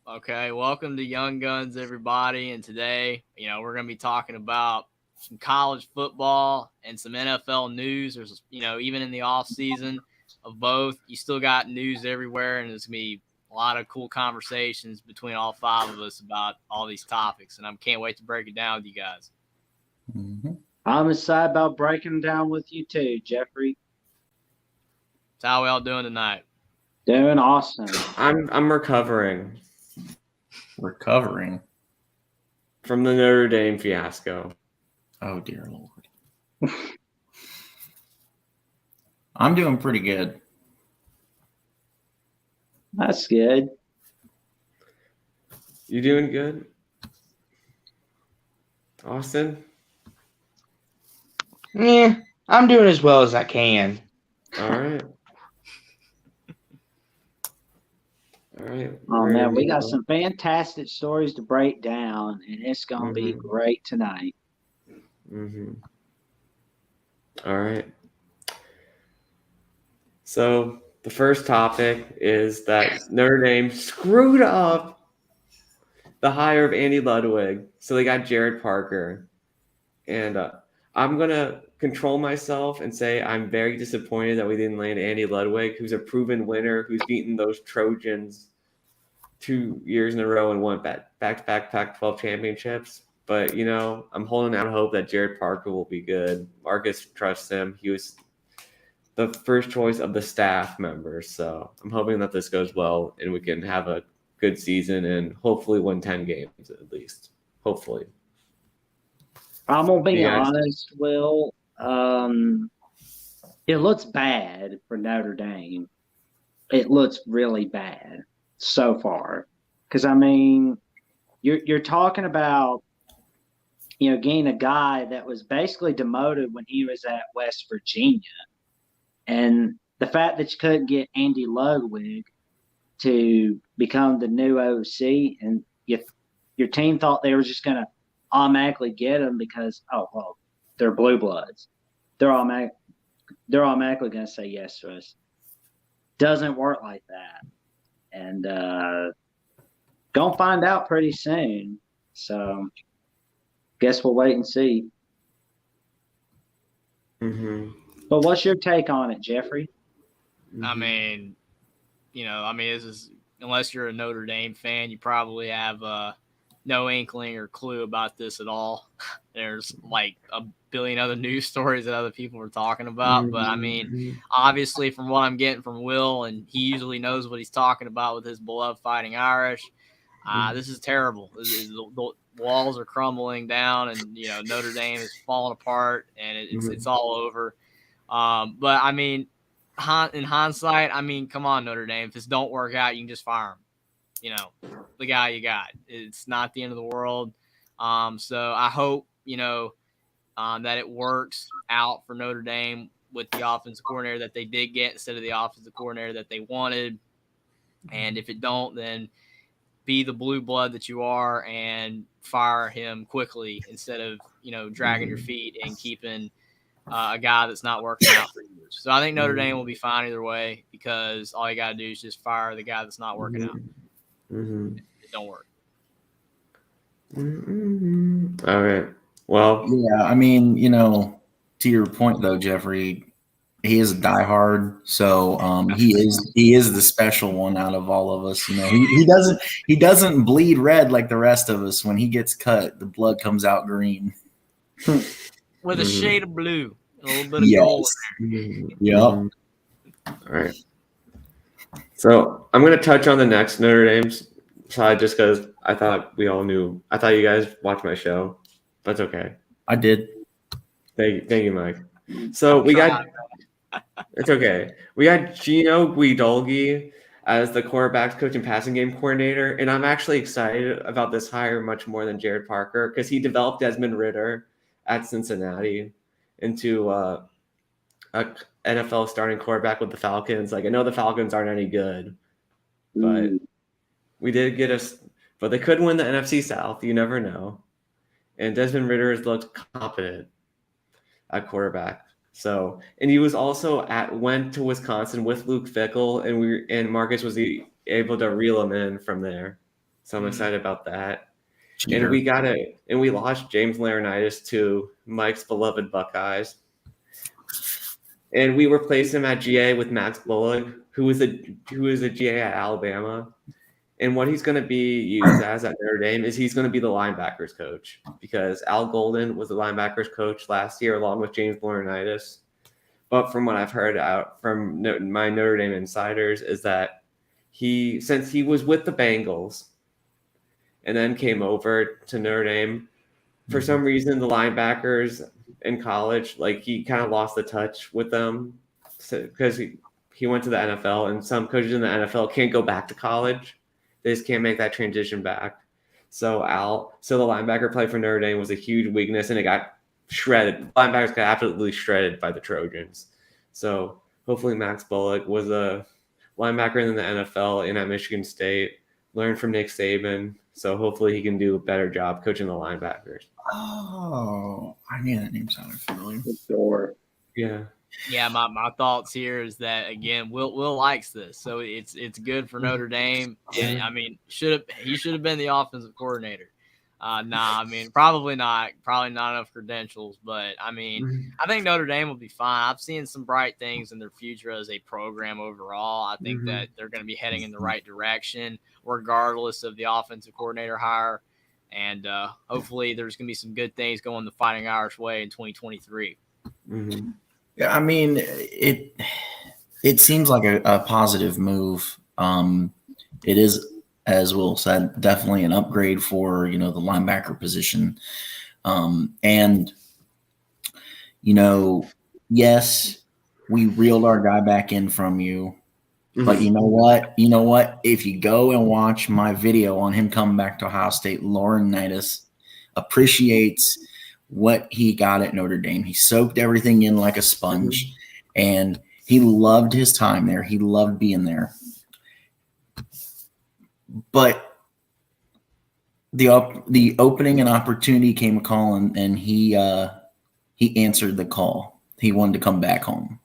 Okay, welcome to Young Guns, everybody. And today, we're going to be talking about some college football and some NFL news. There's, even in the off season of both, you still got news everywhere, and there's going to be a lot of cool conversations between all five of us about all these topics. And I can't wait to break it down with you guys. Mm-hmm. I'm excited about breaking down with you too, Jeffrey. So how we all doing tonight? Doing awesome. I'm recovering. Recovering from the Notre Dame fiasco. Oh dear Lord. I'm doing pretty good. That's good. You doing good, Austin? Yeah, I'm doing as well as I can. All right. Oh man, we got some fantastic stories to break down, and it's gonna be great tonight. All right. So the first topic is that Notre Dame screwed up the hire of Andy Ludwig, so they got Gerad Parker, and I'm gonna control myself and say I'm very disappointed that we didn't land Andy Ludwig, who's a proven winner, who's beaten those Trojans 2 years in a row and won back-to-back Pac-12 championships. But, I'm holding out hope that Gerad Parker will be good. Marcus trusts him. He was the first choice of the staff members. So I'm hoping that this goes well and we can have a good season and hopefully win 10 games at least. Hopefully. I'm going to be honest, Will. It looks bad for Notre Dame. It looks really bad so far, because you're talking about getting a guy that was basically demoted when he was at West Virginia, and the fact that you couldn't get Andy Ludwig to become the new OC, and your team thought they were just going to automatically get him because they're blue bloods, they're automatically going to say yes to us. Doesn't work like that. And gonna find out pretty soon. So guess we'll wait and see. But what's your take on it, Jeffrey? This is, unless you're a Notre Dame fan, you probably have no inkling or clue about this at all. There's like a billion other news stories that other people are talking about. But obviously from what I'm getting from Will, and he usually knows what he's talking about with his beloved Fighting Irish, this is terrible. The walls are crumbling down, and Notre Dame is falling apart, and it's all over. But in hindsight, come on, Notre Dame. If this don't work out, you can just fire him. The guy you got. It's not the end of the world. So I hope that it works out for Notre Dame with the offensive coordinator that they did get instead of the offensive coordinator that they wanted. And if it don't, then be the blue blood that you are and fire him quickly instead of, dragging your feet and keeping a guy that's not working out for years. So I think Notre Dame will be fine either way, because all you got to do is just fire the guy that's not working out. It don't work. All right. Well, yeah, to your point though, Jeffrey, he is a diehard, so he is the special one out of all of us. He doesn't bleed red like the rest of us. When he gets cut, the blood comes out green with a shade of blue, a little bit of gold in there. Yep. All right. So I'm going to touch on the next Notre Dame's side just because I thought we all knew. I thought you guys watched my show. That's okay. I did. Thank you, Mike. So it's okay. We got Gino Guidolgi as the quarterbacks coach and passing game coordinator, and I'm actually excited about this hire much more than Gerad Parker, because he developed Desmond Ridder at Cincinnati into a NFL starting quarterback with the Falcons. Like, I know the Falcons aren't any good, but we did get us. But they could win the NFC South. You never know. And Desmond Ridder has looked competent at quarterback. So, and he was also went to Wisconsin with Luke Fickell, and Marcus was able to reel him in from there. So I'm excited about that. Cheater. And we lost James Laurinaitis to Mike's beloved Buckeyes. And we replaced him at GA with Max Bullock, who is a GA at Alabama. And what he's going to be used as at Notre Dame is he's going to be the linebackers coach, because Al Golden was the linebackers coach last year along with James Laurinaitis. But from what I've heard out from my Notre Dame insiders is that since he was with the Bengals and then came over to Notre Dame, for some reason the linebackers in college, like, he kind of lost the touch with them because he went to the NFL, and some coaches in the NFL can't go back to college. They just can't make that transition back. So the linebacker play for Notre Dame was a huge weakness, and it got shredded. Linebackers got absolutely shredded by the Trojans. So hopefully Max Bullock was a linebacker in the NFL and at Michigan State, learned from Nick Saban. So hopefully he can do a better job coaching the linebackers. Oh, I knew that name sounded familiar. Sure. Yeah. Yeah, my thoughts here is that, again, Will likes this, so it's good for Notre Dame. And I mean, he should have been the offensive coordinator. Nah, I mean, probably not enough credentials, but I mean, I think Notre Dame will be fine. I've seen some bright things in their future as a program overall. I think that they're going to be heading in the right direction, regardless of the offensive coordinator hire. And hopefully there's going to be some good things going the Fighting Irish way in 2023. Mm-hmm. Yeah, I mean, it seems like a positive move. It is, as Will said, definitely an upgrade for, the linebacker position. And, yes, we reeled our guy back in from you. But you know what? If you go and watch my video on him coming back to Ohio State, Laurinaitis appreciates what he got at Notre Dame. He soaked everything in like a sponge, and he loved his time there. He loved being there. But the opening and opportunity came a call, and he answered the call. He wanted to come back home.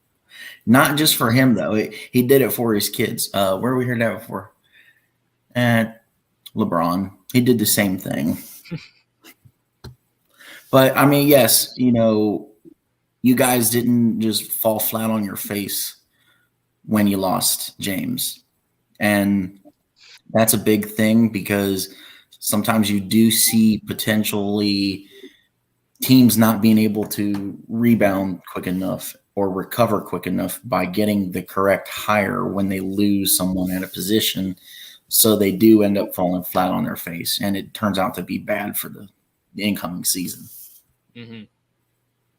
Not just for him, though. He did it for his kids. Where we heard that before? At LeBron. He did the same thing. But, I mean, yes, you guys didn't just fall flat on your face when you lost James. And that's a big thing, because sometimes you do see potentially teams not being able to rebound quick enough or recover quick enough by getting the correct hire when they lose someone at a position. So they do end up falling flat on their face, and it turns out to be bad for the incoming season. Mm-hmm.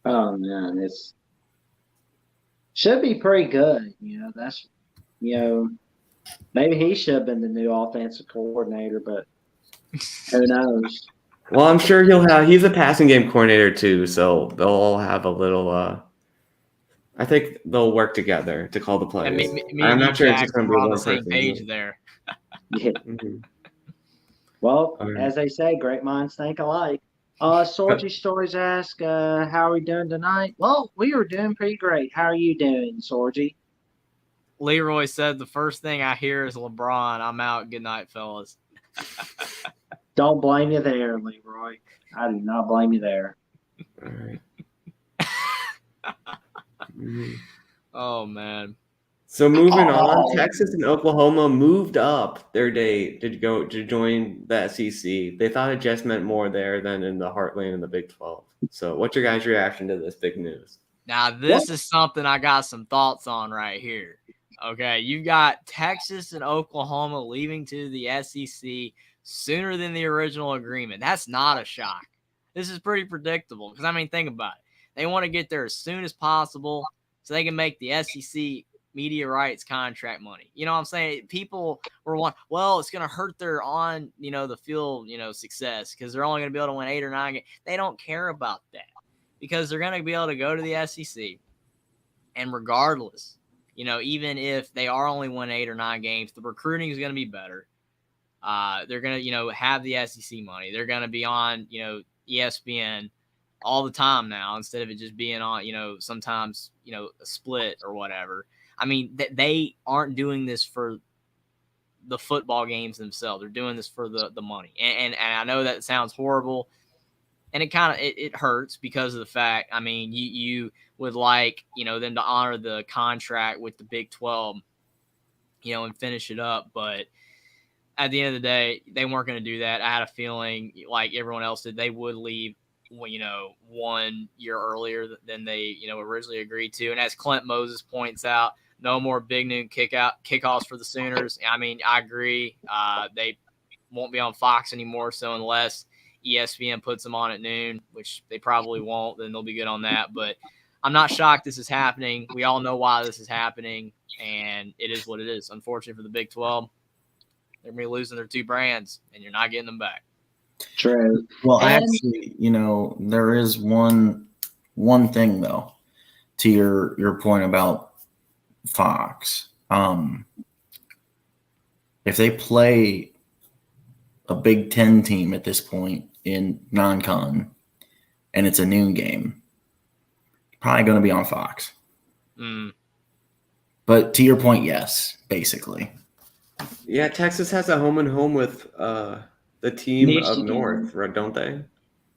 Oh man, it's should be pretty good. That's maybe he should have been the new offensive coordinator, but who knows? Well, I'm sure he's a passing game coordinator too, so they'll all have a little. I think they'll work together to call the plays. I'm not sure it's just going to be on one the same person. page there. Yeah. Mm-hmm. Well, All right. as they say, great minds think alike. Sorgy Stories ask, how are we doing tonight? Well, we are doing pretty great. How are you doing, Sorgy? Leroy said the first thing I hear is LeBron. I'm out. Good night, fellas. Don't blame you there, Leroy. I do not blame you there. All right. Mm-hmm. Oh, man. So moving on, Texas and Oklahoma moved up their date to join the SEC. They thought it just meant more there than in the heartland of the Big 12. So what's your guys' reaction to this big news? Now, this is something I got some thoughts on right here. Okay, you've got Texas and Oklahoma leaving to the SEC sooner than the original agreement. That's not a shock. This is pretty predictable because, I mean, think about it. They want to get there as soon as possible so they can make the SEC media rights contract money. You know what I'm saying? People were well, it's going to hurt their on, the field, success because they're only going to be able to win 8 or 9 games. They don't care about that because they're going to be able to go to the SEC. And regardless, even if they are only win 8 or 9 games, the recruiting is going to be better. They're going to, have the SEC money. They're going to be on, ESPN. all the time now instead of it just being on, sometimes, a split or whatever. I mean, they aren't doing this for the football games themselves. They're doing this for the money. And I know that sounds horrible, and it kind of it hurts because of the fact, I mean, you would like, them to honor the contract with the Big 12, and finish it up. But at the end of the day, they weren't going to do that. I had a feeling, like everyone else did, they would leave, 1 year earlier than they, originally agreed to. And as Clint Moses points out, no more big noon kickoffs for the Sooners. I mean, I agree. They won't be on Fox anymore. So unless ESPN puts them on at noon, which they probably won't, then they'll be good on that. But I'm not shocked this is happening. We all know why this is happening, and it is what it is. Unfortunately for the Big 12, they're going to be losing their 2 brands, and you're not getting them back. True. Well, actually, there is one thing though to your point about Fox. If they play a Big 10 team at this point in non-con and it's a noon game, probably going to be on Fox. But to your point, yes, basically. Yeah, Texas has a home and home with the team Michigan. up north, right, don't they?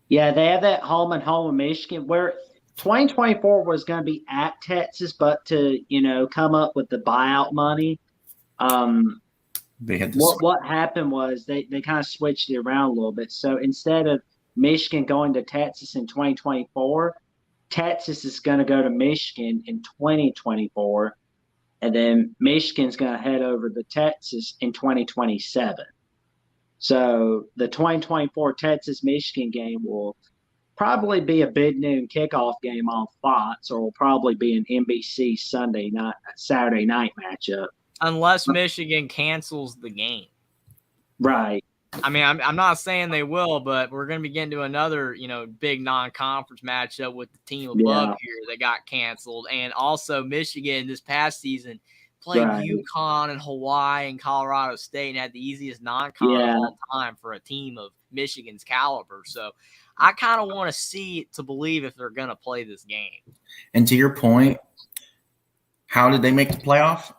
Yeah, they have that home and home in Michigan where 2024 was going to be at Texas, but to, come up with the buyout money, They had what happened was they kind of switched it around a little bit. So instead of Michigan going to Texas in 2024, Texas is going to go to Michigan in 2024, and then Michigan's going to head over to Texas in 2027. So the 2024 Texas-Michigan game will probably be a big noon kickoff game on Fox, or will probably be an NBC Saturday night matchup. Unless Michigan cancels the game. Right. I mean, I'm not saying they will, but we're going to be getting to another, big non-conference matchup with the team above here that got canceled. And also Michigan this past season played UConn and Hawaii and Colorado State and had the easiest non-con of all time for a team of Michigan's caliber. So I kind of want to see it to believe if they're going to play this game. And to your point, how did they make the playoff?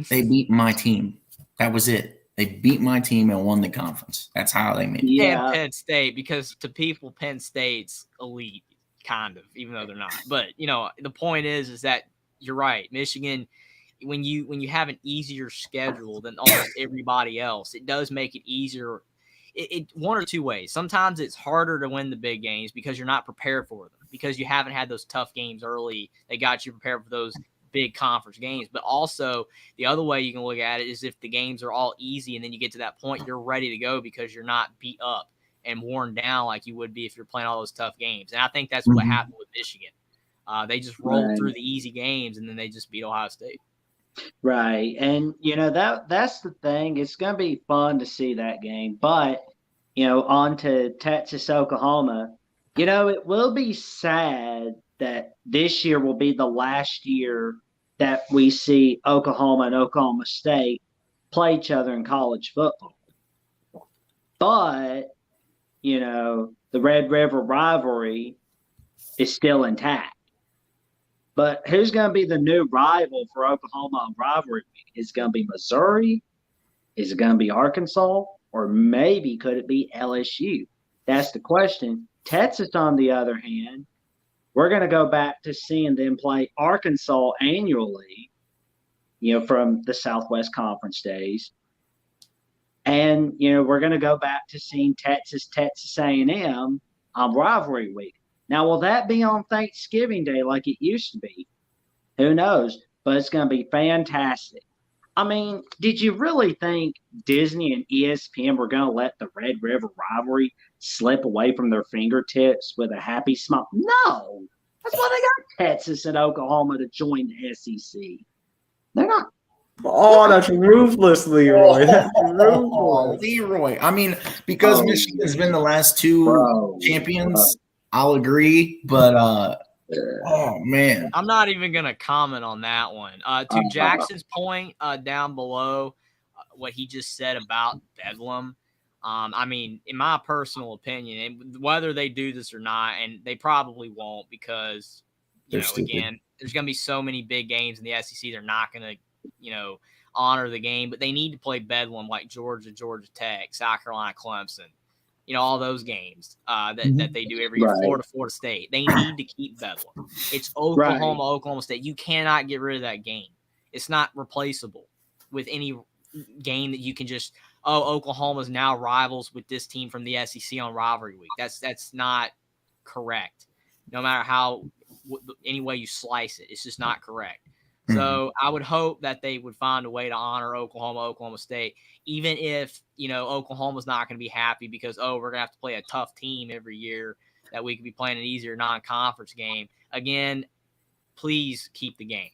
They beat my team. That was it. They beat my team and won the conference. That's how they made it. Yeah. And Penn State, because to people, Penn State's elite, kind of, even though they're not. But, the point is that you're right. Michigan, when you have an easier schedule than almost everybody else, it does make it easier. It one or two ways. Sometimes it's harder to win the big games because you're not prepared for them, because you haven't had those tough games early. They got you prepared for those big conference games. But also the other way you can look at it is if the games are all easy and then you get to that point, you're ready to go because you're not beat up and worn down like you would be if you're playing all those tough games. And I think that's what happened with Michigan. They just rolled through the easy games and then they just beat Ohio State. Right. And, that's the thing. It's going to be fun to see that game. But, on to Texas, Oklahoma, it will be sad that this year will be the last year that we see Oklahoma and Oklahoma State play each other in college football. But, the Red River rivalry is still intact. But who's going to be the new rival for Oklahoma on rivalry week? Is it going to be Missouri? Is it going to be Arkansas? Or maybe could it be LSU? That's the question. Texas, on the other hand, we're going to go back to seeing them play Arkansas annually, from the Southwest Conference days. And, we're going to go back to seeing Texas A&M on rivalry week. Now, will that be on Thanksgiving Day like it used to be? Who knows? But it's going to be fantastic. I mean, did you really think Disney and ESPN were going to let the Red River rivalry slip away from their fingertips with a happy smile? No. That's why they got Texas and Oklahoma to join the SEC. They're not. Oh, that's ruthless, Leroy. That's ruthless. Leroy. I mean, because Michigan's been the last two champions, I'll agree. But, oh, man. I'm not even going to comment on that one. To Jackson's point down below, what he just said about Bedlam, I mean, in my personal opinion, and whether they do this or not, and they probably won't because, They're stupid. again, there's going to be so many big games in the SEC. They're not going to, honor the game, but they need to play Bedlam like Georgia, Georgia Tech, South Carolina, Clemson, all those games that they do every year. Right. Florida, Florida State. They need to keep Bedlam. It's Oklahoma, Oklahoma State. You cannot get rid of that game. It's not replaceable with any game that you can just, Oklahoma's now rivals with this team from the SEC on rivalry week. That's not correct. No matter how any way you slice it, it's just not correct. So I would hope that they would find a way to honor Oklahoma, Oklahoma State, even if, Oklahoma's not going to be happy because, we're going to have to play a tough team every year that we could be playing an easier non-conference game. Again, please keep the game.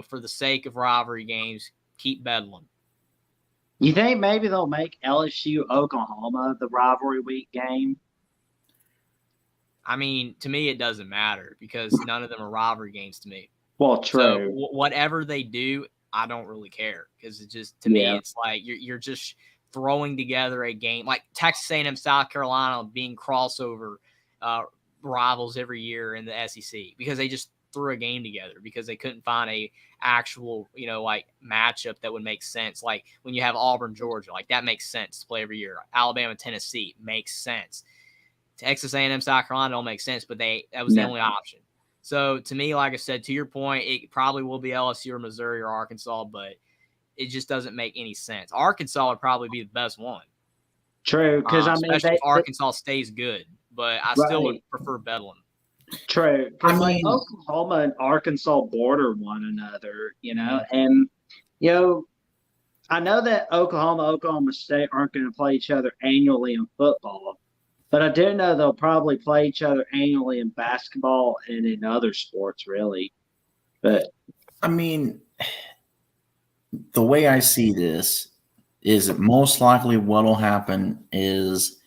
For the sake of rivalry games, keep Bedlam. You think maybe they'll make LSU Oklahoma the rivalry week game? I mean, to me, it doesn't matter because none of them are rivalry games to me. Well, true. So whatever they do, I don't really care because it's just, to me, it's like you're just throwing together a game like Texas A&M, South Carolina being crossover rivals every year in the SEC because they just threw a game together because they couldn't find a actual, like matchup that would make sense. Like when you have Auburn, Georgia, like that makes sense to play every year. Alabama, Tennessee makes sense. Texas A&M, South Carolina don't make sense, but that was the only option. So to me, like I said, to your point, it probably will be LSU or Missouri or Arkansas, but it just doesn't make any sense. Arkansas would probably be the best one. True, because especially if Arkansas stays good, but I still would prefer Bedlam. True, because Oklahoma and Arkansas border one another, and I know that Oklahoma State aren't going to play each other annually in football, but I do know they'll probably play each other annually in basketball and in other sports, really. But I mean, the way I see this is that most likely what will happen is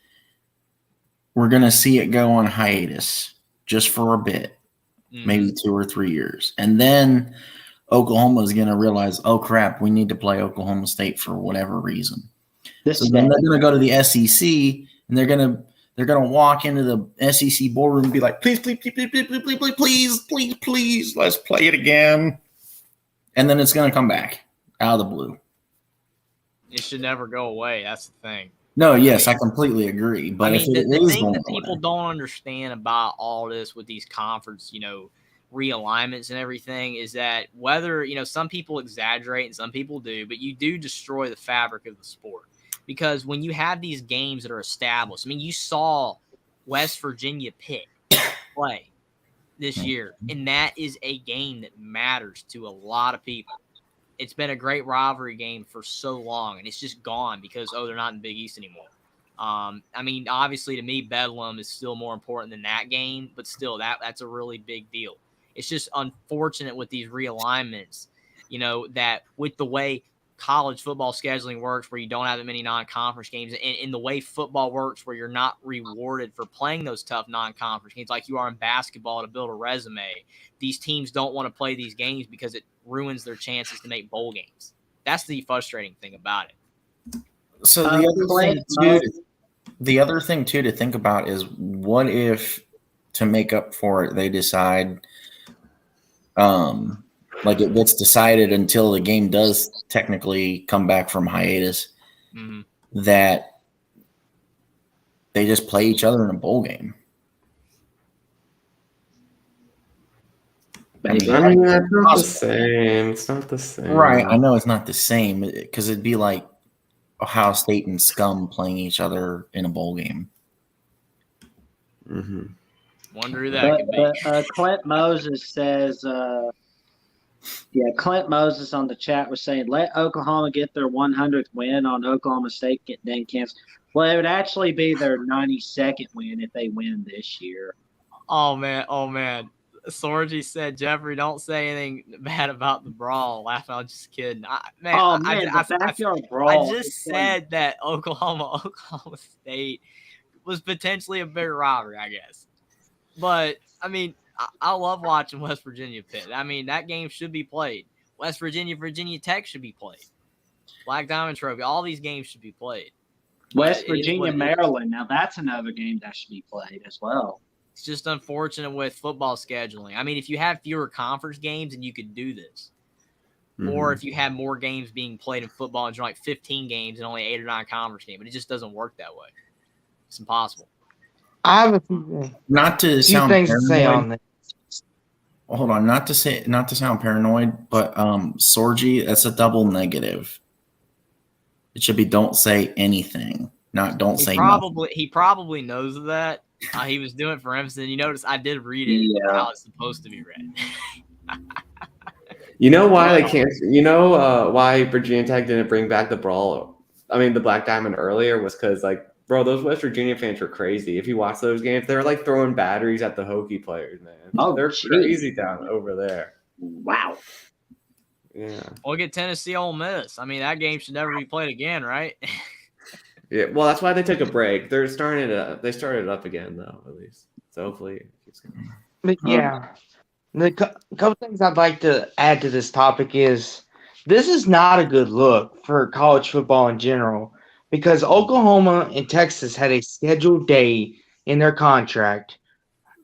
we're going to see it go on hiatus just for a bit, maybe 2 or 3 years. And then Oklahoma is going to realize, oh, crap, we need to play Oklahoma State for whatever reason. So then they're going to go to the SEC, and they're going to walk into the SEC boardroom and be like, please, let's play it again. And then it's going to come back out of the blue. It should never go away. That's the thing. No, yes, I completely agree. But the thing that people don't understand about all this with these conference, realignments and everything is that whether, some people exaggerate and some people do, but you do destroy the fabric of the sport. Because when you have these games that are established, I mean, you saw West Virginia Pitt play this year, and that is a game that matters to a lot of people. It's been a great rivalry game for so long, and it's just gone because, they're not in the Big East anymore. I mean, obviously, to me, Bedlam is still more important than that game, but still, that's a really big deal. It's just unfortunate with these realignments, that with the way college football scheduling works where you don't have that many non-conference games and the way football works where you're not rewarded for playing those tough non-conference games like you are in basketball to build a resume. These teams don't want to play these games because it ruins their chances to make bowl games. That's the frustrating thing about it. So the other thing too to think about is what if, to make up for it, they decide like it gets decided until the game does technically come back from hiatus, that they just play each other in a bowl game. I mean, that's not the same. It's not the same. Right. I know it's not the same because it'd be like Ohio State and Scum playing each other in a bowl game. Wonder who that could be. Clint Moses says, Clint Moses on the chat was saying, let Oklahoma get their 100th win on Oklahoma State, then cancel. Well, it would actually be their 92nd win if they win this year. Oh, man. Sorgi said, Jeffrey, don't say anything bad about the brawl. Laughing, I'm just kidding. The backyard brawl. I just said that Oklahoma State was potentially a bigger rivalry, I guess. But, I mean, I love watching West Virginia Pitt. I mean, that game should be played. West Virginia, Virginia Tech should be played. Black Diamond Trophy, all these games should be played. West it is what Virginia, it is. Maryland. Now that's another game that should be played as well. It's just unfortunate with football scheduling. I mean, if you have fewer conference games, and you could do this. Or if you had more games being played in football and like 15 games and only 8 or 9 conference games, but it just doesn't work that way. It's impossible. I have a few Not to sound things to say on paranoid. this. Hold on, not to sound paranoid, but Sorgi, that's a double negative. It should be don't say anything, not don't say nothing. He probably knows that. He was doing it for Emerson. You notice I did read it how it's supposed to be read. You know why they can't? You know why Virginia Tech didn't bring back the Black Diamond earlier was because, like, bro, those West Virginia fans were crazy. If you watch those games, they're like throwing batteries at the Hokie players, man. Oh, they're geez. crazy down over there. Wow. Yeah. Look at Tennessee Ole Miss. I mean, that game should never be played again, right? Yeah. Well, that's why they took a break. They started it up again, though, at least. So hopefully it keeps going. But yeah, the couple things I'd like to add to this topic is this is not a good look for college football in general because Oklahoma and Texas had a scheduled day in their contract,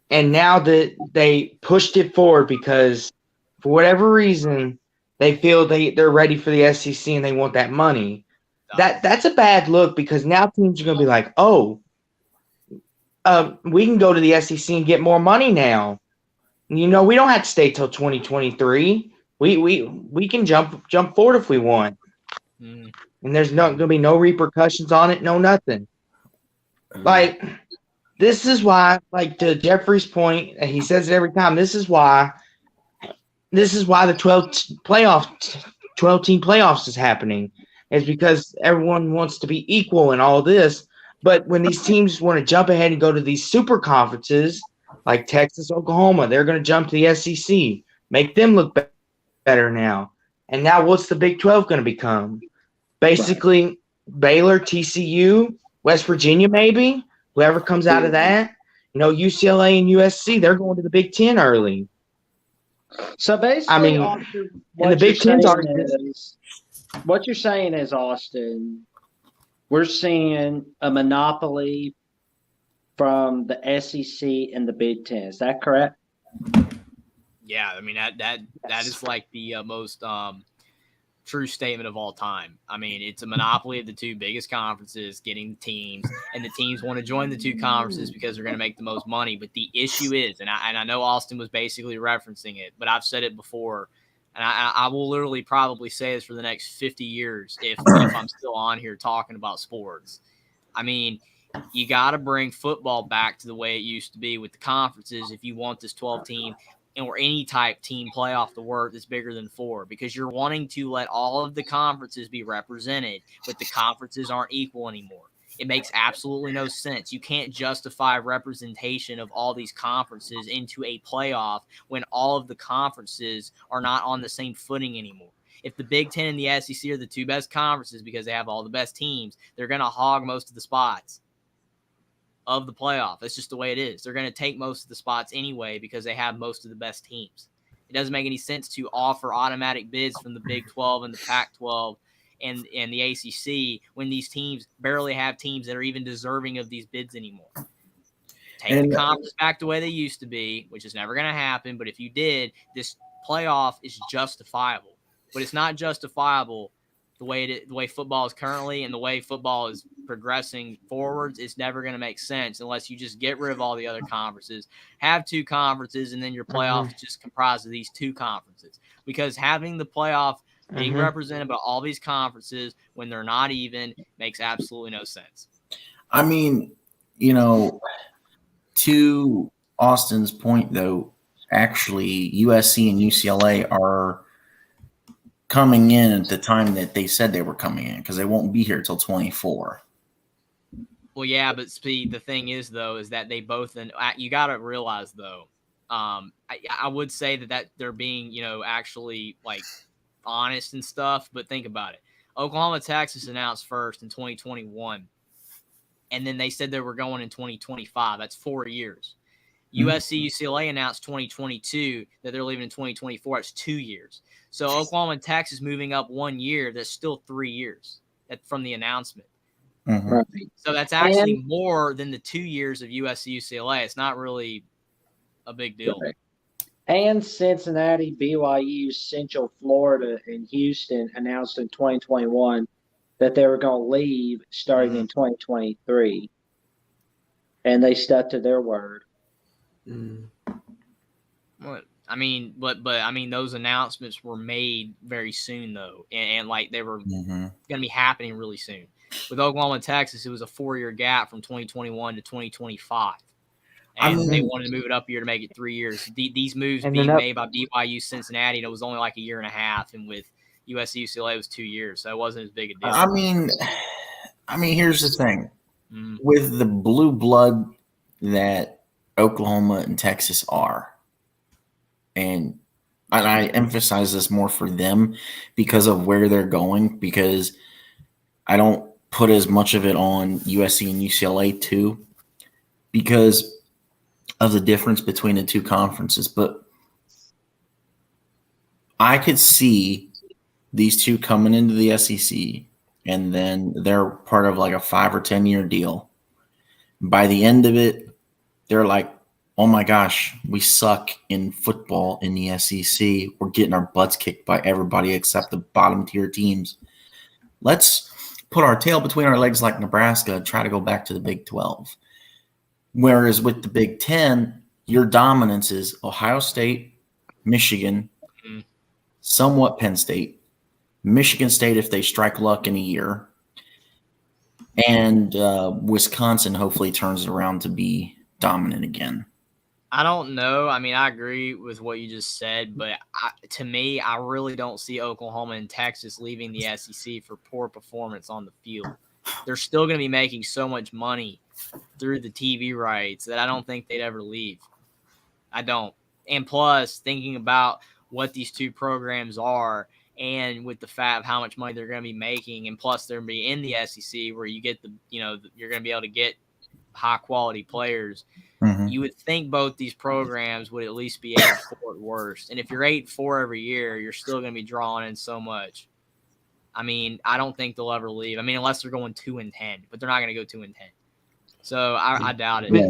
and now that they pushed it forward because for whatever reason they feel they're ready for the SEC and they want that money. That's a bad look because now teams are going to be like, oh, we can go to the SEC and get more money now. You know, we don't have to stay till 2023. We can jump forward if we want. And there's not going to be no repercussions on it, no nothing. Like, this is why, like, to Jeffrey's point, and he says it every time, this is why the 12-team playoffs is happening, is because everyone wants to be equal and all this. But when these teams want to jump ahead and go to these super conferences, like Texas, Oklahoma, they're going to jump to the SEC, make them look better now. And now what's the Big 12 going to become? Basically, Baylor, TCU, West Virginia, maybe, whoever comes out of that. You know, UCLA and USC, they're going to the Big 10 early. So basically, I mean, Austin, and the Big 10's what you're saying is, Austin, we're seeing a monopoly from the SEC and the Big Ten. Is that correct? Yeah, I mean that is like the most true statement of all time. I mean, it's a monopoly of the two biggest conferences getting teams, and the teams want to join the two conferences because they're going to make the most money. But the issue is, and I know Austin was basically referencing it, but I've said it before, and I will literally probably say this for the next 50 years if I'm still on here talking about sports. I mean, you got to bring football back to the way it used to be with the conferences if you want this 12-team or any type team playoff to work that's bigger than 4, because you're wanting to let all of the conferences be represented, but the conferences aren't equal anymore. It makes absolutely no sense. You can't justify representation of all these conferences into a playoff when all of the conferences are not on the same footing anymore. If the Big Ten and the SEC are the two best conferences because they have all the best teams, they're going to hog most of the spots of the playoff. That's just the way it is. They're going to take most of the spots anyway because they have most of the best teams. It doesn't make any sense to offer automatic bids from the Big 12 and the Pac-12 and the ACC when these teams barely have teams that are even deserving of these bids anymore. Take the conference back the way they used to be, which is never going to happen. But if you did, this playoff is justifiable. But it's not justifiable the way football is currently and the way football is progressing forwards. It's never going to make sense unless you just get rid of all the other conferences, have two conferences, and then your playoff is just comprised of these two conferences. Because having the playoff being represented by all these conferences when they're not even makes absolutely no sense. I mean, you know, to Austin's point, though, actually USC and UCLA are coming in at the time that they said they were coming in because they won't be here till 24. Well, yeah, but the thing is, though, is that they both – and you got to realize, though, I would say that they're being, you know, actually, like, honest and stuff, but think about it. Oklahoma, Texas announced first in 2021, and then they said they were going in 2025. That's 4 years. USC, UCLA announced 2022 that they're leaving in 2024. It's 2 years. So Oklahoma and Texas moving up 1 year. That's still 3 years from the announcement. Mhm. Right. So that's actually more than the 2 years of USC UCLA. It's not really a big deal. Right. And Cincinnati, BYU, Central Florida, and Houston announced in 2021 that they were going to leave starting in 2023. And they stuck to their word. What? I mean, but I mean, those announcements were made very soon though, and like they were Mhm. going to be happening really soon. With Oklahoma and Texas, it was a 4-year gap from 2021 to 2025, I and they mean- wanted to move it up a year to make it 3 years. These moves And being then made by BYU, Cincinnati, and it was only like a year and a half, and with USC UCLA, it was 2 years, so it wasn't as big a deal. I mean, here's the thing. Mhm. With the blue blood that Oklahoma and Texas are, and I emphasize this more for them because of where they're going, because I don't put as much of it on USC and UCLA too, because of the difference between the two conferences. But I could see these two coming into the SEC, and then they're part of like a 5 or 10 year deal. By the end of it, they're like, oh my gosh, we suck in football in the SEC. We're getting our butts kicked by everybody except the bottom tier teams. Let's put our tail between our legs like Nebraska and try to go back to the Big 12. Whereas with the Big 10, your dominance is Ohio State, Michigan, somewhat Penn State, Michigan State if they strike luck in a year, and Wisconsin hopefully turns around to be dominant again. I don't know. I mean, I agree with what you just said, but to me, I really don't see Oklahoma and Texas leaving the SEC for poor performance on the field. They're still going to be making so much money through the TV rights that I don't think they'd ever leave. I don't. And plus, thinking about what these two programs are, and with the fact of how much money they're going to be making, and plus they're going to be in the SEC where you get you're going to be able to get high quality players. Mhm. You would think both these programs would at least be 8-4 at worst. And if you're 8-4 every year, you're still going to be drawing in so much. I mean, I don't think they'll ever leave. I mean, unless they're going 2-10, but they're not going to go 2-10. So I doubt it. Yeah,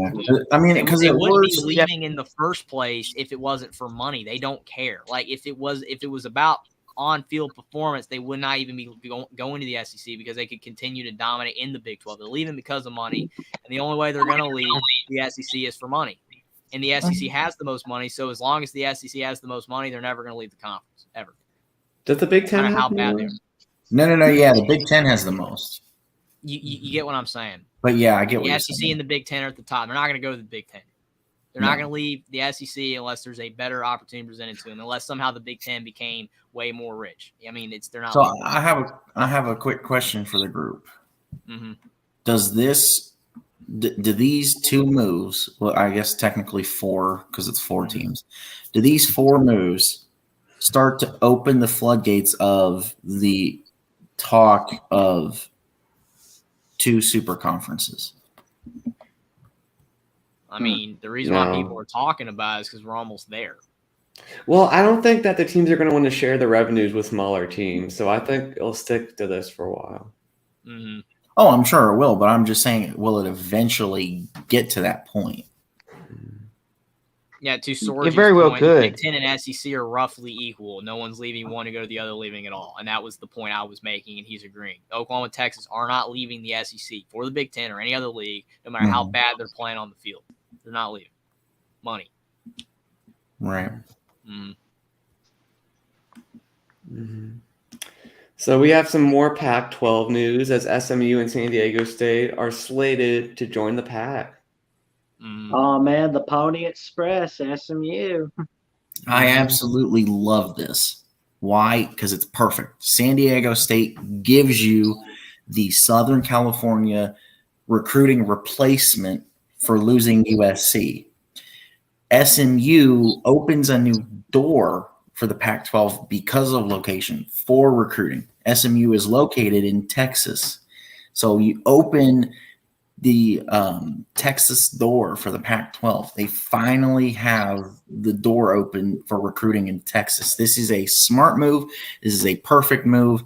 I mean, because They it wouldn't be was leaving in the first place if it wasn't for money. They don't care. Like if it was about on-field performance, they would not even be going to the SEC because they could continue to dominate in the Big 12. They're leaving because of money, and the only way they're going to leave the SEC is for money. And the SEC has the most money, so as long as the SEC has the most money, they're never going to leave the conference ever. Does the Big Ten No matter have how bad more? they are. no. Yeah, the Big Ten has the most. You get what I'm saying? But yeah, I get what The you're SEC saying. and the Big Ten are at the top. They're not going to go to the Big Ten. They're not going to leave the SEC unless there's a better opportunity presented to them. Unless somehow the Big Ten became way more rich. I mean, they're not. So I have a quick question for the group. Mm-hmm. Does do these two moves? Well, I guess technically 4 because it's 4 teams. Do these 4 moves start to open the floodgates of the talk of 2 super conferences? I mean, the reason why No. people are talking about it is because we're almost there. Well, I don't think that the teams are going to want to share the revenues with smaller teams, so I think it'll stick to this for a while. Mm-hmm. Oh, I'm sure it will, but I'm just saying, will it eventually get to that point? Yeah, to Sorge's very well point, could. Big Ten and SEC are roughly equal. No one's leaving one to go to the other, leaving at all. And that was the point I was making, and he's agreeing. Oklahoma and Texas are not leaving the SEC for the Big Ten or any other league, no matter how bad they're playing on the field. They're not leaving. Money. Right. Mm-hmm. So we have some more Pac-12 news as SMU and San Diego State are slated to join the Pac. Mm-hmm. Oh man, the Pony Express, SMU. I absolutely love this. Why? Because it's perfect. San Diego State gives you the Southern California recruiting replacement for losing USC. SMU opens a new door for the Pac-12 because of location for recruiting. SMU is located in Texas. So you open the Texas door for the Pac-12. They finally have the door open for recruiting in Texas. This is a smart move. This is a perfect move.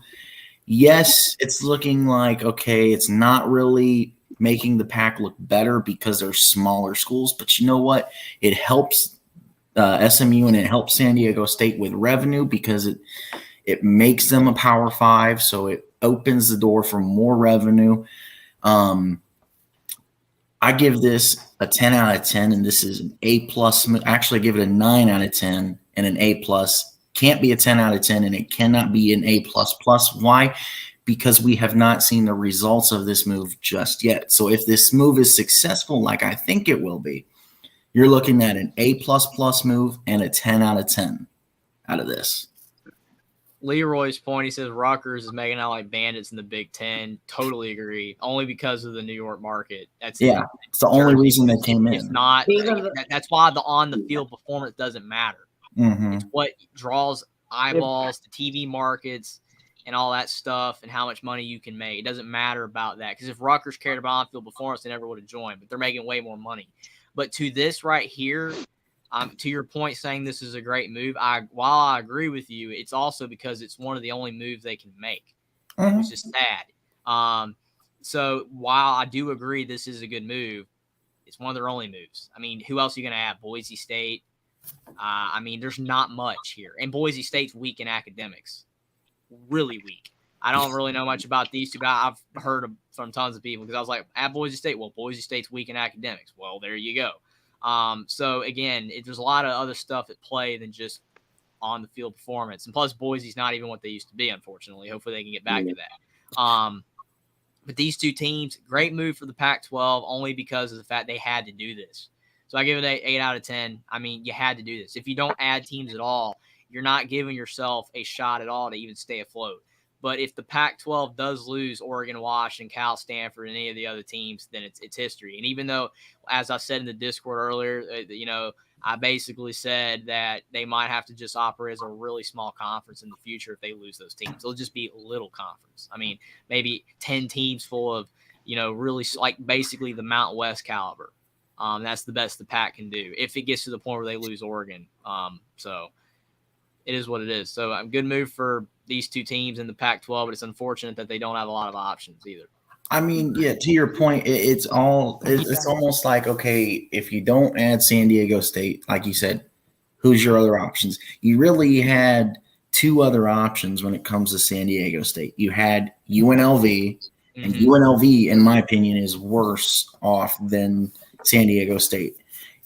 yes, it's looking like, okay, it's not really making the pack look better because they're smaller schools, but you know what? It helps SMU and it helps San Diego State with revenue because it makes them a Power 5, so it opens the door for more revenue. I give this a 10 out of 10, and this is an A+. Actually, I give it a 9 out of 10 and an A+. Can't be a 10 out of 10, and it cannot be an A++. Why? Because we have not seen the results of this move just yet. So if this move is successful, like I think it will be, you're looking at an A++ move and a 10 out of 10 out of this. Leroy's point, he says Rutgers is making out like bandits in the Big Ten. Totally agree. Only because of the New York market. It's the only reason they came in. It's not. That's why the on-the-field performance doesn't matter. Mm-hmm. It's what draws eyeballs, the TV markets, and all that stuff, and how much money you can make. It doesn't matter about that, because if Rutgers cared about on-field performance, they never would have joined. But they're making way more money. But to this right here, to your point, saying this is a great move, while I agree with you, it's also because it's one of the only moves they can make, which is sad. So while I do agree this is a good move, it's one of their only moves. I mean, who else are you going to have? Boise State. I mean, there's not much here. And Boise State's weak in academics. Really weak. I don't really know much about these two, but I've heard from tons of people because I was like, at Boise State, well, Boise State's weak in academics. Well, there you go. So again, there's a lot of other stuff at play than just on the field performance. And plus Boise's not even what they used to be, unfortunately. Hopefully they can get back to that. But these two teams, great move for the Pac-12 only because of the fact they had to do this. So I give it an 8 out of 10. I mean, you had to do this. If you don't add teams at all, you're not giving yourself a shot at all to even stay afloat. But if the Pac-12 does lose Oregon, Washington, Cal, Stanford, and any of the other teams, then it's history. And even though, as I said in the Discord earlier, I basically said that they might have to just operate as a really small conference in the future if they lose those teams. It'll just be a little conference. I mean, maybe 10 teams full of, really like basically the Mountain West caliber. That's the best the Pac can do if it gets to the point where they lose Oregon. So it is what it is. So a good move for these two teams in the Pac-12, but it's unfortunate that they don't have a lot of options either. I mean, yeah, to your point, it's almost like, okay, if you don't add San Diego State, like you said, who's your other options? You really had two other options when it comes to San Diego State. You had UNLV, and UNLV, in my opinion, is worse off than San Diego State.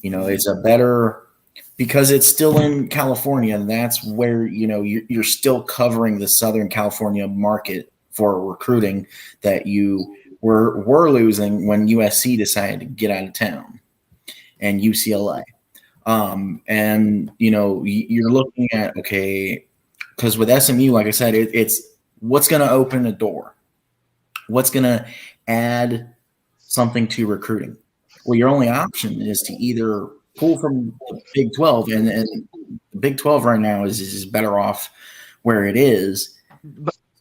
It's a better – because it's still in California, and that's where, you're still covering the Southern California market for recruiting that you were losing when USC decided to get out of town and UCLA. And, you're looking at, okay, because with SMU, like I said, it's what's going to open the door? What's going to add something to recruiting? Well, your only option is to either pull from the Big 12, and the Big 12 right now is better off where it is.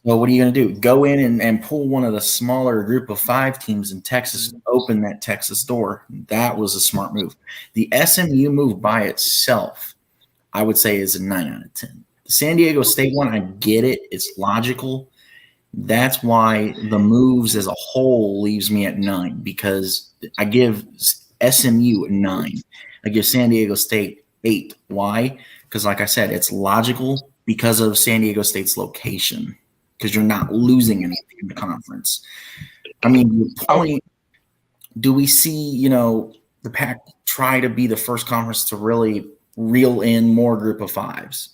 Well, what are you going to do? Go in and pull one of the smaller group of 5 teams in Texas and open that Texas door. That was a smart move. The SMU move by itself, I would say, is a 9 out of 10. The San Diego State one, I get it. It's logical. That's why the moves as a whole leaves me at 9, because I give SMU a 9. I give San Diego State 8. Why? Because, like I said, it's logical because of San Diego State's location, because you're not losing anything in the conference. I mean, your point, do we see, the Pac try to be the first conference to really reel in more group of 5s?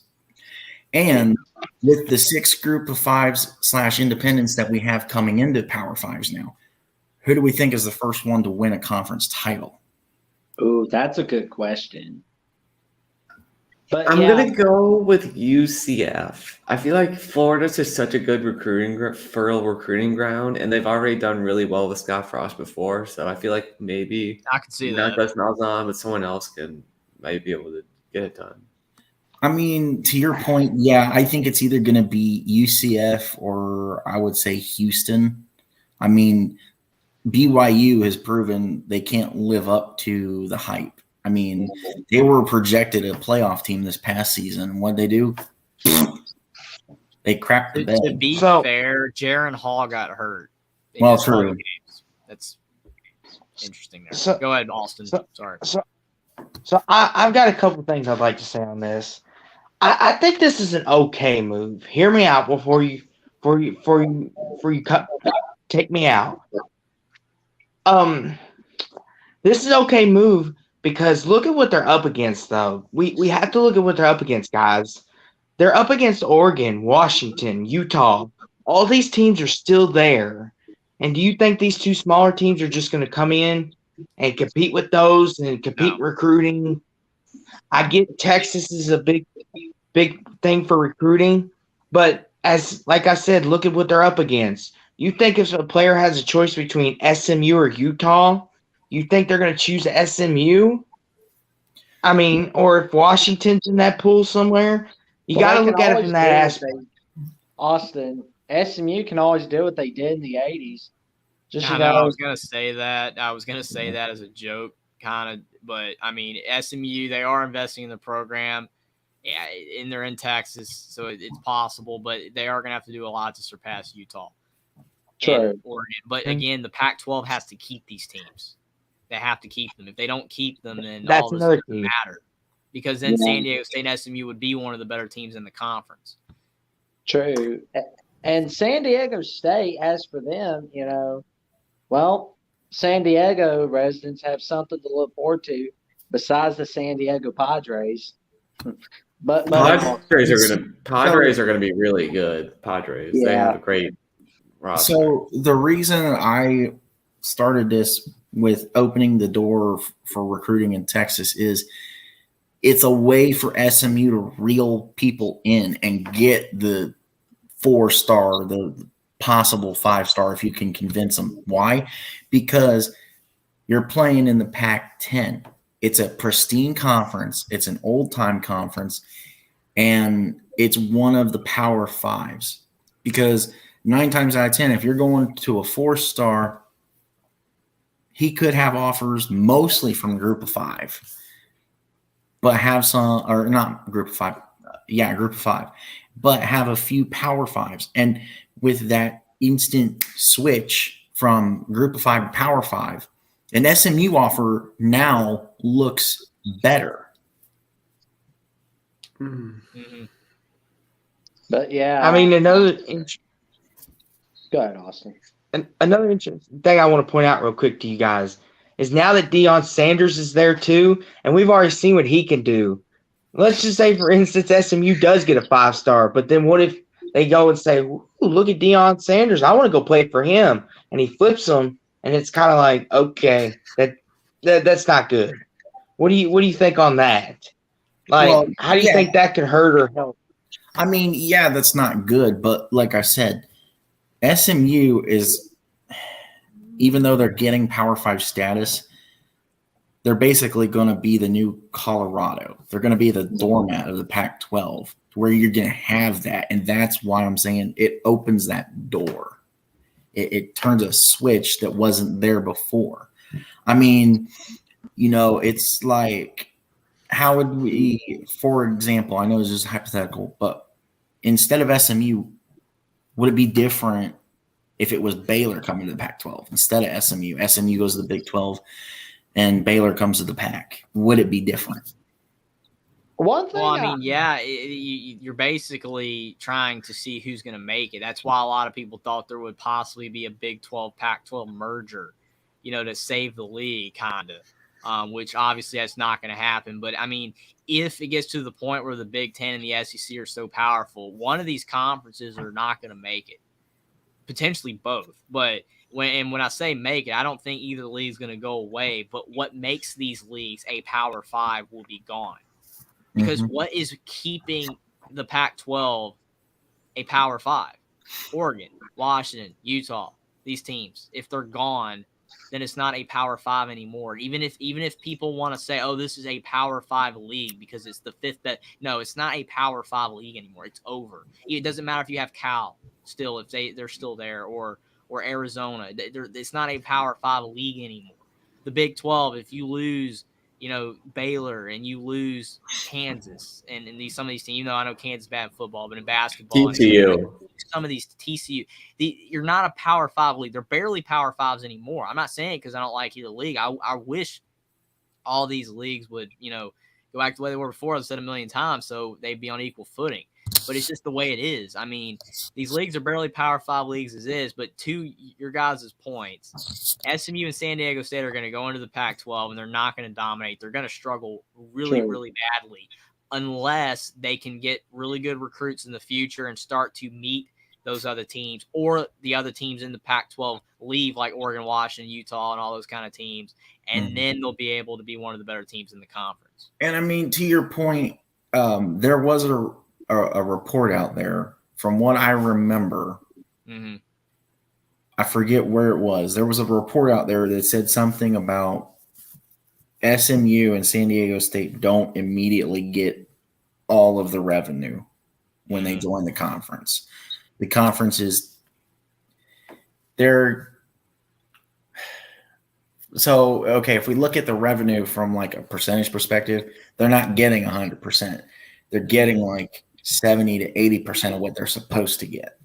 And with the 6 group of 5s / independents that we have coming into Power 5s now, who do we think is the first one to win a conference title? Oh, that's a good question. But I'm going to go with UCF. I feel like Florida's just such a good recruiting ground, and they've already done really well with Scott Frost before. So I feel like maybe I can see not that. just Malzahn, but someone else might be able to get it done. I mean, to your point, yeah, I think it's either going to be UCF or I would say Houston. I mean, BYU has proven they can't live up to the hype. I mean, they were projected a playoff team this past season. What'd they do? They crapped the To bed. be So- fair, Jaron Hall got hurt. in Well, just one true. games. That's interesting there. So- Go ahead, Austin. so- Sorry. So I've got a couple things I'd like to say on this. I think this is an okay move. Hear me out before you take me out. This is okay move because look at what they're up against though. We have to look at what they're up against, guys. They're up against Oregon, Washington, Utah. All these teams are still there. And do you think these two smaller teams are just going to come in and compete with those and compete recruiting? I get Texas is a big thing for recruiting, but like I said, look at what they're up against. You think if a player has a choice between SMU or Utah, you think they're going to choose SMU? I mean, or if Washington's in that pool somewhere, you got to look at it from that aspect. Austin, SMU can always do what they did in the 80s. Just, I know I was gonna say that. I was gonna say that as a joke, kind of. But I mean, SMU, they are investing in the program. Yeah, and they're in Texas, so it's possible. But they are gonna have to do a lot to surpass Utah and Oregon. But again, the Pac-12 has to keep these teams. They have to keep them. If they don't keep them, then That's all this another doesn't key. matter. Because then San Diego State and SMU would be one of the better teams in the conference. True. And San Diego State, as for them, well, San Diego residents have something to look forward to besides the San Diego Padres. But Padres are gonna be really good. Padres. They Yeah. have a great roster. So the reason I started this with opening the door for recruiting in Texas is it's a way for SMU to reel people in and get the 4-star, the possible 5-star if you can convince them. Why? Because you're playing in the Pac-10. It's a pristine conference. It's an old-time conference, and it's one of the Power Fives. Because 9 times out of 10, if you're going to a 4-star, he could have offers mostly from Group of 5, but have some, or not Group of 5, Group of 5, but have a few Power 5s. And with that instant switch from Group of 5 to Power 5, an SMU offer now looks better. Mm-hmm. But yeah, I mean, go ahead, Austin. another interesting thing I want to point out real quick to you guys is now that Deion Sanders is there too, and we've already seen what he can do. Let's just say, for instance, SMU does get a 5-star, but then what if they go and say, "Ooh, look at Deion Sanders, I want to go play for him," and he flips them, and it's kind of like, okay, that's not good. What do you think on that? Like, Well, how do you think that could hurt or help? I mean, yeah, that's not good, but like I said, SMU is, even though they're getting Power 5 status, they're basically going to be the new Colorado. They're going to be the doormat of the Pac-12, where you're going to have that. And that's why I'm saying it opens that door. It turns a switch that wasn't there before. I mean, it's like, how would we, for example, I know it's just hypothetical, but instead of SMU, would it be different if it was Baylor coming to the Pac-12 instead of SMU? SMU goes to the Big 12 and Baylor comes to the Pac. Would it be different? One thing, Well, I mean, yeah, you're basically trying to see who's going to make it. That's why a lot of people thought there would possibly be a Big 12, Pac-12 merger, to save the league, kind of, which obviously that's not going to happen. But, I mean, if it gets to the point where the Big 10 and the SEC are so powerful, one of these conferences are not going to make it, potentially both. But when I say make it, I don't think either league is going to go away. But what makes these leagues a Power 5 will be gone. Because what is keeping the Pac-12 a Power 5? Oregon, Washington, Utah, these teams. If they're gone, then it's not a Power 5 anymore. Even if people want to say, oh, this is a Power 5 league because it's the fifth best. No, it's not a Power 5 league anymore. It's over. It doesn't matter if you have Cal still, if they're still there, or Arizona. It's not a Power 5 league anymore. The Big 12, if you lose Baylor and you lose Kansas and some of these teams, I know Kansas is bad in football, but in basketball, TCU. some of these TCU, you're not a Power 5 league. They're barely Power 5s anymore. I'm not saying it because I don't like either league. I wish all these leagues would, go back to the way they were before. I've said a million times, so they'd be on equal footing. But it's just the way it is. I mean, these leagues are barely Power 5 leagues as is, but to your guys' points, SMU and San Diego State are going to go into the Pac-12, and they're not going to dominate. They're going to struggle really, really badly unless they can get really good recruits in the future and start to meet those other teams, or the other teams in the Pac-12 leave, like Oregon, Washington, Utah, and all those kind of teams, and then they'll be able to be one of the better teams in the conference. And I mean, to your point, there was a report out there from what I remember. Mm-hmm. I forget where it was. There was a report out there that said something about SMU and San Diego State don't immediately get all of the revenue when they join the conference. The conference is there. So, okay, if we look at the revenue from like a percentage perspective, they're not getting 100%. They're getting like 70 to 80% of what they're supposed to get.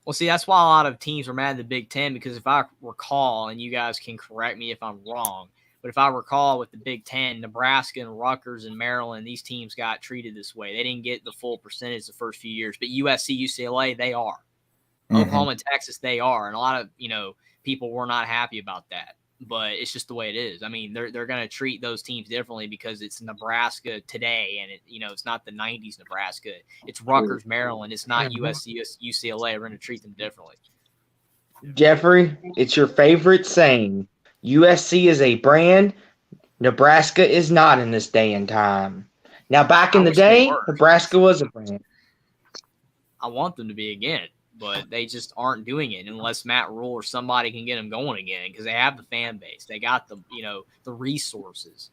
Well, see, that's why a lot of teams are mad at the Big Ten, because if I recall, and you guys can correct me if I'm wrong, but if I recall with the Big Ten, Nebraska and Rutgers and Maryland, these teams got treated this way. They didn't get the full percentage the first few years, but USC, UCLA, they are. Oklahoma and Texas, they are. And a lot of, people were not happy about that. But it's just the way it is. I mean, they're going to treat those teams differently because it's Nebraska today, and it's not the '90s Nebraska. It's Rutgers, Maryland. It's not USC, UCLA. We're going to treat them differently. Jeffrey, it's your favorite saying. USC is a brand. Nebraska is not in this day and time. Now, back in the day, Nebraska was a brand. I want them to be again, but they just aren't doing it unless Matt Rule or somebody can get them going again, because they have the fan base. They got the resources.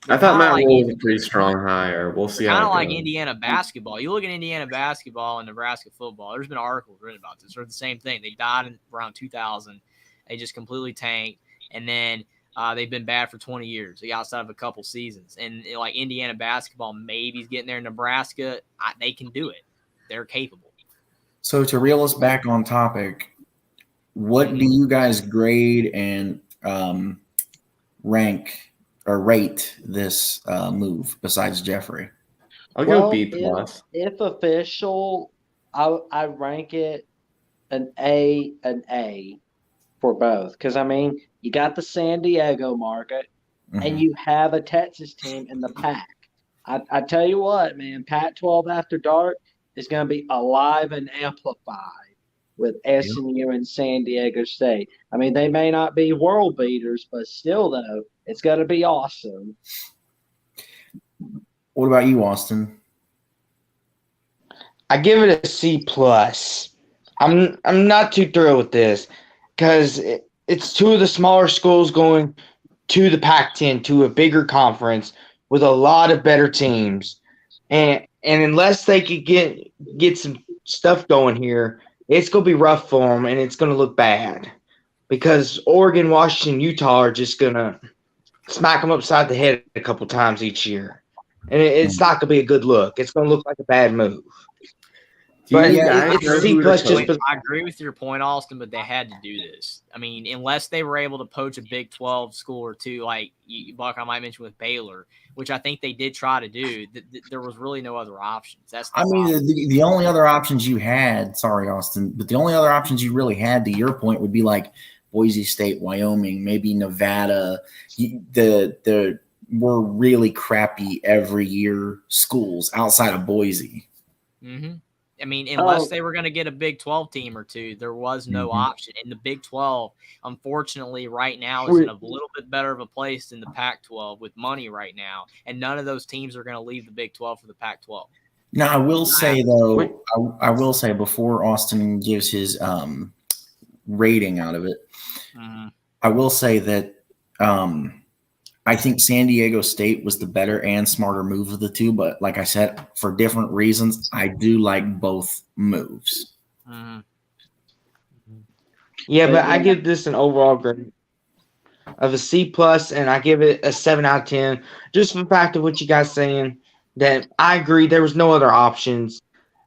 I thought Matt Rule was a pretty strong hire. We'll see how it goes. Kind of like Indiana basketball. You look at Indiana basketball and Nebraska football, there's been articles written about this. They're the same thing. They died in around 2000. They just completely tanked. And then they've been bad for 20 years, outside of a couple seasons. And like Indiana basketball, maybe getting there. Nebraska, they can do it. They're capable. So to reel us back on topic, what do you guys grade and rank or rate this move besides Jeffrey? I'll go B plus. If official, I rank it an A for both. Because, I mean, you got the San Diego market and you have a Texas team in the Pac. I tell you what, man, Pac-12 After Dark is going to be alive and amplified with SMU and San Diego State. I mean, they may not be world beaters, but still, though, it's going to be awesome. What about you, Austin? I give it a C plus. I'm not too thrilled with this because it's two of the smaller schools going to the Pac-10, to a bigger conference with a lot of better teams, and unless they could get some stuff going here, it's going to be rough for them, and it's going to look bad because Oregon, Washington, Utah are just going to smack them upside the head a couple times each year. And it's not going to be a good look. It's going to look like a bad move. But it's C plus just. I agree with your point, Austin, but they had to do this. I mean, unless they were able to poach a Big 12 school or two, like Buck, I might mention with Baylor, which I think they did try to do. There was really no other options. The only other options you had, sorry, Austin, but the only other options you really had, to your point, would be like Boise State, Wyoming, maybe Nevada. The were really crappy every year schools outside of Boise. Mm-hmm. I mean, unless they were going to get a Big 12 team or two, there was no option. And the Big 12, unfortunately, right now is in a little bit better of a place than the Pac-12 with money right now. And none of those teams are going to leave the Big 12 for the Pac-12. Now, I will say, though, I will say before Austin gives his rating out of it, I will say that I think San Diego State was the better and smarter move of the two, but like I said, for different reasons, I do like both moves. Yeah, but I give this an overall grade. of a C+, and I give it a 7 out of 10. Just for the fact of what you guys saying, that I agree there was no other options.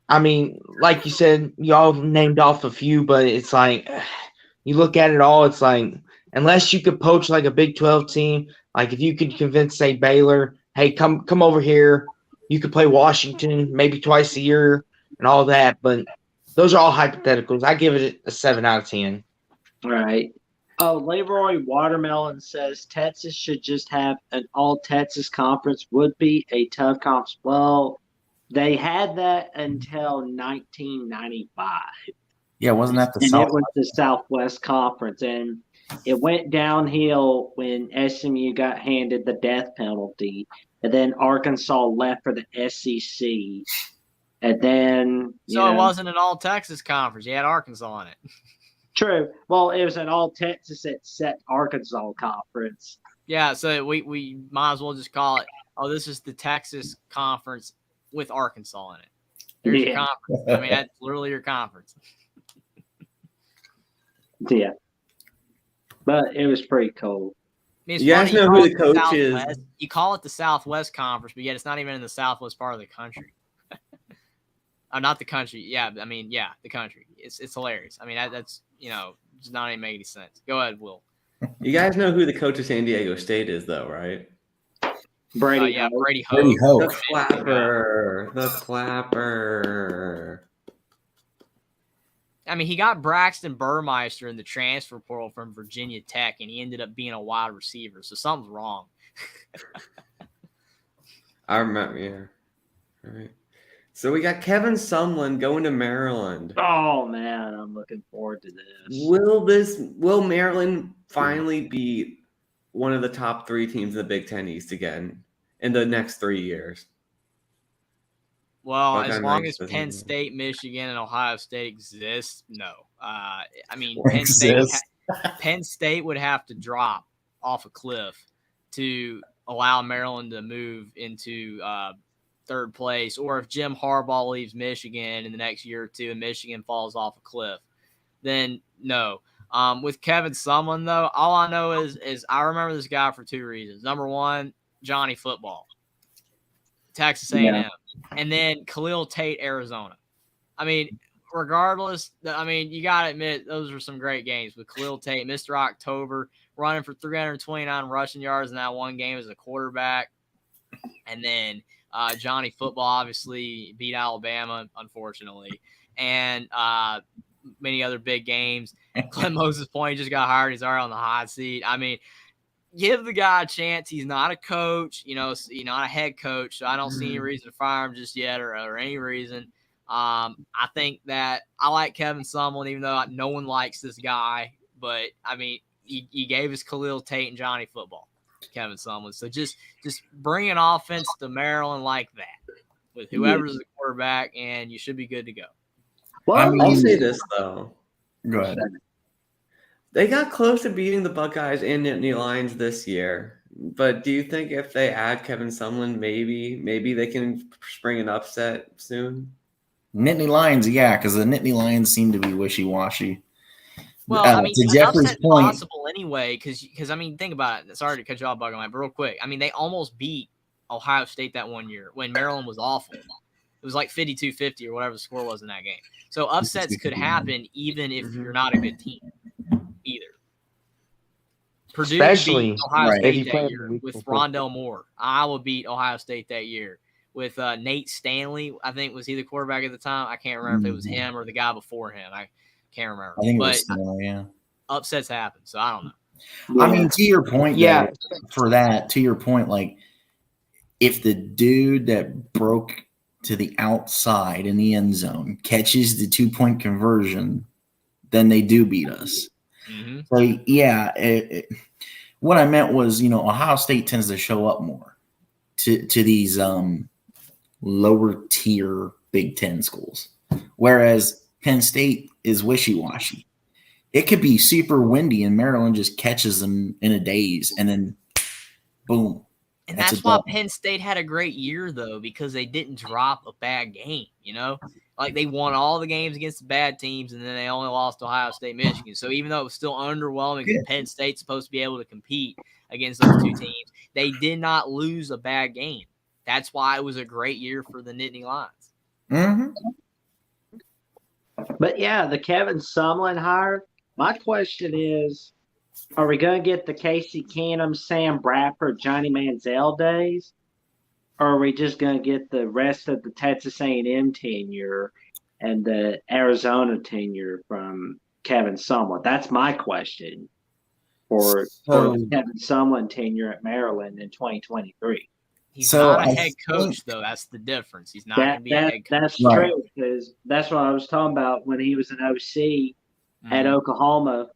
I mean, like you said, y'all named off a few, but it's like you look at it all, it's like unless you could poach like a Big 12 team, like if you could convince, say, Baylor, hey, come over here, you could play Washington maybe twice a year and all that, but those are all hypotheticals. I give it a 7 out of 10. Right. Oh, Leroy Watermelon says Texas should just have an all Texas conference. Would be a tough conference. Well, they had that until 1995. Yeah, wasn't that the And South? it was the Southwest Conference. And it went downhill when SMU got handed the death penalty. And then Arkansas left for the SEC. And then. So it wasn't an all Texas conference. You had Arkansas in it. True. Well, it was an all Texas except Arkansas conference. Yeah, so we might as well just call it, this is the Texas conference with Arkansas in it. There's your conference. I mean, that's literally your conference. Yeah. But it was pretty cool. I mean, You guys know who the coach is? You call it the Southwest Conference, but yet it's not even in the Southwest part of the country. Not the country. Yeah, I mean, the country. It's hilarious. I mean, that's does not even make any sense. Go ahead, Will. You guys know who the coach of San Diego State is, though, right? Brady. Brady Brady Hoke. Hoke. The clapper. The clapper. I mean, he got Braxton Burmeister in the transfer portal from Virginia Tech, and he ended up being a wide receiver. So something's wrong. I remember, yeah. All right. So we got Kevin Sumlin going to Maryland. Oh man, I'm looking forward to this. Will Maryland finally be one of the top 3 teams in the Big Ten East again in the next 3 years? Well, Buckeye as long Knights as doesn't Penn matter. State, Michigan, and Ohio State exist, no. I mean, Penn State would have to drop off a cliff to allow Maryland to move into third place, or if Jim Harbaugh leaves Michigan in the next year or two and Michigan falls off a cliff, then no. With Kevin Sumlin, though, all I know is I remember this guy for 2 reasons. Number one, Johnny Football, Texas A&M, and then Khalil Tate, Arizona. I mean, regardless, I mean, you got to admit those were some great games with Khalil Tate, Mr. October, running for 329 rushing yards in that one game as a quarterback. And then Johnny Football obviously beat Alabama, unfortunately, and many other big games. Glenn Moses Point just got hired. He's already on the hot seat. I mean, give the guy a chance. He's not a coach, not a head coach, so I don't see any reason to fire him just yet or any reason. I think that I like Kevin Sumlin, even though no one likes this guy. But, I mean, he gave us Khalil Tate and Johnny Football. Kevin Sumlin. So just bring an offense to Maryland like that with whoever's the quarterback, and you should be good to go. Well, I'll say this, though. Go ahead. They got close to beating the Buckeyes and Nittany Lions this year. But do you think if they add Kevin Sumlin, maybe they can spring an upset soon? Nittany Lions, yeah, because the Nittany Lions seem to be wishy-washy. Well, I mean, to an Jeffrey's upset's point, possible anyway, because I mean, think about it. Sorry to cut you off, Bugger, but real quick. I mean, they almost beat Ohio State that one year when Maryland was awful. It was like 52-50 or whatever the score was in that game. So upsets could happen even if you're not a good team either. Purdue beat Ohio State that year with Rondell Moore. Iowa beat Ohio State that year with Nate Stanley. I think was he the quarterback at the time. I can't remember if it was him or the guy before him. I can't remember. I think it was Stanley, yeah. Upsets happen, so I don't know. I mean, to your point, yeah. though, for that, to your point, like if the dude that broke to the outside in the end zone catches the 2-point conversion, then they do beat us. Mm-hmm. So yeah, what I meant was, Ohio State tends to show up more to these lower tier Big Ten schools, whereas Penn State is wishy-washy. It could be super windy and Maryland just catches them in a daze and then boom. And that's why Penn State had a great year, though, because they didn't drop a bad game, Like, they won all the games against the bad teams, and then they only lost to Ohio State, Michigan. So even though it was still underwhelming, because Penn State's supposed to be able to compete against those two teams, they did not lose a bad game. That's why it was a great year for the Nittany Lions. Mm-hmm. But yeah, the Kevin Sumlin hire. My question is, are we going to get the Casey Keenum, Sam Bradford, Johnny Manziel days, or are we just going to get the rest of the Texas A&M tenure and the Arizona tenure from Kevin Sumlin? That's my question for the Kevin Sumlin tenure at Maryland in 2023. He's not a head coach, though. That's the difference. He's not going to be a head coach. That's true, because that's what I was talking about when he was an OC at Oklahoma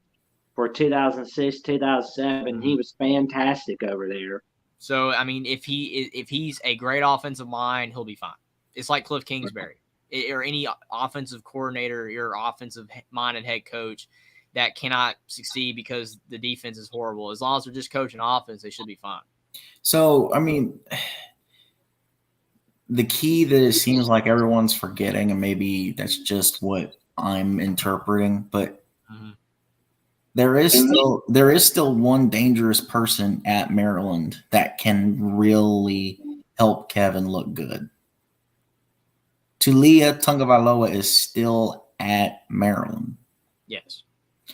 for 2006, 2007. He was fantastic over there. So, I mean, if he's a great offensive mind, he'll be fine. It's like Cliff Kingsbury or any offensive coordinator or offensive-minded head coach that cannot succeed because the defense is horrible. As long as they're just coaching offense, they should be fine. So, I mean, the key that it seems like everyone's forgetting, and maybe that's just what I'm interpreting, but there is still one dangerous person at Maryland that can really help Kevin look good. Tulia Tungavailoa is still at Maryland. Yes.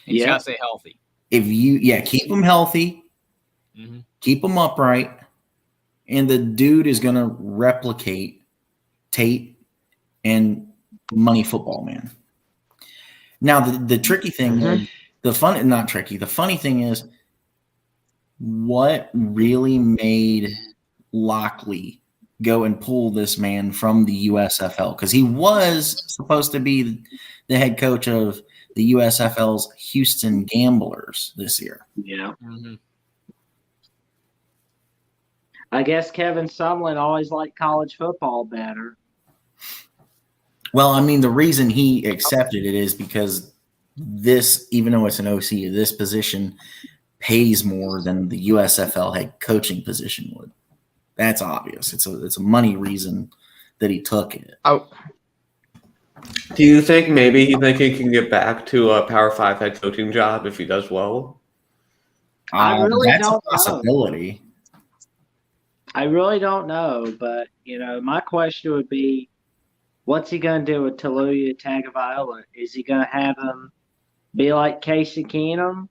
He's got to stay healthy. If you, keep him healthy, keep him upright, and the dude is going to replicate Tate and Money Football Man. Now, the tricky thing, the funny thing is, what really made Lockley go and pull this man from the USFL? Because he was supposed to be the head coach of the USFL's Houston Gamblers this year. Yeah. I guess Kevin Sumlin always liked college football better. Well, I mean, the reason he accepted it is because this, even though it's an OC, this position pays more than the USFL head coaching position would. That's obvious. It's a money reason that he took it. Oh. Do you think maybe he can get back to a Power 5 head coaching job if he does well? I really that's don't a possibility. know. I really don't know, but my question would be, what's he going to do with Tulia Tagovailoa? Is he going to have him be like Casey Keenum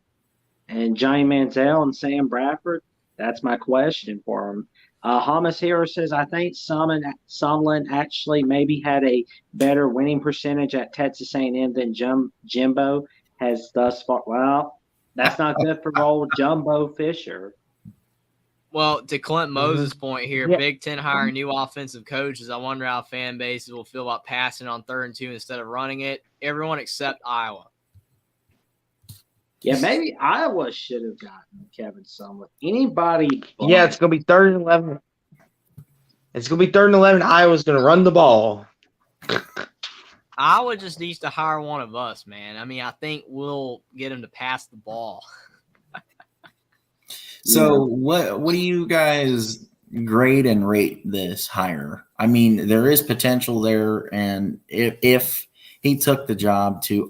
and Johnny Manziel and Sam Bradford? That's my question for him. Hamas Hero says, I think Sumlin actually maybe had a better winning percentage at Texas A&M than Jimbo has thus far. Well, that's not good for old Jumbo Fisher. Well, to Clint Moses' point here, Big Ten hiring new offensive coaches. I wonder how fan bases will feel about passing on 3rd and 2 instead of running it. Everyone except Iowa. Yeah, maybe Iowa should have gotten Kevin Sumlin. Anybody? Yeah, it's going to be 3rd and 11. It's going to be 3rd and 11. Iowa's going to run the ball. Iowa just needs to hire one of us, man. I mean, I think we'll get him to pass the ball. So what do you guys grade and rate this hire? I mean, there is potential there, and if he took the job to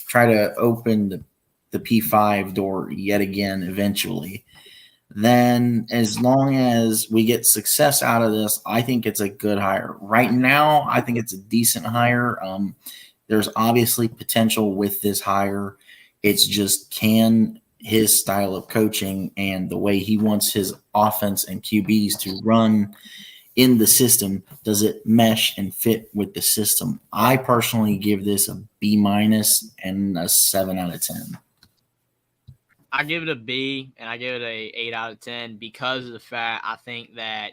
try to open the P5 door yet again eventually, then as long as we get success out of this, I think it's a good hire. Right now, I think it's a decent hire. There's obviously potential with this hire. It's just can his style of coaching and the way he wants his offense and QBs to run in the system, does it mesh and fit with the system? I personally give this a B- and a 7 out of 10. I give it a B, and I give it a 8 out of 10 because of the fact I think that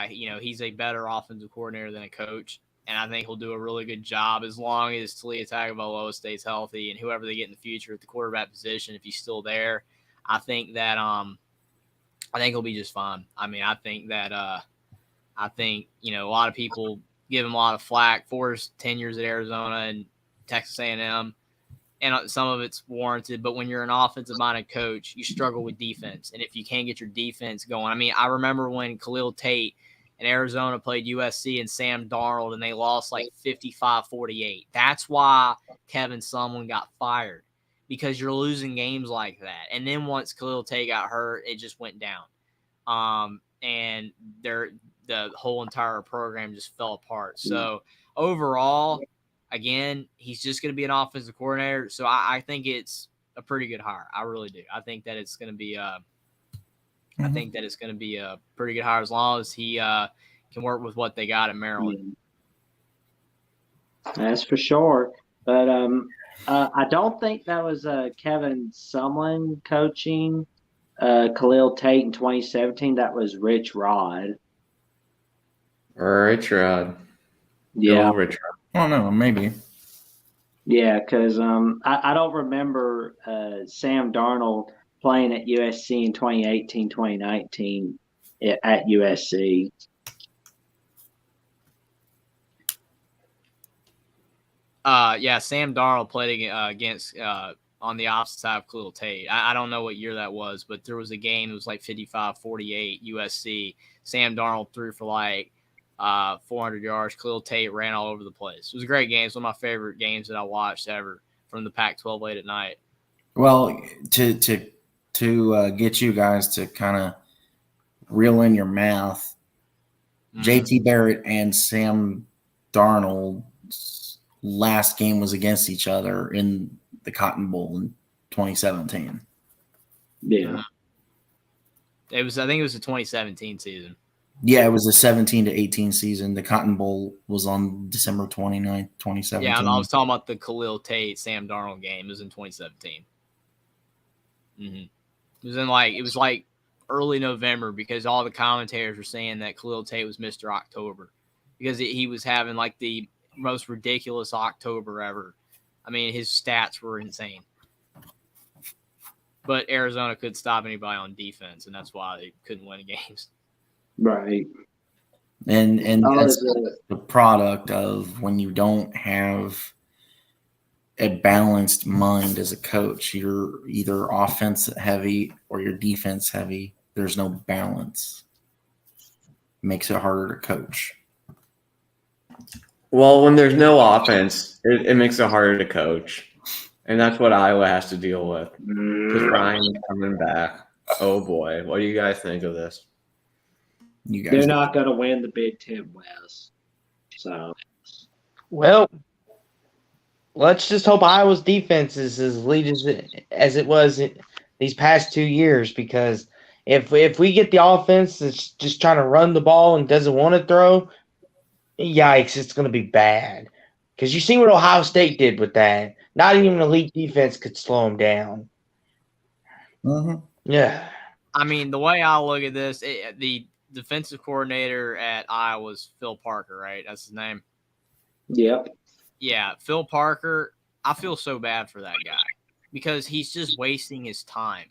he's a better offensive coordinator than a coach, and I think he'll do a really good job as long as Tulia Tagovailoa stays healthy and whoever they get in the future at the quarterback position, if he's still there. I think that he'll be just fine. I mean, I think that a lot of people give him a lot of flack for his 10 years at Arizona and Texas A&M. And some of it's warranted, but when you're an offensive-minded coach, you struggle with defense. And if you can't get your defense going, I mean, I remember when Khalil Tate and Arizona played USC and Sam Darnold, and they lost like 55-48. That's why Kevin Sumlin got fired, because you're losing games like that. And then once Khalil Tate got hurt, it just went down. And the whole entire program just fell apart. So overall, again, he's just going to be an offensive coordinator. So I think it's a pretty good hire. I really do. I think that it's going to be I think that it's going to be a pretty good hire as long as he can work with what they got at Maryland. That's for sure. But I don't think that was Kevin Sumlin coaching Khalil Tate in 2017. That was Rich Rod. Rich Rod. Yeah. No, Rich Rod. I don't know, maybe. Yeah, because I don't remember Sam Darnold playing at USC in 2018, 2019 at USC. Yeah, Sam Darnold played against on the opposite side of Khalil Tate. I don't know what year that was, but there was a game that was like 55-48 USC. Sam Darnold threw for like 400 yards. Khalil Tate ran all over the place. It was a great game. It's one of my favorite games that I watched ever from the Pac-12 late at night. Well, to get you guys to kind of reel in your math, JT Barrett and Sam Darnold's last game was against each other in the Cotton Bowl in 2017. Yeah. I think it was the 2017 season. Yeah, it was the 17 to 18 season. The Cotton Bowl was on December 29th, 2017. Yeah, I was talking about the Khalil Tate Sam Darnold game. It was in 2017. It was like early November, because all the commentators were saying that Khalil Tate was Mr. October, because he was having like the most ridiculous October ever. I mean, his stats were insane. But Arizona couldn't stop anybody on defense, and that's why they couldn't win games. Right. And that's the product of when you don't have a balanced mind as a coach. You're either offense heavy or you're defense heavy. There's no balance. Makes it harder to coach. Well, when there's no offense, it makes it harder to coach. And that's what Iowa has to deal with. Because Ryan coming back. Oh, boy. What do you guys think of this? You guys, They're not going to win the Big Ten West. So, Well, let's just hope Iowa's defense is as elite as it was these past 2 years, because if we get the offense that's just trying to run the ball and doesn't want to throw, yikes, it's going to be bad. Because you see what Ohio State did with that. Not even an elite defense could slow them down. Yeah. I mean, the way I look at this, the defensive coordinator at Iowa is Phil Parker, right? That's his name. yep. Yeah, Phil Parker, I feel so bad for that guy, because he's just wasting his time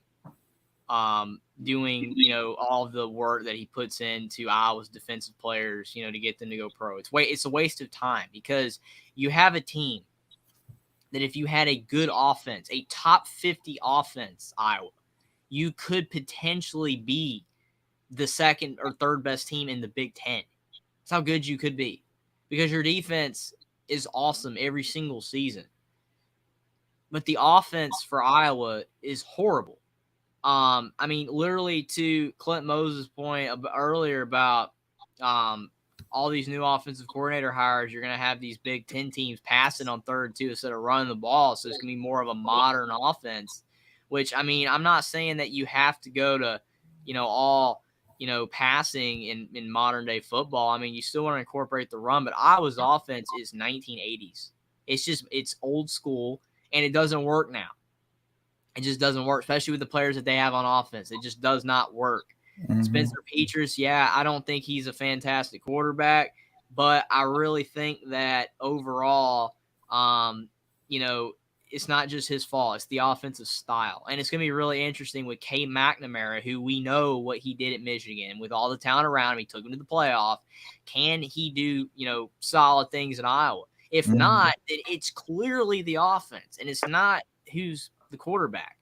doing, all the work that he puts into Iowa's defensive players, to get them to go pro. It's a waste of time, because you have a team that if you had a good offense, a top 50 offense, Iowa, you could potentially be the second or third best team in the Big Ten. That's how good you could be, because your defense is awesome every single season. But the offense for Iowa is horrible. I mean, literally, to Clint Moses' point earlier about all these new offensive coordinator hires, you're going to have these Big Ten teams passing on 3rd and 2 instead of running the ball. So it's going to be more of a modern offense, which, I mean, I'm not saying that you have to go to, all, passing in modern day football. I mean, you still want to incorporate the run, but Iowa's offense is 1980s. It's old school, and it doesn't work now. It just doesn't work, especially with the players that they have on offense. It just does not work. Spencer Petras, I don't think he's a fantastic quarterback, but I really think that overall, it's not just his fault. It's the offensive style. And it's going to be really interesting with Cade McNamara, who we know what he did at Michigan. With all the talent around him, he took him to the playoff. Can he do, solid things in Iowa? If not, then it's clearly the offense, and it's not who's the quarterback.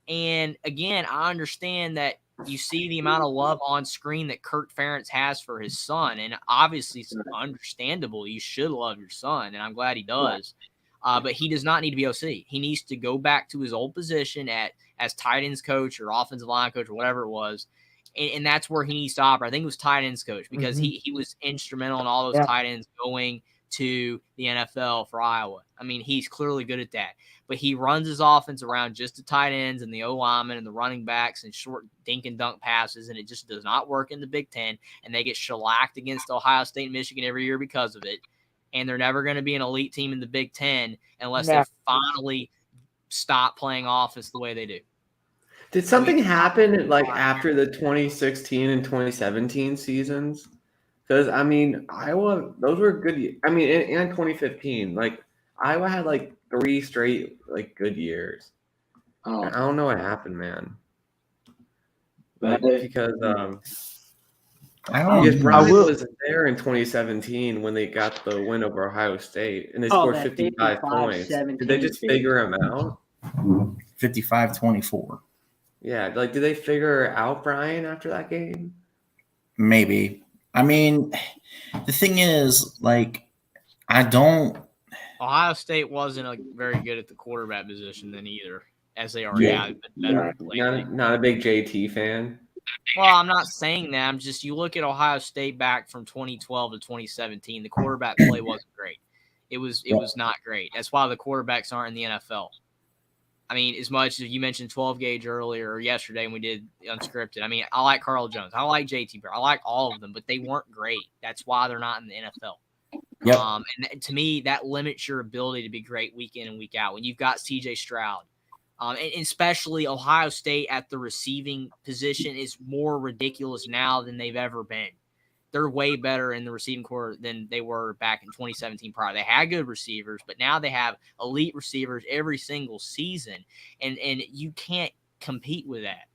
And again, I understand that you see the amount of love on screen that Kirk Ferentz has for his son, and obviously it's understandable. You should love your son, and I'm glad he does. But he does not need to be OC. He needs to go back to his old position as tight ends coach or offensive line coach or whatever it was, and that's where he needs to operate. I think it was tight ends coach because he was instrumental in all those tight ends going to the NFL for Iowa. I mean, he's clearly good at that. But he runs his offense around just the tight ends and the O-linemen and the running backs and short dink and dunk passes, and it just does not work in the Big Ten, and they get shellacked against Ohio State and Michigan every year because of it. And they're never going to be an elite team in the Big Ten unless they finally stop playing offense the way they do. Did something happen like after the 2016 and 2017 seasons? Because, I mean, Iowa, those were good. I mean, and 2015, like Iowa had like 3 straight like good years. Oh, I don't know what happened, man. but Because I don't because know. Brian was there in 2017 when they got the win over Ohio State and they scored that 55 points. Did they just 55-17 figure him out? 55-24. Yeah, like did they figure out Brian after that game? Maybe. I mean, the thing is, like, I don't. Ohio State wasn't very good at the quarterback position then either, as they already have been better lately. Not a big JT fan. Well, I'm not saying that. I'm just, you look at Ohio State back from 2012 to 2017, the quarterback play wasn't great. It was not great. That's why the quarterbacks aren't in the NFL. I mean, as much as you mentioned 12 gauge earlier or yesterday when we did Unscripted. I mean, I like Carl Jones. I like JT Barrett. I like all of them, but they weren't great. That's why they're not in the NFL. Yep. And to me, that limits your ability to be great week in and week out when you've got CJ Stroud. And especially Ohio State at the receiving position is more ridiculous now than they've ever been. They're way better in the receiving core than they were back in 2017 prior. They had good receivers, but now they have elite receivers every single season, and you can't compete with that.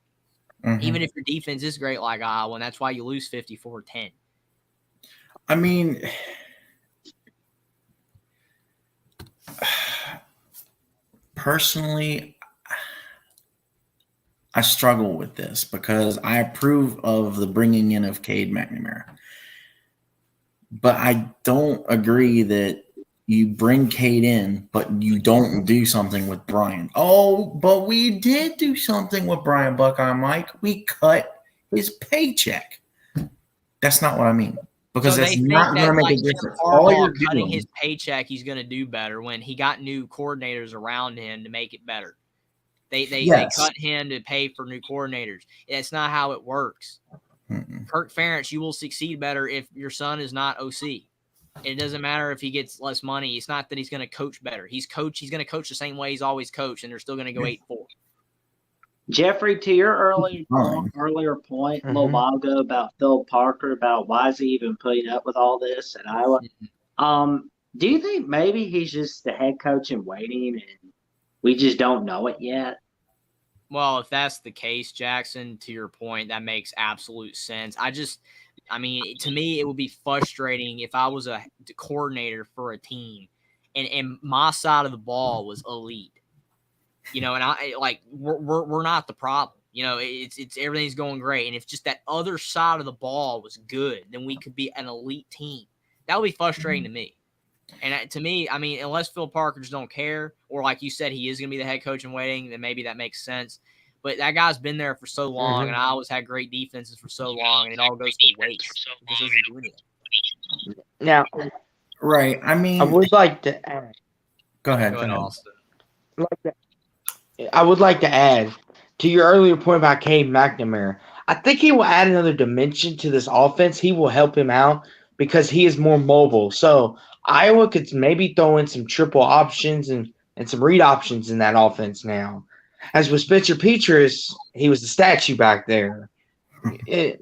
Mm-hmm. Even if your defense is great like Iowa, and that's why you lose 54-10. I mean, personally, I struggle with this because I approve of the bringing in of Cade McNamara. But I don't agree that you bring Cade in, but you don't do something with Brian. Oh, but we did do something with Brian Buckeye, Mike. We cut his paycheck. That's not what I mean. Because so that's not going to make a difference. All you're cutting doing, his paycheck, he's going to do better when he got new coordinators around him to make it better. They cut him to pay for new coordinators. That's not how it works. Mm-mm. Kirk Ferentz, you will succeed better if your son is not OC. It doesn't matter if he gets less money. It's not that he's going to coach better. He's going to coach the same way he's always coached, and they're still going to go 8-4. Jeffrey, to your earlier point a little while ago about Phil Parker, about why is he even putting up with all this at Iowa? Do you think maybe he's just the head coach in waiting and we just don't know it yet? Well, if that's the case, Jackson, to your point, that makes absolute sense. I mean, to me, it would be frustrating if I was a coordinator for a team and my side of the ball was elite. You know, and we're not the problem. You know, it's everything's going great. And if just that other side of the ball was good, then we could be an elite team. That would be frustrating to me. And to me, I mean, unless Phil Parker just don't care, or like you said, he is going to be the head coach in waiting, then maybe that makes sense. But that guy's been there for so long, and I always had great defenses for so long, and it all goes to waste. It just doesn't do anything. Now, right. I mean, I would like to add. Go ahead. Go ahead, Austin. I would like to add to your earlier point about Cade McNamara. I think he will add another dimension to this offense. He will help him out because he is more mobile. So Iowa could maybe throw in some triple options and some read options in that offense now. As with Spencer Petras, he was a statue back there.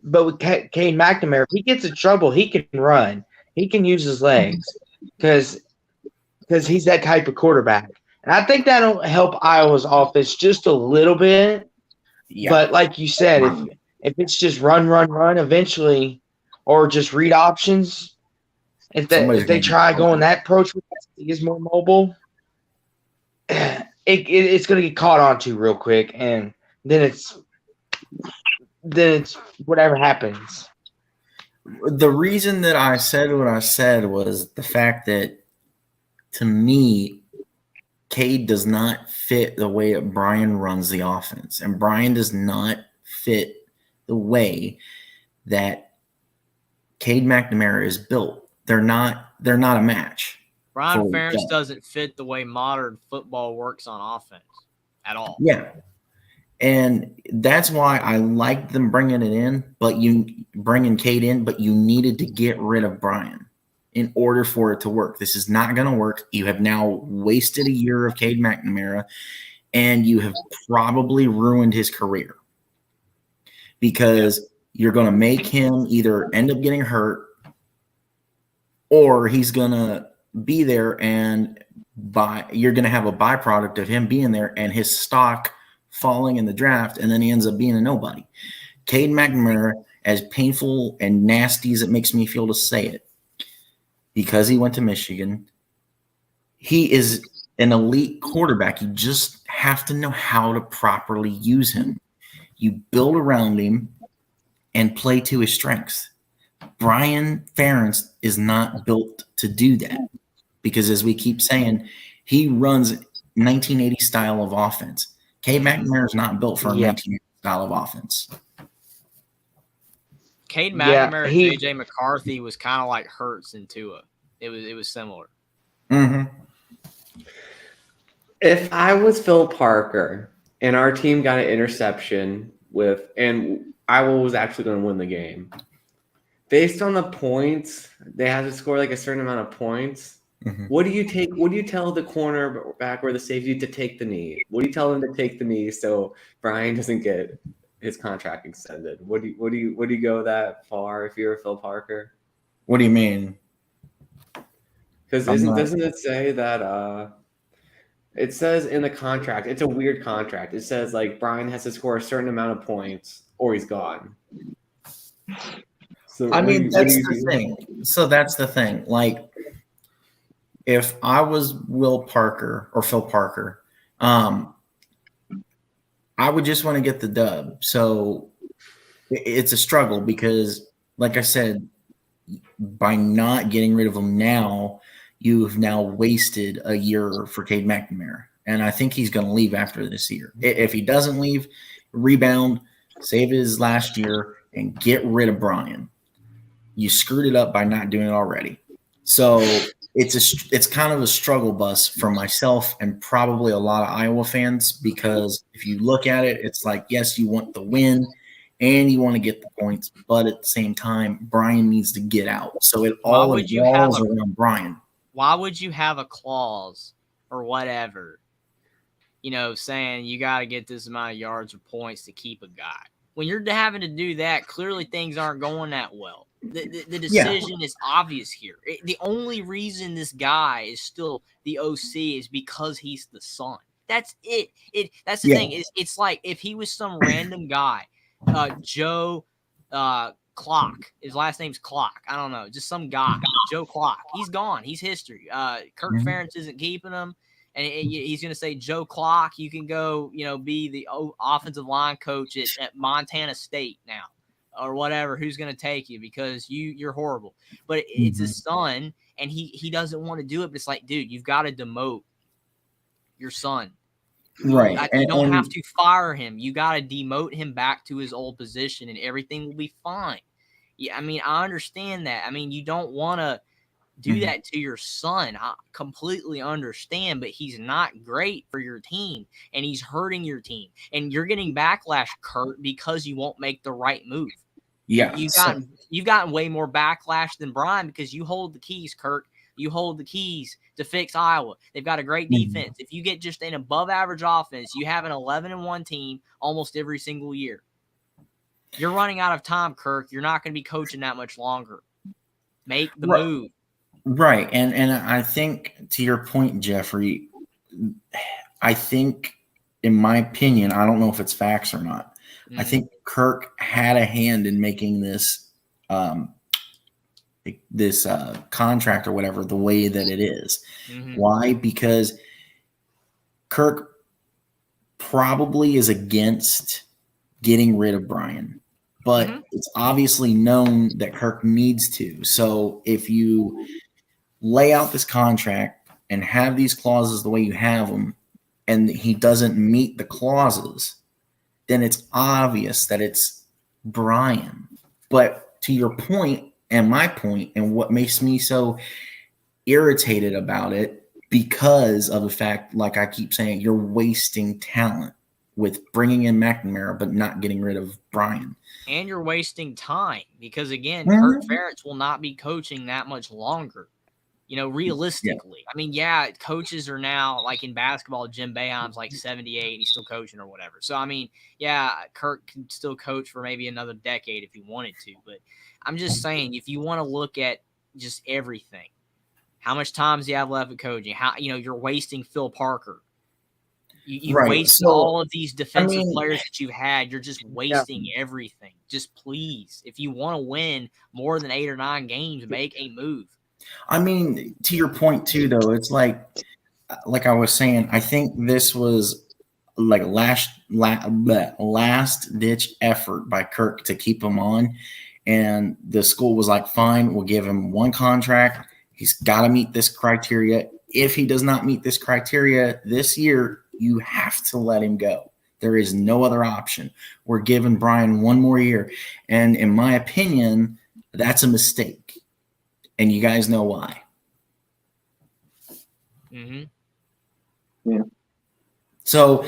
But with Cade McNamara, if he gets in trouble, he can run. He can use his legs because he's that type of quarterback. And I think that'll help Iowa's offense just a little bit. Yeah. But like you said, if it's just run eventually, or just read options, if they try going that approach, he is more mobile, it's going to get caught on to real quick, and then then it's whatever happens. The reason that I said what I said was the fact that, to me, Cade does not fit the way that Brian runs the offense, and Brian does not fit the way that Cade McNamara is built. They're not a match. Brian for Ferentz each other. doesn't fit the way modern football works on offense at all. Yeah. And that's why I like them bringing it in, but you bringing Cade in, but you needed to get rid of Brian in order for it to work. This is not going to work. You have now wasted a year of Cade McNamara, and you have probably ruined his career because you're going to make him either end up getting hurt or he's going to be there and you're going to have a byproduct of him being there and his stock falling in the draft, and then he ends up being a nobody. Cade McNamara, as painful and nasty as it makes me feel to say it, because he went to Michigan, he is an elite quarterback. You just have to know how to properly use him. You build around him and play to his strengths. Brian Ferentz is not built to do that because, as we keep saying, he runs 1980 style of offense. Cade McNamara is not built for a 1980 style of offense. Cade McNamara and JJ McCarthy was kind of like Hurts and Tua. It was similar. Mm-hmm. If I was Phil Parker and our team got an interception and Iowa was actually going to win the game, based on the points, they had to score like a certain amount of points. Mm-hmm. What do you tell the cornerback or the safety to take the knee? What do you tell them to take the knee so Brian doesn't get his contract extended? Would you go that far if you're Phil Parker? What do you mean? Because doesn't it say that it says in the contract, it's a weird contract. It says like Brian has to score a certain amount of points or he's gone. So I mean, that's the thing. So that's the thing. Like, if I was Will Parker or Phil Parker, I would just want to get the dub. So it's a struggle because, like I said, by not getting rid of him now, you've now wasted a year for Cade McNamara. And I think he's going to leave after this year. If he doesn't leave, rebound, save his last year, and get rid of Brian. You screwed it up by not doing it already. So it's kind of a struggle bus for myself and probably a lot of Iowa fans, because if you look at it, it's like, yes, you want the win and you want to get the points, but at the same time, Brian needs to get out. So it all revolves around Brian. Why would you have a clause or whatever, saying you got to get this amount of yards or points to keep a guy? When you're having to do that, clearly things aren't going that well. The decision is obvious here. The only reason this guy is still the OC is because he's the son. That's it. That's the thing. It's like if he was some random guy, Joe Clock. His last name's Clock. I don't know. Just some guy, Joe Clock. He's gone. He's history. Kirk Ferentz isn't keeping him. And he's going to say, Joe Clock, you can go, be the offensive line coach at Montana State now. Or whatever, who's going to take you because you're horrible. But it's his son, and he doesn't want to do it. But it's like, dude, you've got to demote your son. Right. You don't have to fire him. You got to demote him back to his old position, and everything will be fine. Yeah, I mean, I understand that. I mean, you don't want to do that to your son. I completely understand, but he's not great for your team, and he's hurting your team. And you're getting backlash, Kurt, because you won't make the right move. Yeah. You've gotten way more backlash than Brian because you hold the keys, Kirk. You hold the keys to fix Iowa. They've got a great defense. If you get just an above-average offense, you have an 11-1 team almost every single year. You're running out of time, Kirk. You're not going to be coaching that much longer. Make the move. Right. And I think, to your point, Jeffrey, I think, in my opinion, I don't know if it's facts or not, I think Kirk had a hand in making this contract or whatever the way that it is. Why? Because Kirk probably is against getting rid of Brian. but Mhm. it's obviously known that Kirk needs to. So if you lay out this contract and have these clauses the way you have them, and he doesn't meet the clauses, then it's obvious that it's Brian. But to your point and my point, and what makes me so irritated about it, because of the fact, like I keep saying, you're wasting talent with bringing in McNamara but not getting rid of Brian. And you're wasting time because, again, Mhm. Kirk Ferentz will not be coaching that much longer. Realistically. I mean, yeah, coaches are now, like in basketball, Jim Boeheim's like 78 and he's still coaching or whatever. So, I mean, yeah, Kirk can still coach for maybe another decade if he wanted to. But I'm just saying, if you want to look at just everything, how much time does he have left at coaching? How, you're wasting Phil Parker. You Right. waste So, all of these defensive mean- players that you've had. You're just wasting everything. Just please, if you want to win more than 8 or 9 games, make a move. I mean, to your point too, though, it's like I was saying, I think this was like last ditch effort by Kirk to keep him on, and the school was like, "Fine, we'll give him one contract. He's got to meet this criteria. If he does not meet this criteria this year, you have to let him go. There is no other option. We're giving Brian one more year." And in my opinion, that's a mistake. And you guys know why. Mm-hmm. So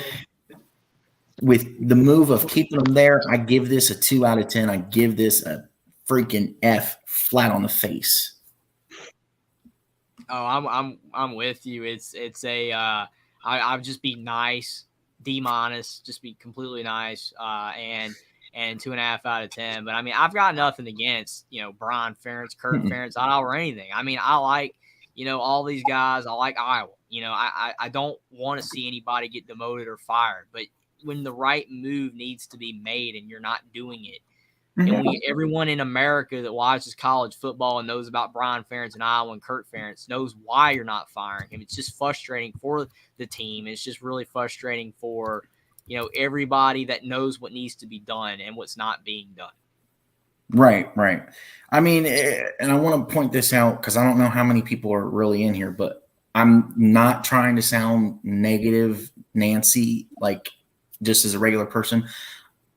with the move of keeping him there, I give this a 2 out of 10. I give this a freaking F flat on the face. Oh, I'm with you. It's a I'll just be nice, D-, just be completely nice, and 2.5 out of 10. But I mean, I've got nothing against Brian Ferentz, Kirk Ferentz, or anything. I mean, I like all these guys. I like Iowa. I don't want to see anybody get demoted or fired. But when the right move needs to be made and you're not doing it, and everyone in America that watches college football and knows about Brian Ferentz and Iowa and Kirk Ferentz knows why you're not firing him. It's just frustrating for the team. It's just really frustrating for everybody that knows what needs to be done and what's not being done. Right. I mean, and I want to point this out because I don't know how many people are really in here, but I'm not trying to sound negative, Nancy, like just as a regular person.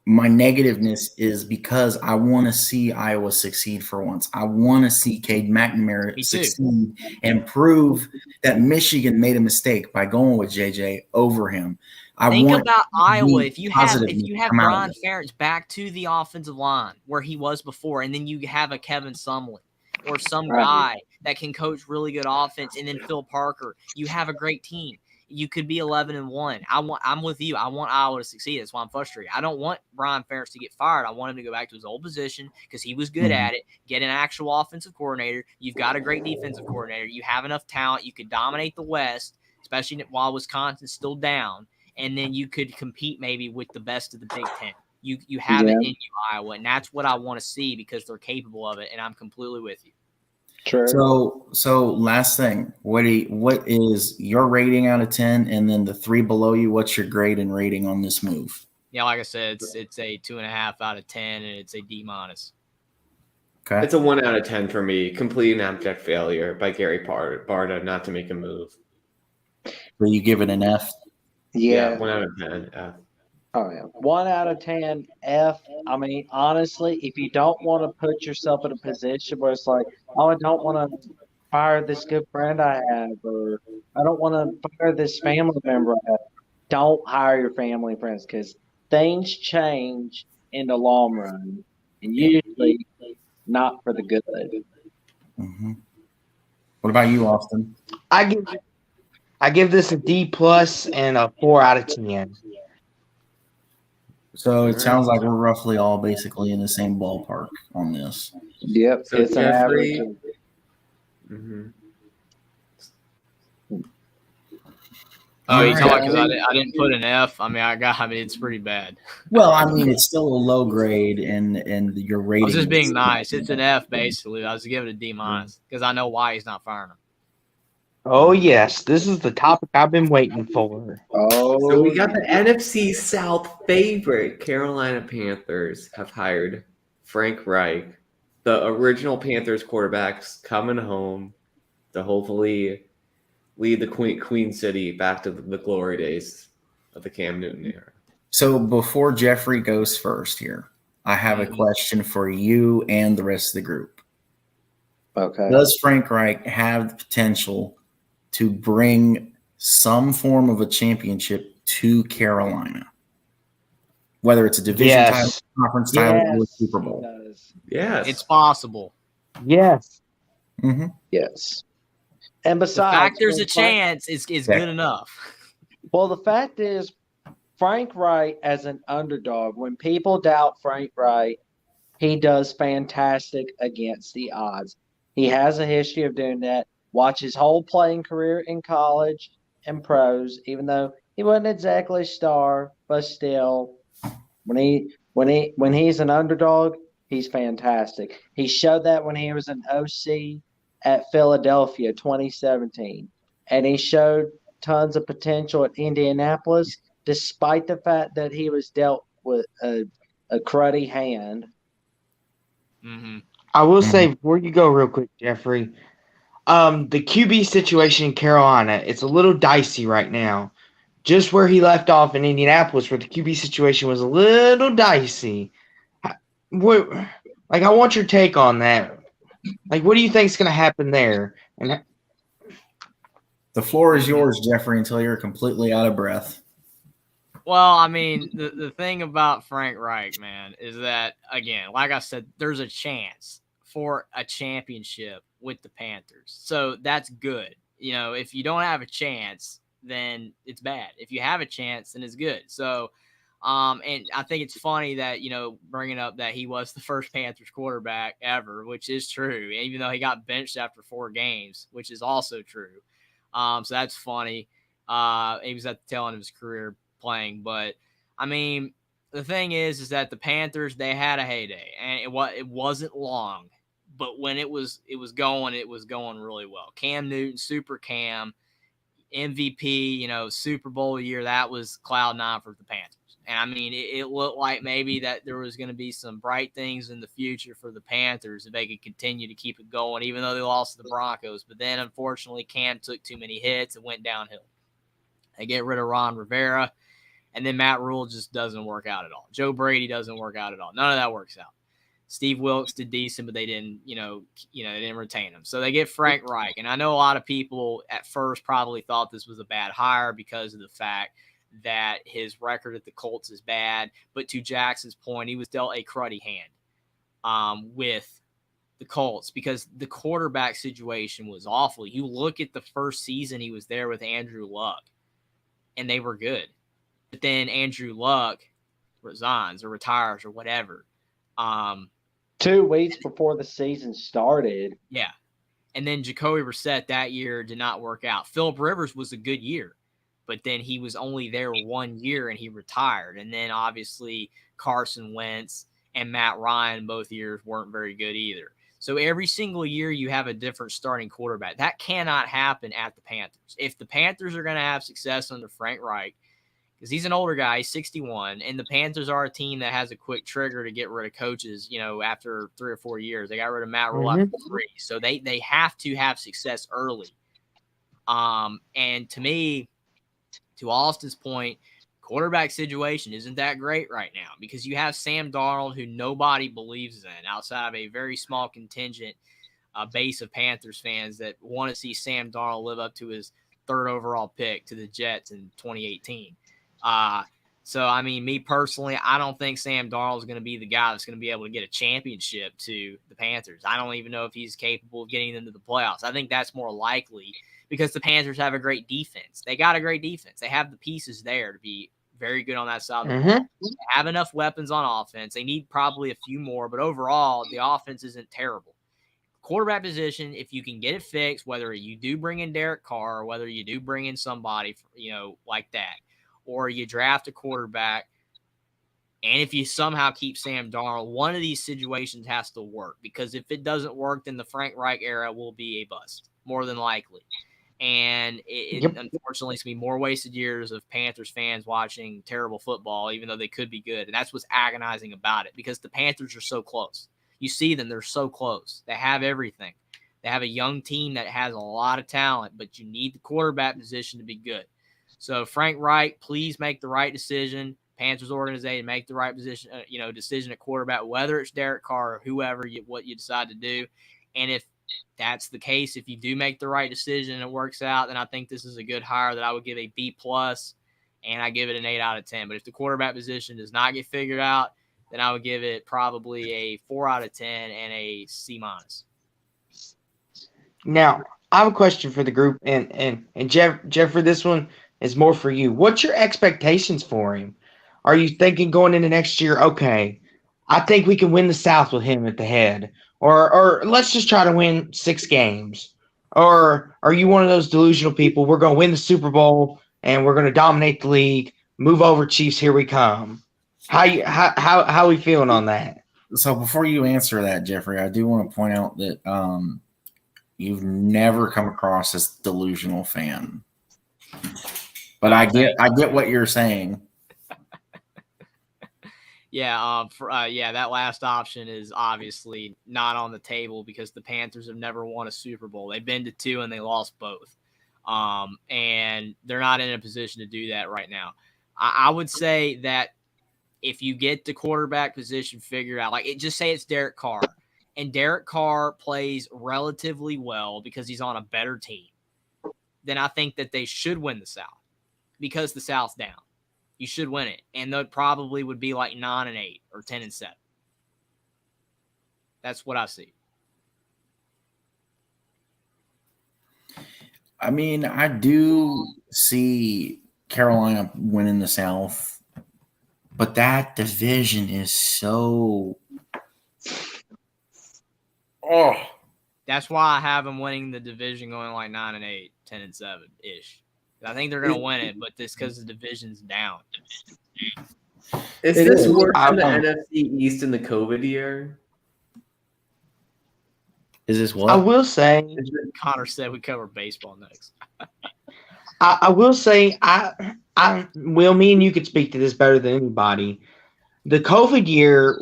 My negativeness is because I want to see Iowa succeed for once. I want to see Cade McNamara succeed and prove that Michigan made a mistake by going with JJ over him. Think about Iowa. If you have Brian Ferentz back to the offensive line where he was before, and then you have a Kevin Sumlin or some guy that can coach really good offense, and then Phil Parker, you have a great team. You could be 11-1. I'm with you. I want Iowa to succeed. That's why I'm frustrated. I don't want Brian Ferentz to get fired. I want him to go back to his old position because he was good at it. Get an actual offensive coordinator. You've got a great defensive coordinator. You have enough talent. You could dominate the West, especially while Wisconsin's still down. And then you could compete maybe with the best of the Big Ten. You have it in you, Iowa, and that's what I want to see because they're capable of it, and I'm completely with you. True. So last thing, what is your rating out of 10, and then the 3 below you? What's your grade and rating on this move? Yeah, like I said, it's a 2.5 out of 10, and it's a D-. Okay, It's a 1 out of 10 for me. Complete and abject failure by Gary Barta not to make a move. So you give it an F? Yeah. 1 out of 10. Oh, yeah. 1 out of 10, F. I mean, honestly, if you don't want to put yourself in a position where it's like, oh, I don't want to fire this good friend I have, or I don't want to fire this family member I have, don't hire your family and friends because things change in the long run, and usually not for the good. Mm-hmm. What about you, Austin? I give this a D+ and a 4 out of 10. So it sounds like we're roughly all basically in the same ballpark on this. Yep, So it's an Jeffrey- average. Mm-hmm. Oh, you talking Alright. because I didn't put an F? I mean, it's pretty bad. Well, I mean, it's still a low grade, and your I rating. was just being is- nice. It's an F, basically. I was giving it a D- because I know why he's not firing him. Oh, yes. This is the topic I've been waiting for. Oh, So we got the NFC South favorite Carolina Panthers have hired Frank Reich, the original Panthers quarterback's coming home to hopefully lead the Queen City back to the glory days of the Cam Newton era. So before Jeffrey goes first here, I have a question for you and the rest of the group. Okay. Does Frank Reich have the potential to bring some form of a championship to Carolina? Whether it's a division title, conference title, or Super Bowl. Yes. It's possible. Yes. Mm-hmm. Yes. And The besides, fact there's a chance is good enough. Well, the fact is, Frank Reich as an underdog, when people doubt Frank Reich, he does fantastic against the odds. He has a history of doing that. Watch his whole playing career in college and pros, even though he wasn't exactly a star, but still, when he's an underdog, he's fantastic. He showed that when he was an OC at Philadelphia 2017, and he showed tons of potential at Indianapolis, despite the fact that he was dealt with a cruddy hand. Mm-hmm. I will say before you go real quick, Jeffrey, the QB situation in Carolina, it's a little dicey right now. Just where he left off in Indianapolis, where the QB situation was a little dicey. I want your take on that. Like, what do you think is going to happen there? And the floor is yours, Jeffrey, until you're completely out of breath. Well, I mean, the thing about Frank Reich, man, is that, again, like I said, there's a chance for a championship with the Panthers. So that's good. You know, if you don't have a chance, then it's bad. If you have a chance, then it's good. So, and I think it's funny that, you know, bringing up that he was the first Panthers quarterback ever, which is true, even though he got benched after 4 games, which is also true. So that's funny. He was at the tail end of his career playing, but I mean, the thing is that the Panthers, they had a heyday, and it wasn't long, but when it was going really well. Cam Newton, Super Cam, MVP, you know, Super Bowl year, that was cloud 9 for the Panthers. And I mean, it looked like maybe that there was going to be some bright things in the future for the Panthers if they could continue to keep it going, even though they lost to the Broncos. But then, unfortunately, Cam took too many hits and went downhill. They get rid of Ron Rivera, and then Matt Rule just doesn't work out at all. Joe Brady doesn't work out at all. None of that works out. Steve Wilkes did decent, but they didn't, they didn't retain him. So they get Frank Reich. And I know a lot of people at first probably thought this was a bad hire because of the fact that his record at the Colts is bad. But to Jackson's point, he was dealt a cruddy hand with the Colts because the quarterback situation was awful. You look at the first season he was there with Andrew Luck, and they were good. But then Andrew Luck resigns or retires or whatever. 2 weeks before the season started. Yeah. And then Jacoby Brissett that year did not work out. Philip Rivers was a good year, but then he was only there 1 year and he retired. And then obviously Carson Wentz and Matt Ryan both years weren't very good either. So every single year you have a different starting quarterback. That cannot happen at the Panthers. If the Panthers are going to have success under Frank Reich, because he's an older guy, he's 61, and the Panthers are a team that has a quick trigger to get rid of coaches, after 3 or 4 years. They got rid of Matt Rule after 3. So they have to have success early. And to me, to Austin's point, quarterback situation isn't that great right now because you have Sam Darnold, who nobody believes in outside of a very small contingent base of Panthers fans that want to see Sam Darnold live up to his 3rd overall pick to the Jets in 2018. So, I mean, me personally, I don't think Sam Darnold is going to be the guy that's going to be able to get a championship to the Panthers. I don't even know if he's capable of getting them to the playoffs. I think that's more likely because the Panthers have a great defense. They got a great defense. They have the pieces there to be very good on that side of the ball. They have enough weapons on offense. They need probably a few more, but overall, the offense isn't terrible. Quarterback position, if you can get it fixed, whether you do bring in Derek Carr or whether you do bring in somebody, like that, or you draft a quarterback, and if you somehow keep Sam Darnold, one of these situations has to work because if it doesn't work, then the Frank Reich era will be a bust, more than likely. And it unfortunately, it's going to be more wasted years of Panthers fans watching terrible football, even though they could be good. And that's what's agonizing about it, because the Panthers are so close. You see them, they're so close. They have everything. They have a young team that has a lot of talent, but you need the quarterback position to be good. So Frank Reich, please make the right decision. Panthers organization, make the right decision at quarterback, whether it's Derek Carr or whoever, what you decide to do. And if that's the case, if you do make the right decision and it works out, then I think this is a good hire that I would give a B+, and I give it an 8 out of 10. But if the quarterback position does not get figured out, then I would give it probably a 4 out of 10 and a C-. Now, I have a question for the group, and Jeffrey, this one is more for you. What's your expectations for him? Are you thinking going into next year, okay, I think we can win the South with him at the head, or let's just try to win 6 games? Or are you one of those delusional people, we're going to win the Super Bowl and we're going to dominate the league, move over Chiefs, here we come? How are we feeling on that? So before you answer that, Jeffrey, I do want to point out that you've never come across this delusional fan. But I get what you're saying. Yeah, that last option is obviously not on the table because the Panthers have never won a Super Bowl. They've been to 2 and they lost both. And they're not in a position to do that right now. I would say that if you get the quarterback position figured out, just say it's Derek Carr, and Derek Carr plays relatively well because he's on a better team, then I think that they should win the South because the South's down. You should win it. And that probably would be like 9-8 or 10-7. That's what I see. I mean, I do see Carolina winning the South, but that division is so. Oh. That's why I have them winning the division, going like 9-8, 10-7 ish. I think they're going to win it, but this because the division's down. Is this worse than the NFC East in the COVID year? Is this what? I will say, Connor said we cover baseball next. I will say, Will, me and you could speak to this better than anybody. The COVID year,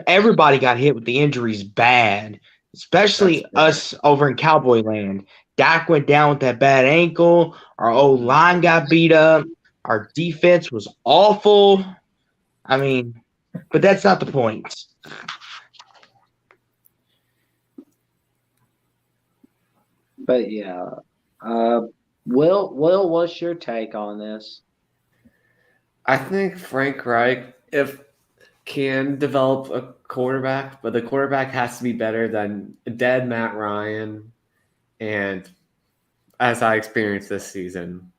everybody got hit with the injuries bad, especially us over in Cowboy land. Dak went down with that bad ankle. Our old line got beat up. Our defense was awful. I mean, but that's not the point. But yeah, Will, what's your take on this? I think Frank Reich, can develop a quarterback, but the quarterback has to be better than dead Matt Ryan. And as I experienced this season,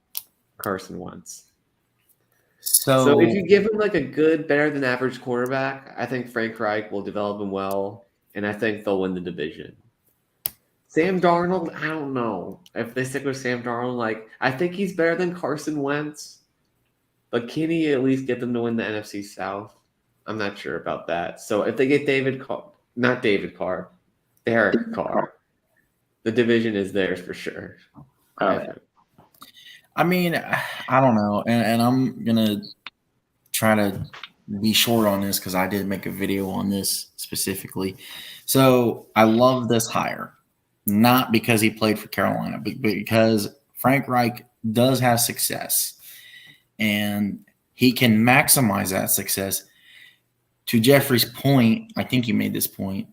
Carson Wentz. So if you give him like a good, better than average quarterback, I think Frank Reich will develop him well, and I think they'll win the division. Sam Darnold, I don't know. If they stick with Sam Darnold, I think he's better than Carson Wentz, but can he at least get them to win the NFC South? I'm not sure about that. So if they get Derek Carr, the division is theirs for sure. I mean, I don't know. And I'm going to try to be short on this because I did make a video on this specifically. So I love this hire, not because he played for Carolina, but because Frank Reich does have success and he can maximize that success. To Jeffrey's point, I think you made this point.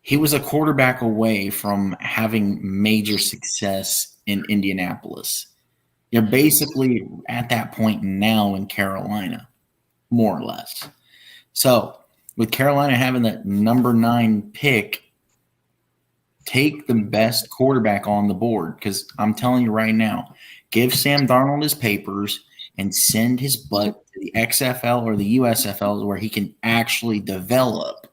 He was a quarterback away from having major success in Indianapolis. You're basically at that point now in Carolina, more or less. So with Carolina having that number 9 pick, take the best quarterback on the board. Because I'm telling you right now, give Sam Darnold his papers and send his butt to the XFL or the USFL where he can actually develop,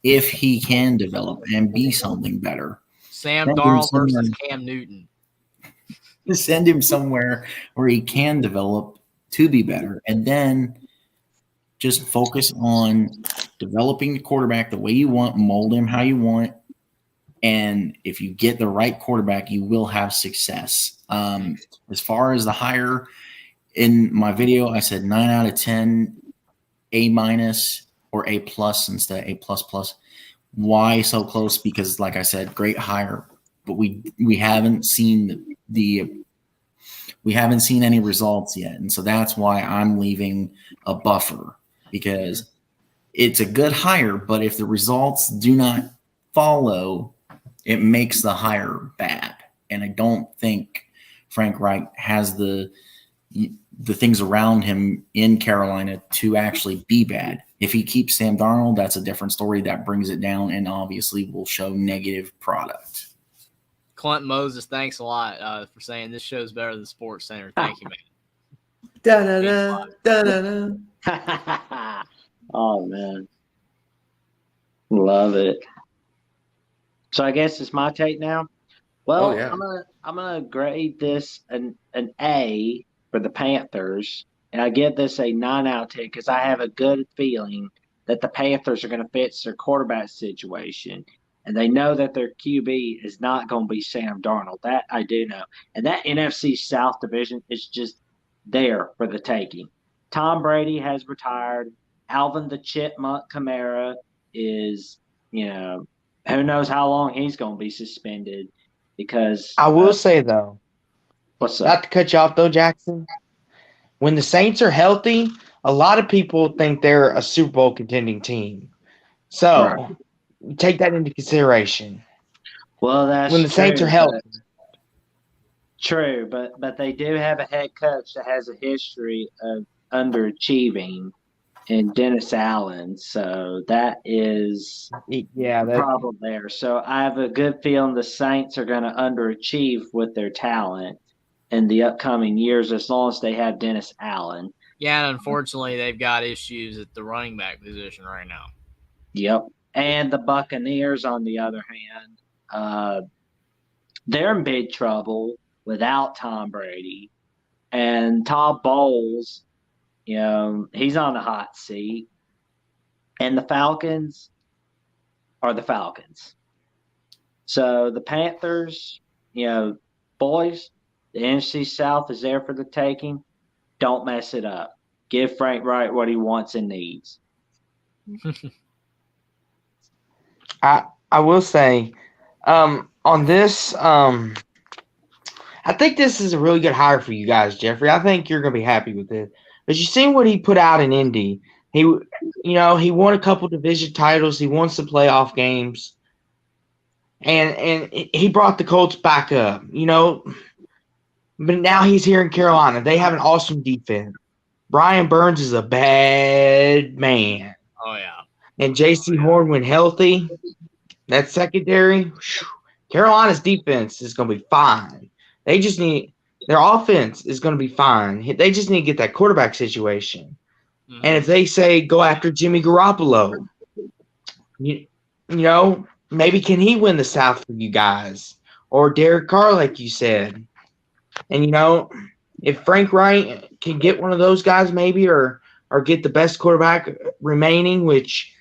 if he can develop and be something better. Sam Darnold versus Cam Newton. Just send him somewhere where he can develop to be better, and then just focus on developing the quarterback the way you want, mold him how you want, And if you get the right quarterback, you will have success. As far as the hire, in my video, I said 9 out of 10, A minus or A plus instead of A plus plus. Why so close? Because, like I said, great hire, but we haven't seen any results yet, and so that's why I'm leaving a buffer, because it's a good hire, but if the results do not follow, it makes the hire bad. And I don't think Frank Reich has the things around him in Carolina to actually be bad. If he keeps Sam Darnold, that's a different story. That brings it down and obviously will show negative product. Clint Moses, thanks a lot for saying this show's better than Sports Center. Thank you, man. Da-da-da, da-da-da. Oh man, love it. So I guess it's my take now. Well, Oh, yeah. I'm gonna grade this an A for the Panthers, and I give this a 9 out of 10 because I have a good feeling that the Panthers are going to fix their quarterback situation, and they know that their QB is not going to be Sam Darnold. That I do know, and that NFC South division is just there for the taking. Tom Brady has retired. Alvin the Chipmunk Kamara is, who knows how long he's going to be suspended because I will say though, what's up? not to cut you off though, Jackson. When the Saints are healthy, a lot of people think they're a Super Bowl contending team. So take that into consideration. Well, that's When the Saints are healthy. True, but they do have a head coach that has a history of underachieving in Dennis Allen, so that is Yeah, the problem there. So I have a good feeling the Saints are going to underachieve with their talent in the upcoming years as long as they have Dennis Allen. Yeah, and unfortunately, they've got issues at the running back position right now. Yep. And the Buccaneers, on the other hand, they're in big trouble without Tom Brady. And Todd Bowles, he's on the hot seat. And the Falcons are the Falcons. So the Panthers, boys, the NFC South is there for the taking. Don't mess it up. Give Frank Reich what he wants and needs. I will say, on this, I think this is a really good hire for you guys, Jeffrey. I think you're gonna be happy with it. But you seen what he put out in Indy. He won a couple division titles. He won some playoff games, and he brought the Colts back up. But now he's here in Carolina. They have an awesome defense. Brian Burns is a bad man. Oh, yeah. And J.C. Horn, when healthy, that secondary, Carolina's defense is going to be fine. They just need – their offense is going to be fine. They just need to get that quarterback situation. Mm-hmm. And if they say go after Jimmy Garoppolo, maybe can he win the South for you guys? Or Derek Carr, like you said. And, if Frank Reich can get one of those guys maybe or get the best quarterback remaining, which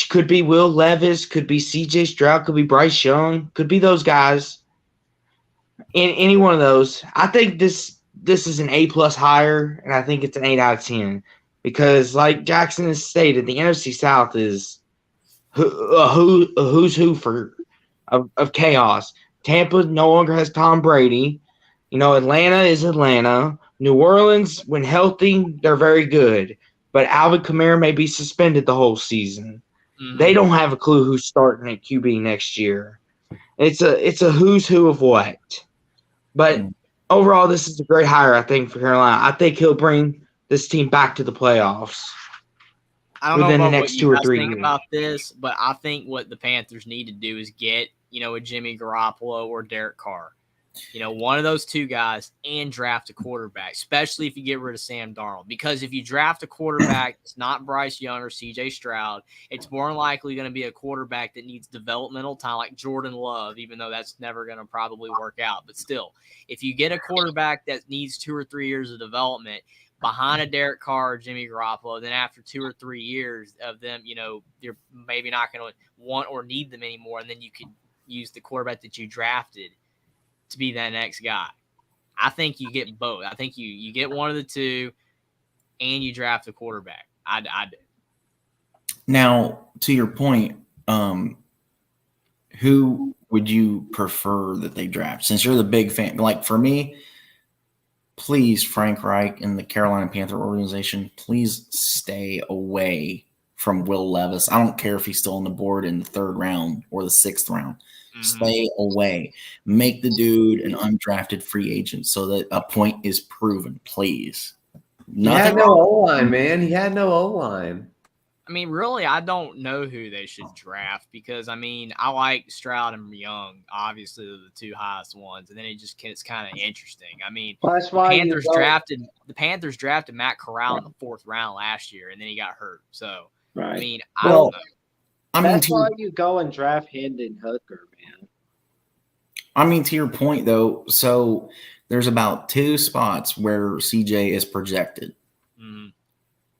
could be Will Levis, could be C.J. Stroud, could be Bryce Young, could be those guys. In any one of those, I think this is an A+ hire, and I think it's an 8 out of 10. Because, like Jackson has stated, the NFC South is a who's who of chaos. Tampa no longer has Tom Brady. Atlanta is Atlanta. New Orleans, when healthy, they're very good. But Alvin Kamara may be suspended the whole season. Mm-hmm. They don't have a clue who's starting at QB next year. It's a who's who of what. But overall, this is a great hire, I think, for Carolina. I think he'll bring this team back to the playoffs. I don't know about the next 2 or 3 years about this, but I think what the Panthers need to do is get, a Jimmy Garoppolo or Derek Carr. One of those two guys, and draft a quarterback, especially if you get rid of Sam Darnold. Because if you draft a quarterback that's not Bryce Young or C.J. Stroud, it's more likely going to be a quarterback that needs developmental time, like Jordan Love, even though that's never going to probably work out. But still, if you get a quarterback that needs 2 or 3 years of development behind a Derek Carr or Jimmy Garoppolo, then after 2 or 3 years of them, you're maybe not going to want or need them anymore, and then you could use the quarterback that you drafted to be that next guy. I think you get both. I think you get one of the two, and you draft a quarterback. I do. Now, to your point, who would you prefer that they draft? Since you're the big fan, like for me, please, Frank Reich and the Carolina Panther organization, please stay away from Will Levis. I don't care if he's still on the board in the 3rd round or the 6th round. Mhm. Stay away. Make the dude an undrafted free agent so that a point is proven, please. He had no O-line, man. He had no O-line. I mean, really, I don't know who they should draft because, I mean, I like Stroud and Young. Obviously, they're the 2 highest ones, and then it just gets kind of interesting. I mean, Well, that's why the Panthers drafted Matt Corral in the 4th round last year, and then he got hurt. So, right. I mean, I don't know. That's why you go and draft Hendon Hooker, man. I mean, to your point, though, so there's about 2 spots where CJ is projected. Mhm.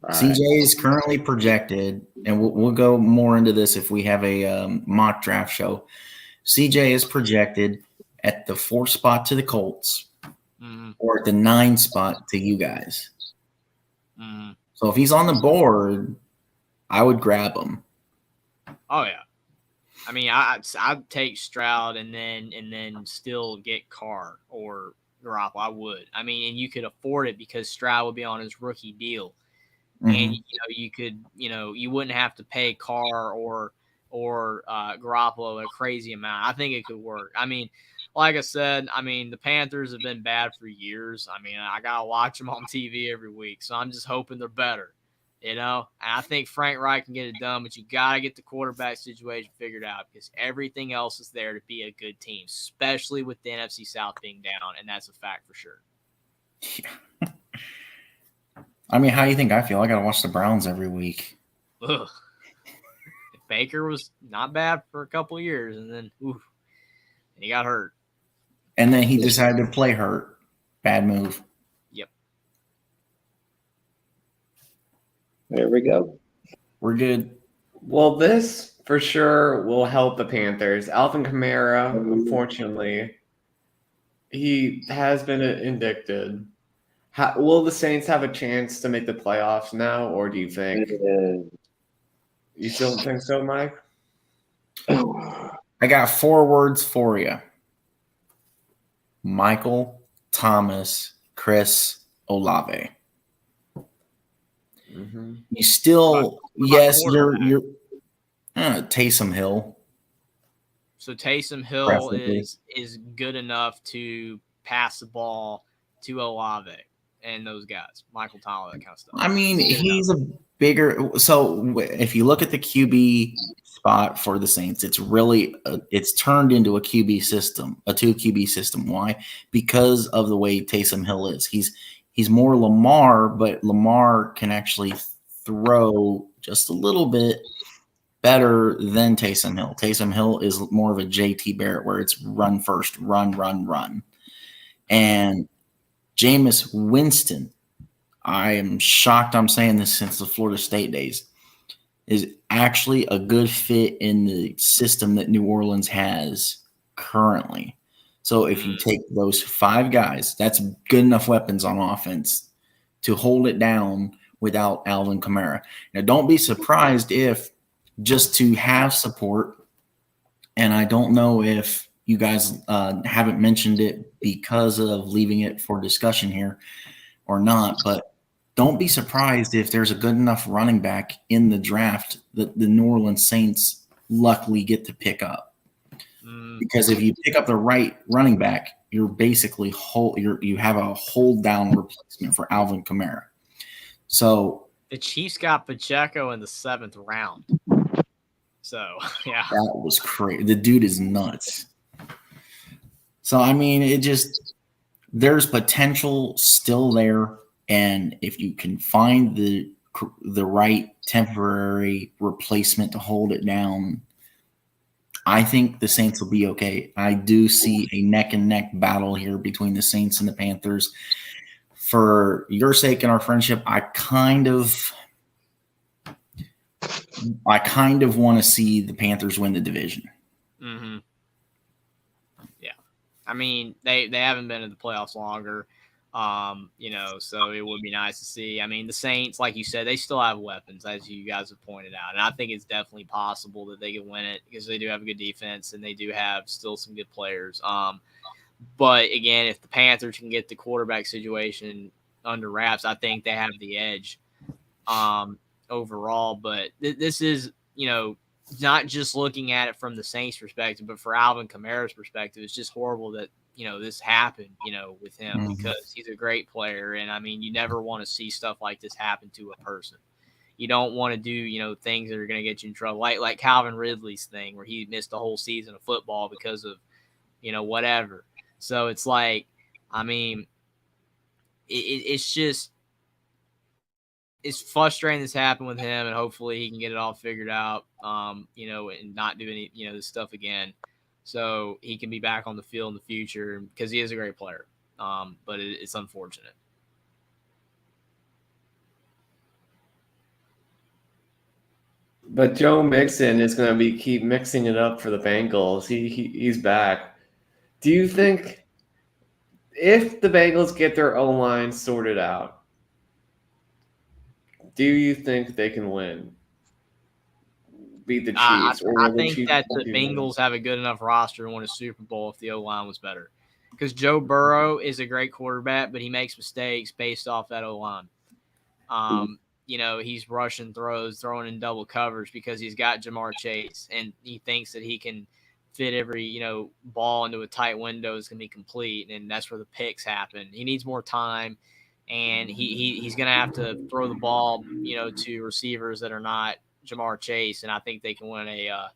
Right. CJ is currently projected, and we'll go more into this if we have a mock draft show. CJ is projected at the 4th spot to the Colts Mhm. or at the 9 spot to you guys. Mhm. So if he's on the board, I would grab him. Oh yeah, I mean, I'd take Stroud and then still get Carr or Garoppolo. I would. I mean, and you could afford it because Stroud would be on his rookie deal, and you could you wouldn't have to pay Carr or Garoppolo a crazy amount. I think it could work. I mean, like I said, I mean the Panthers have been bad for years. I mean, I gotta watch them on TV every week, so I'm just hoping they're better. And I think Frank Reich can get it done, but you got to get the quarterback situation figured out because everything else is there to be a good team, especially with the NFC South being down, and that's a fact for sure. I mean, how do you think I feel? I got to watch the Browns every week. Ugh. Baker was not bad for a couple of years, and then he got hurt. And then he decided to play hurt. Bad move. Yep. There we go. We're good. Well, this for sure will help the Panthers. Alvin Kamara, unfortunately, he has been indicted. Will the Saints have a chance to make the playoffs now, or do you think? You still think so, Mike? I got 4 words for you. Michael Thomas, Chris Olave. Mm-hmm. You still, yes, you're Taysom Hill. So Taysom Hill Preferably. is good enough to pass the ball to Olave and those guys, Michael Thomas, that kind of stuff. I mean, he's a bigger. So if you look at the QB spot for the Saints, it's really it's turned into a QB system, a 2 QB system. Why? Because of the way Taysom Hill is. He's more Lamar, but Lamar can actually throw just a little bit better than Taysom Hill. Taysom Hill is more of a JT Barrett where it's run first, run. And Jameis Winston, I am shocked I'm saying this since the Florida State days, is actually a good fit in the system that New Orleans has currently. So if you take those 5 guys, that's good enough weapons on offense to hold it down without Alvin Kamara. Now, don't be surprised if just to have support, and I don't know if you guys haven't mentioned it because of leaving it for discussion here or not, but don't be surprised if there's a good enough running back in the draft that the New Orleans Saints luckily get to pick up. Because if you pick up the right running back, you're basically you have a hold down replacement for Alvin Kamara. So the Chiefs got Pacheco in the 7th round. So yeah, that was crazy. The dude is nuts. So I mean, there's potential still there, and if you can find the right temporary replacement to hold it down, I think the Saints will be okay. I do see a neck-and-neck battle here between the Saints and the Panthers. For your sake and our friendship, I kind of want to see the Panthers win the division. Mm-hmm. I mean, they haven't been in the playoffs longer. So it would be nice to see. I mean, the Saints, like you said, they still have weapons, as you guys have pointed out. And I think it's definitely possible that they can win it because they do have a good defense and they do have still some good players. But again, if the Panthers can get the quarterback situation under wraps, I think they have the edge overall. But this is, not just looking at it from the Saints perspective, but for Alvin Kamara's perspective, it's just horrible that, this happened, with him because he's a great player. And I mean, you never want to see stuff like this happen to a person. You don't want to do, things that are going to get you in trouble. Like Calvin Ridley's thing where he missed a whole season of football because of, whatever. So it's like, I mean, it's just, it's frustrating this happened with him, and hopefully he can get it all figured out, and not do any, this stuff again. So he can be back on the field in the future because he is a great player. But it's unfortunate. But Joe Mixon is going to keep mixing it up for the Bengals. He's back. Do you think if the Bengals get their O-line sorted out, do you think they can win? Beat the Chiefs? I think that the Bengals have a good enough roster to win a Super Bowl if the O-line was better. Because Joe Burrow is a great quarterback, but he makes mistakes based off that O-line. He's rushing throws, throwing in double covers because he's got Jamar Chase, and he thinks that he can fit every, ball into a tight window is going to be complete, and that's where the picks happen. He needs more time, and he's going to have to throw the ball, to receivers that are not Jamar Chase, and I think they can win a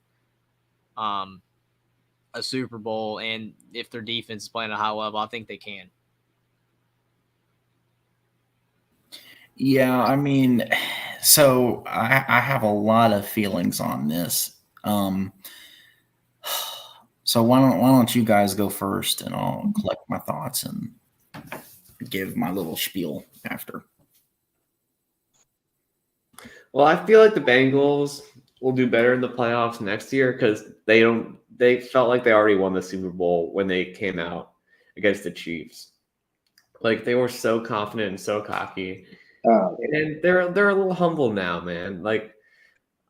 Super Bowl. And if their defense is playing at a high level, I think they can. Yeah, I mean, so I have a lot of feelings on this. So why don't you guys go first, and I'll collect my thoughts and give my little spiel after. Well, I feel like the Bengals will do better in the playoffs next year because they felt like they already won the Super Bowl when they came out against the Chiefs. Like they were so confident and so cocky. And they're a little humble now, man. Like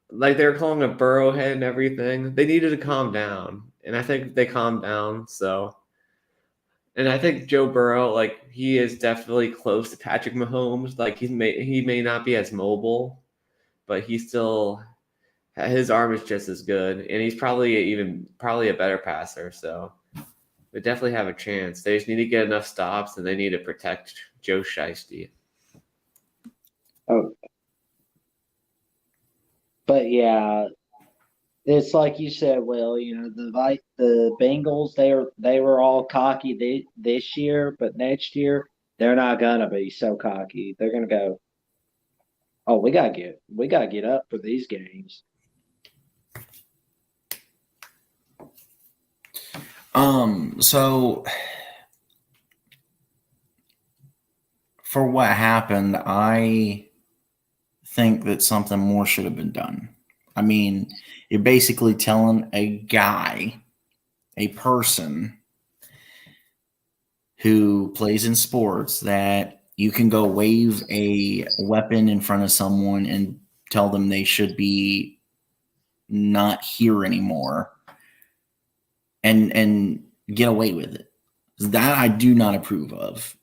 they're calling a Burrowhead and everything. They needed to calm down. And I think they calmed down. And I think Joe Burrow, he is definitely close to Patrick Mahomes. He may not be as mobile, but he still, his arm is just as good, and he's probably a better passer. So they definitely have a chance. They just need to get enough stops, and they need to protect Joe Shiesty. Oh, but yeah, it's like you said, Will. The Bengals, they were all cocky this year, but next year they're not gonna be so cocky. They're gonna go, oh, we gotta get up for these games. So for what happened, I think that something more should have been done. I mean, you're basically telling a person who plays in sports that you can go wave a weapon in front of someone and tell them they should be not here anymore and get away with it. That I do not approve of.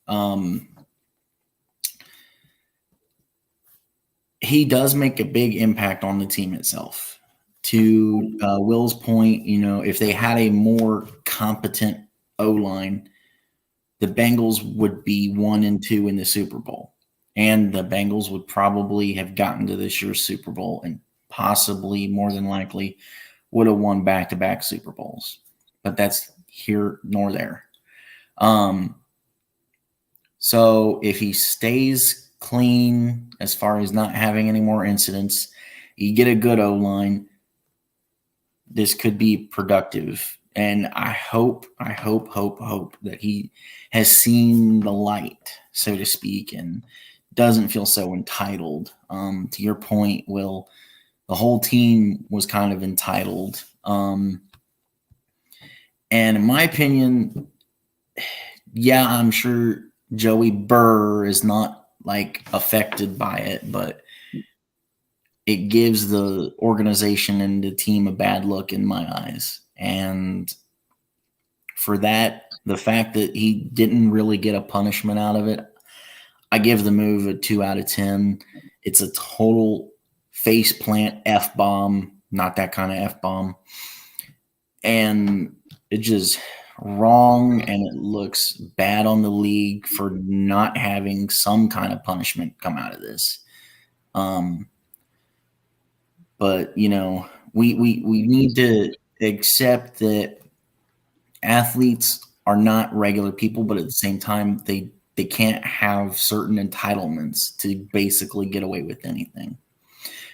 He does make a big impact on the team itself. To Will's point, if they had a more competent O-line, the Bengals would be 1-2 in the Super Bowl. And the Bengals would probably have gotten to this year's Super Bowl and possibly, more than likely, would have won back-to-back Super Bowls. But that's here nor there. So if he stays clean as far as not having any more incidents, you get a good O-line, this could be productive. And I hope that he has seen the light, so to speak, and doesn't feel so entitled. To your point, Will, the whole team was kind of entitled. And in my opinion, yeah, I'm sure Joey Burr is not like affected by it, but it gives the organization and the team a bad look in my eyes. And for that, the fact that he didn't really get a punishment out of it, I give the move a 2 out of 10. It's a total face plant F bomb, not that kind of F bomb. And it just wrong, and it looks bad on the league for not having some kind of punishment come out of this. But you know, we need to accept that athletes are not regular people, but at the same time, they can't have certain entitlements to basically get away with anything.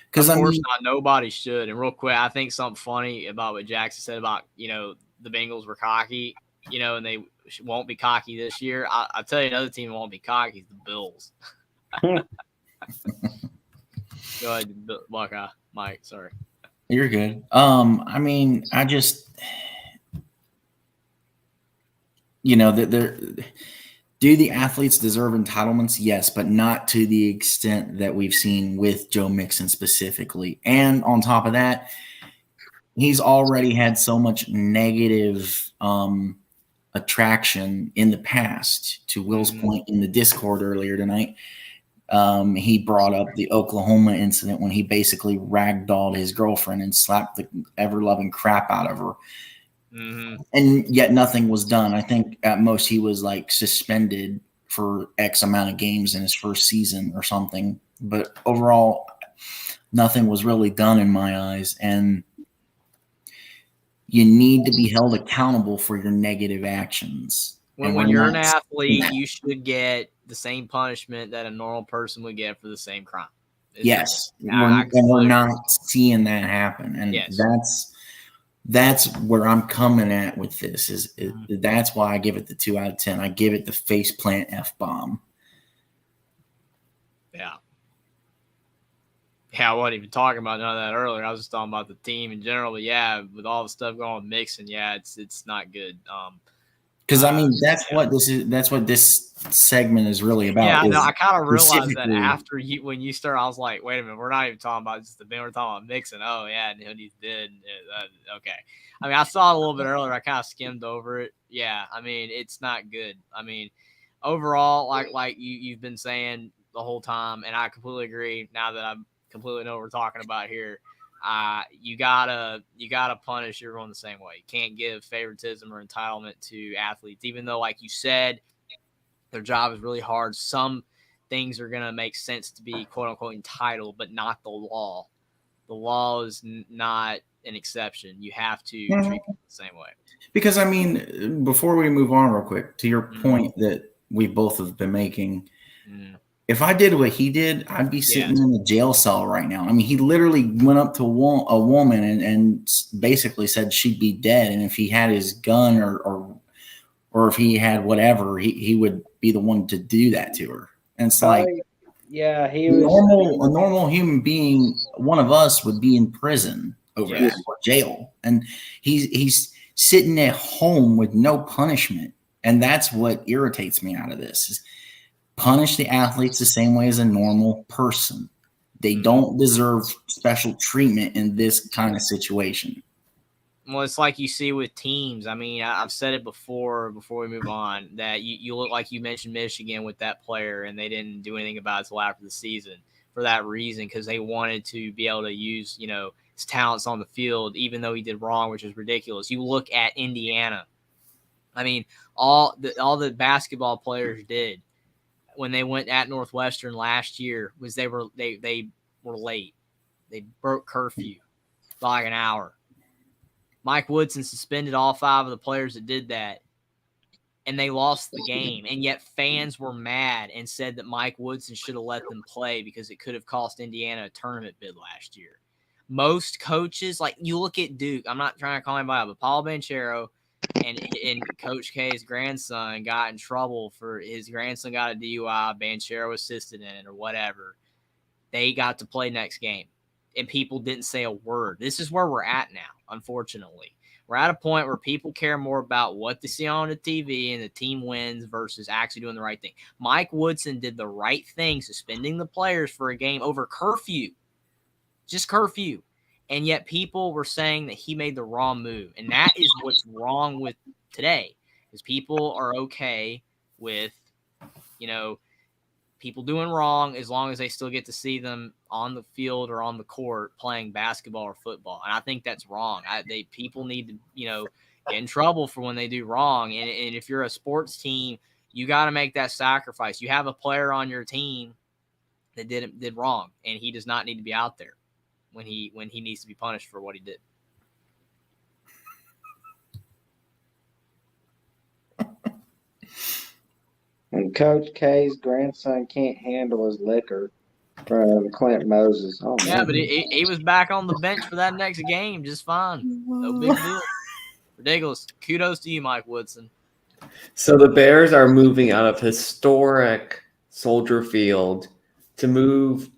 Because of course not, nobody should. And real quick, I think something funny about what Jackson said about, you know, the Bengals were cocky, you know, and they won't be cocky this year. I'll tell you another team that won't be cocky, the Bills. Go ahead, Buckeye. Mike, sorry. You're good. I mean, I just, you know, do the athletes deserve entitlements? Yes, but not to the extent that we've seen with Joe Mixon specifically. And on top of that, he's already had so much negative attraction in the past. To Will's point in the Discord earlier tonight, he brought up the Oklahoma incident when he basically ragdolled his girlfriend and slapped the ever-loving crap out of her. Mm-hmm. And yet nothing was done. I think at most he was like suspended for X amount of games in his first season or something. But overall, nothing was really done in my eyes. And you need to be held accountable for your negative actions. When you're an athlete, you should get the same punishment that a normal person would get for the same crime. Yes. We're not seeing that happen. And yes. That's where I'm coming at with this. Is that's why I give it the 2 out of 10. I give it the faceplant F-bomb. Yeah. Yeah, I wasn't even talking about none of that earlier. I was just talking about the team in general. But yeah, with all the stuff going on mixing, yeah, it's not good. Because I mean, that's what this segment is really about. Yeah, no, I kind of realized that after when you started, I was like, wait a minute, we're not even talking about just the band, we're talking about mixing. Oh yeah, and he's dead. Okay. I mean, I saw it a little bit earlier. I kind of skimmed over it. Yeah, I mean, it's not good. I mean, overall, like you've been saying the whole time, and I completely agree. Now that I completely know what we're talking about here. You gotta punish everyone the same way. You can't give favoritism or entitlement to athletes, even though, like you said, their job is really hard. Some things are gonna make sense to be quote unquote entitled, but not the law. The law is not an exception. You have to treat people the same way. Because I mean, before we move on real quick to your point that we both have been making. If I did what he did, I'd be sitting in a jail cell right now. I mean, he literally went up to a woman and basically said she'd be dead. And if he had his gun or if he had whatever, he would be the one to do that to her. And it's like, yeah, a normal human being, one of us would be in prison over that or jail. And he's sitting at home with no punishment. And that's what irritates me out of this is, punish the athletes the same way as a normal person. They don't deserve special treatment in this kind of situation. Well, it's like you see with teams. I mean, I've said it before we move on, that you look like you mentioned Michigan with that player, and they didn't do anything about it until after the season for that reason, because they wanted to be able to use, you know, his talents on the field, even though he did wrong, which is ridiculous. You look at Indiana. I mean, all the basketball players did when they went at Northwestern last year was they were late. They broke curfew by like an hour. Mike Woodson suspended all 5 of the players that did that, and they lost the game. And yet fans were mad and said that Mike Woodson should have let them play because it could have cost Indiana a tournament bid last year. Most coaches, like you look at Duke, I'm not trying to call anybody out, but Paul Banchero and Coach K's grandson got in trouble for his grandson got a DUI, Banchero assisted in it or whatever. They got to play next game, and people didn't say a word. This is where we're at now, unfortunately. We're at a point where people care more about what they see on the TV and the team wins versus actually doing the right thing. Mike Woodson did the right thing, suspending the players for a game over curfew, just curfew. And yet people were saying that he made the wrong move. And that is what's wrong with today, is people are okay with, people doing wrong as long as they still get to see them on the field or on the court playing basketball or football. And I think that's wrong. People need to, get in trouble for when they do wrong. And if you're a sports team, you got to make that sacrifice. You have a player on your team that did wrong, and he does not need to be out there when he needs to be punished for what he did. And Coach K's grandson can't handle his liquor from Clint Moses. Oh, Yeah, man. but he was back on the bench for that next game just fine. No big deal. Ridiculous. Kudos to you, Mike Woodson. So the Bears are moving out of historic Soldier Field to move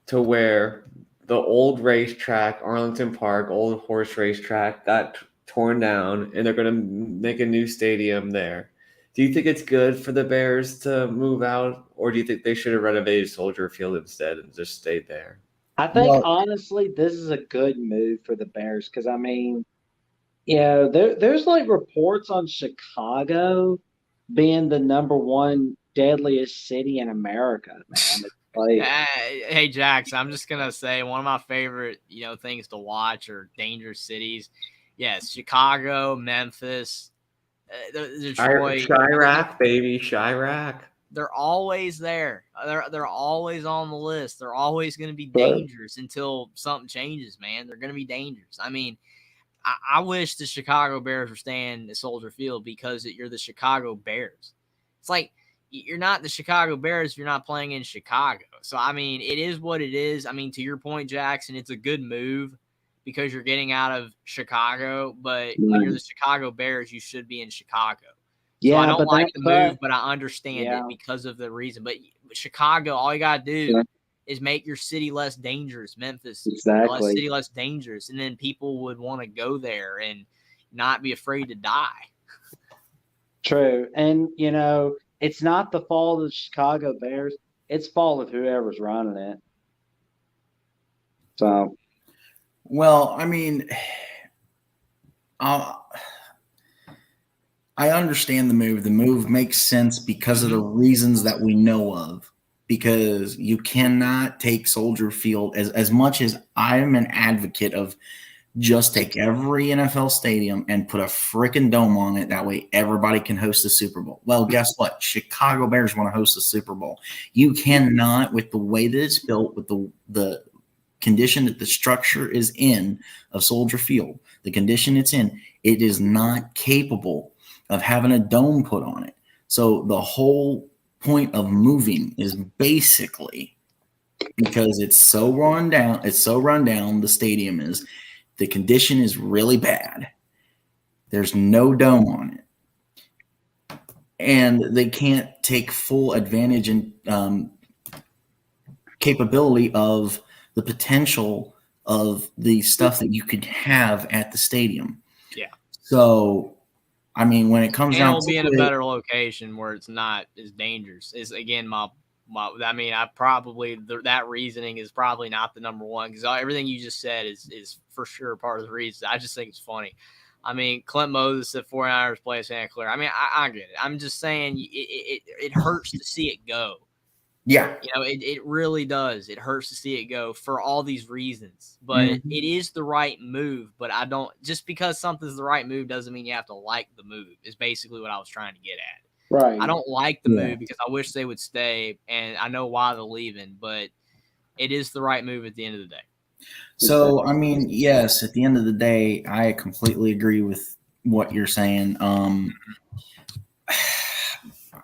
to where the old racetrack, Arlington Park, old horse racetrack, got torn down, and they're going to make a new stadium there. Do you think it's good for the Bears to move out, or do you think they should have renovated Soldier Field instead and just stayed there? I think, Well- honestly, this is a good move for the Bears because, I mean, there's like reports on Chicago being the number one deadliest city in America, man. It's like, Hey, Jax, I'm just going to say one of my favorite, things to watch are dangerous cities. Yes, Chicago, Memphis, Detroit. Chirac, baby, Chirac. They're always there. They're always on the list. They're always going to be Right. dangerous until something changes, man. They're going to be dangerous. I mean, I wish the Chicago Bears were staying at Soldier Field because you're the Chicago Bears. It's like you're not the Chicago Bears if you're not playing in Chicago. So, I mean, it is what it is. I mean, to your point, Jackson, it's a good move because you're getting out of Chicago. But when you're the Chicago Bears, you should be in Chicago. So yeah, I don't but like the that's move, but I understand Yeah. it because of the reason. But Chicago, all you got to do is make your city less dangerous. Memphis, Exactly. less dangerous. And then people would want to go there and not be afraid to die. True. And, it's not the fault of the Chicago Bears. It's fault of whoever's running it. So, Well, I mean, I understand the move. The move makes sense because of the reasons that we know of. Because you cannot take Soldier Field as much as I am an advocate of just take every NFL stadium and put a freaking dome on it. That way everybody can host the Super Bowl. Well, guess what? Chicago Bears want to host the Super Bowl. You cannot, with the way that it's built, with the condition that the structure is in of Soldier Field, the condition it's in, it is not capable of having a dome put on it. So the whole point of moving is basically because it's so run down. The stadium is. The condition is really bad. There's no dome on it. And they can't take full advantage and capability of the potential of the stuff that you could have at the stadium. Yeah. So, I mean, when it comes And down it'll to be in a it, better location where it's not as dangerous. Is again that reasoning is probably not the number one because everything you just said is for sure part of the reason. I just think it's funny. I mean, Clint Moses at 49ers play Santa Clara. I mean, I get it. I'm just saying it hurts to see it go. yeah, It really does. It hurts to see it go for all these reasons. But it is the right move. But I don't – just because something's the right move doesn't mean you have to like the move is basically what I was trying to get at. right. I don't like the move because I wish they would stay, and I know why they're leaving, but it is the right move at the end of the day. So, I mean, yes, at the end of the day, I completely agree with what you're saying.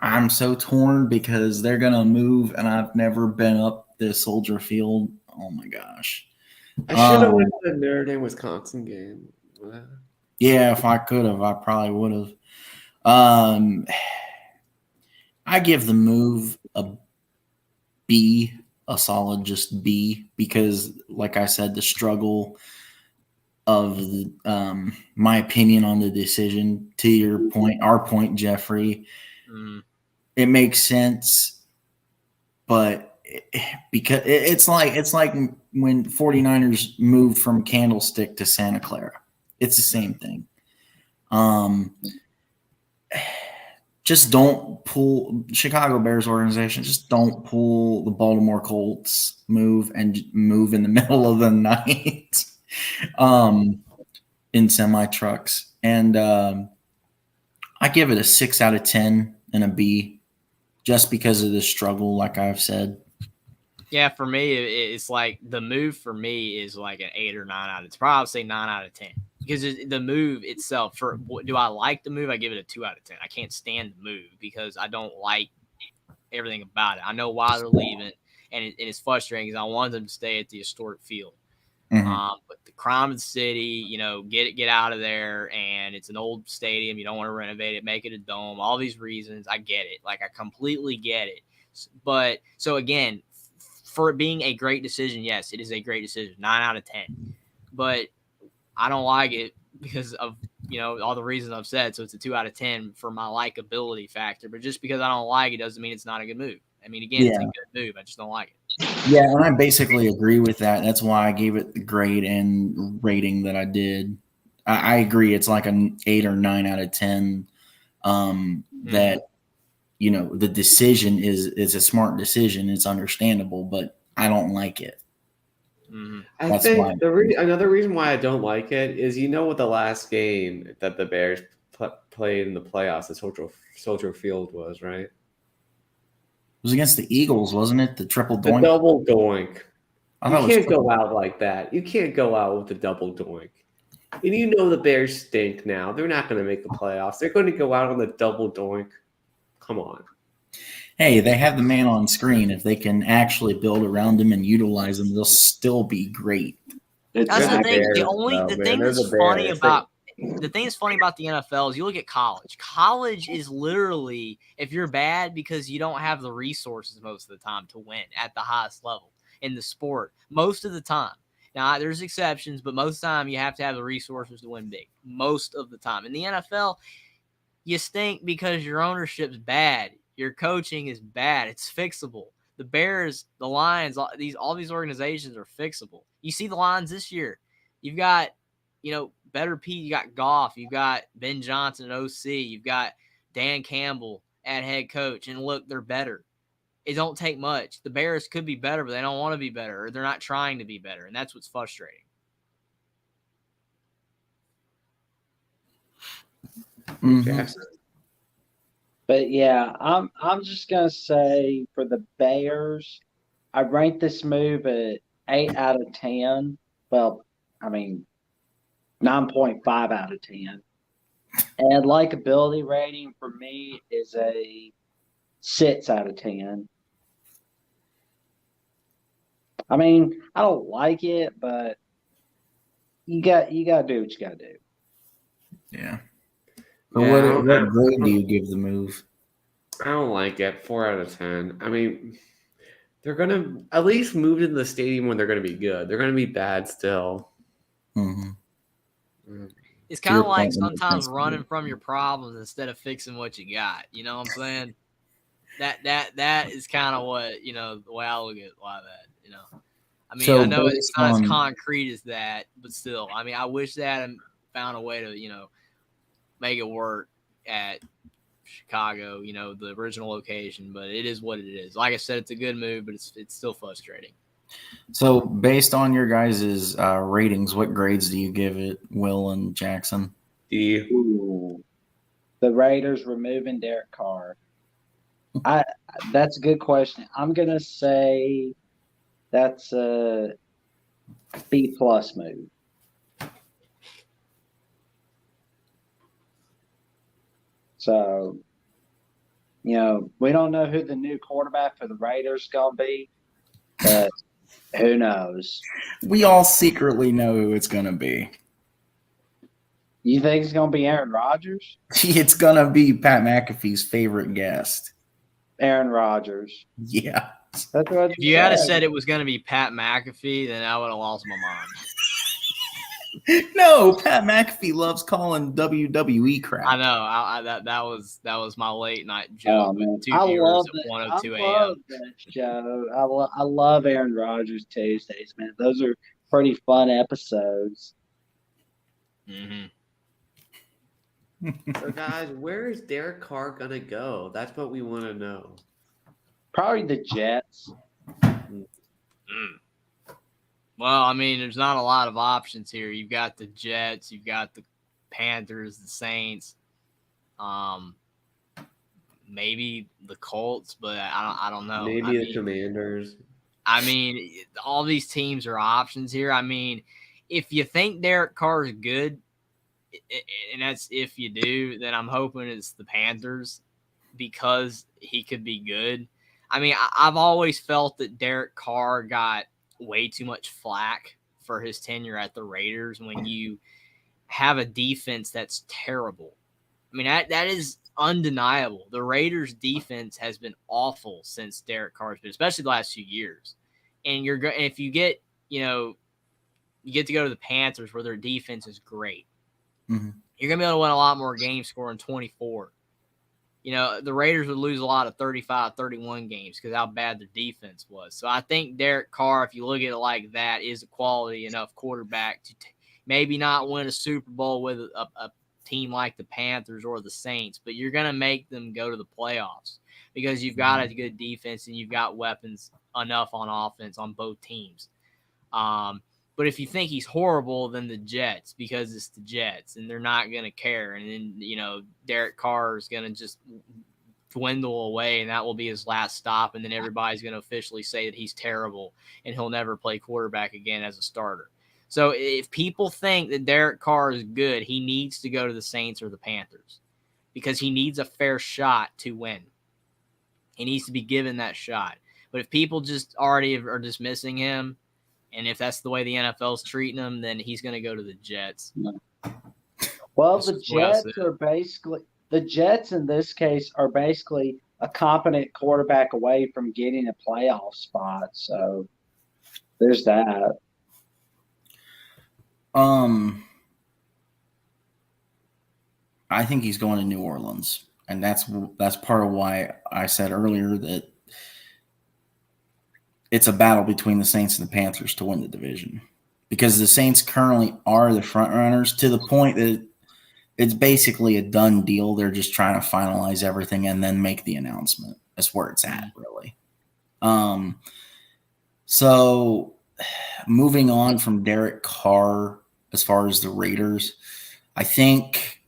I'm so torn because they're going to move, and I've never been up the Soldier Field. Oh, my gosh. I should have went to the Notre Dame Wisconsin game. Yeah, if I could have, I probably would have. I give the move a B, a solid just B, because, like I said, the struggle of my opinion on the decision. To your point, our point, Jeffrey, it makes sense, but because it's like when 49ers moved from Candlestick to Santa Clara. It's the same thing. Just don't pull Chicago Bears organization. Just don't pull the Baltimore Colts move and move in the middle of the night in semi trucks. And I give it a 6 out of 10 and a B, just because of the struggle, like I've said. Yeah, for me, it's like the move for me is like an 8 or 9 out of. It's probably say 9 out of 10 because the move itself. For do I like the move? I give it a 2 out of 10. I can't stand the move because I don't like everything about it. I know why they're leaving, and it's frustrating because I want them to stay at the historic field. But the crime of the city, get out of there, and it's an old stadium. You don't want to renovate it, make it a dome. All these reasons, I get it. Like I completely get it. But so again, for it being a great decision, yes, it is a great decision, 9 out of 10. But I don't like it because of all the reasons I've said. So it's a 2 out of 10 for my likability factor. But just because I don't like it doesn't mean it's not a good move. I mean, again, It's a good move. I just don't like it. Yeah, and I basically agree with that. That's why I gave it the grade and rating that I did. I agree. It's like an 8 or 9 out of 10. That the decision is a smart decision. It's understandable, but I don't like it. I think another reason why I don't like it is what the last game that the Bears played in the playoffs at Soldier Field was, right? It was against the Eagles, wasn't it? The triple doink. The double doink. You can't go out like that. You can't go out with the double doink. And the Bears stink now. They're not going to make the playoffs. They're going to go out on the double doink. Come on. Hey, they have the man on screen. If they can actually build around him and utilize him, they'll still be great. That's the thing. The thing that's funny about the thing that's funny about the NFL is you look at college. College is literally, if you're bad because you don't have the resources most of the time to win at the highest level in the sport, most of the time. Now, there's exceptions, but most of the time you have to have the resources to win big. Most of the time. In the NFL, you stink because your ownership's bad. Your coaching is bad. It's fixable. The Bears, the Lions, all these organizations are fixable. You see the Lions this year. You've got, better Pete. You got Goff. You've got Ben Johnson at OC. You've got Dan Campbell at head coach. And look, they're better. It don't take much. The Bears could be better, but they don't want to be better, or they're not trying to be better, and that's what's frustrating. Jackson. But yeah, I'm just gonna say for the Bears, I rank this move at 8 out of 10. Well, 9.5 out of 10. And likability rating for me is a 6 out of 10. I don't like it, but you got to do what you got to do. Yeah. What grade do you give the move? I don't like it. 4 out of 10. They're going to at least move to the stadium when they're going to be good. They're going to be bad still. It's kind of like sometimes running from your problems instead of fixing what you got. You know what I'm saying? That is kind of what, the way I look at it like that, I know it's not as concrete as that, but still, I wish they had found a way to, make it work at Chicago, the original location, but it is what it is. Like I said, it's a good move, but it's still frustrating. So based on your guys' ratings, what grades do you give it, Will and Jackson? D. The Raiders removing Derek Carr. That's a good question. I'm going to say that's a B+ move. So, we don't know who the new quarterback for the Raiders is going to be, but who knows? We all secretly know who it's going to be. You think it's going to be Aaron Rodgers? It's going to be Pat McAfee's favorite guest. Aaron Rodgers. Yeah. That's what if you had said it was going to be Pat McAfee, then I would have lost my mind. No, Pat McAfee loves calling WWE crap. I know. That was my late night joke Oh, with man. two I viewers love at that. 1:02 I a.m. love that show. I love Aaron Rodgers Tuesdays, man. Those are pretty fun episodes. Mm-hmm. So, guys, where is Derek Carr gonna go? That's what we want to know. Probably the Jets. Mm. Well, I mean, there's not a lot of options here. You've got the Jets, you've got the Panthers, the Saints, maybe the Colts, but I don't know. Maybe the Commanders. I mean, all these teams are options here. I mean, if you think Derek Carr is good, and that's if you do, then I'm hoping it's the Panthers because he could be good. I mean, I've always felt that Derek Carr got way too much flack for his tenure at the Raiders when you have a defense that's terrible. I mean, that is undeniable. The Raiders defense has been awful since Derek Carr's been, especially the last few years. And if you get, you get to go to the Panthers where their defense is great. Mm-hmm. You're going to be able to win a lot more games scoring 24. The Raiders would lose a lot of 35-31 games because how bad their defense was. So I think Derek Carr, if you look at it like that, is a quality enough quarterback to maybe not win a Super Bowl with a team like the Panthers or the Saints, but you're going to make them go to the playoffs because you've got a good defense and you've got weapons enough on offense on both teams. But if you think he's horrible, then the Jets, because it's the Jets and they're not going to care. And then, Derek Carr is going to just dwindle away and that will be his last stop. And then everybody's going to officially say that he's terrible and he'll never play quarterback again as a starter. So if people think that Derek Carr is good, he needs to go to the Saints or the Panthers because he needs a fair shot to win. He needs to be given that shot. But if people just already are dismissing him, and if that's the way the NFL is treating him, then he's going to go to the Jets. Well, the Jets in this case are basically a competent quarterback away from getting a playoff spot. So there's that. I think he's going to New Orleans, and that's part of why I said earlier that it's a battle between the Saints and the Panthers to win the division, because the Saints currently are the front runners to the point that it's basically a done deal. They're just trying to finalize everything and then make the announcement. That's where it's at, really. So moving on from Derek Carr, as far as the Raiders, I think.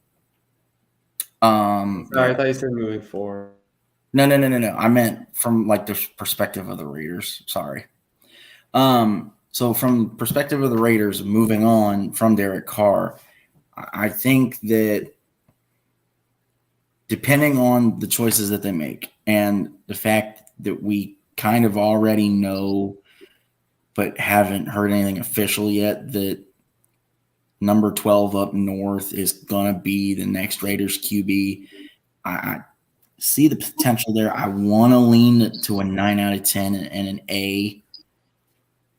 Sorry, I thought you said moving forward. No. I meant from the perspective of the Raiders. Sorry. So from the perspective of the Raiders, moving on from Derek Carr, I think that depending on the choices that they make and the fact that we kind of already know but haven't heard anything official yet that number 12 up north is going to be the next Raiders QB, I see the potential there. I want to lean to a 9 out of 10 and an A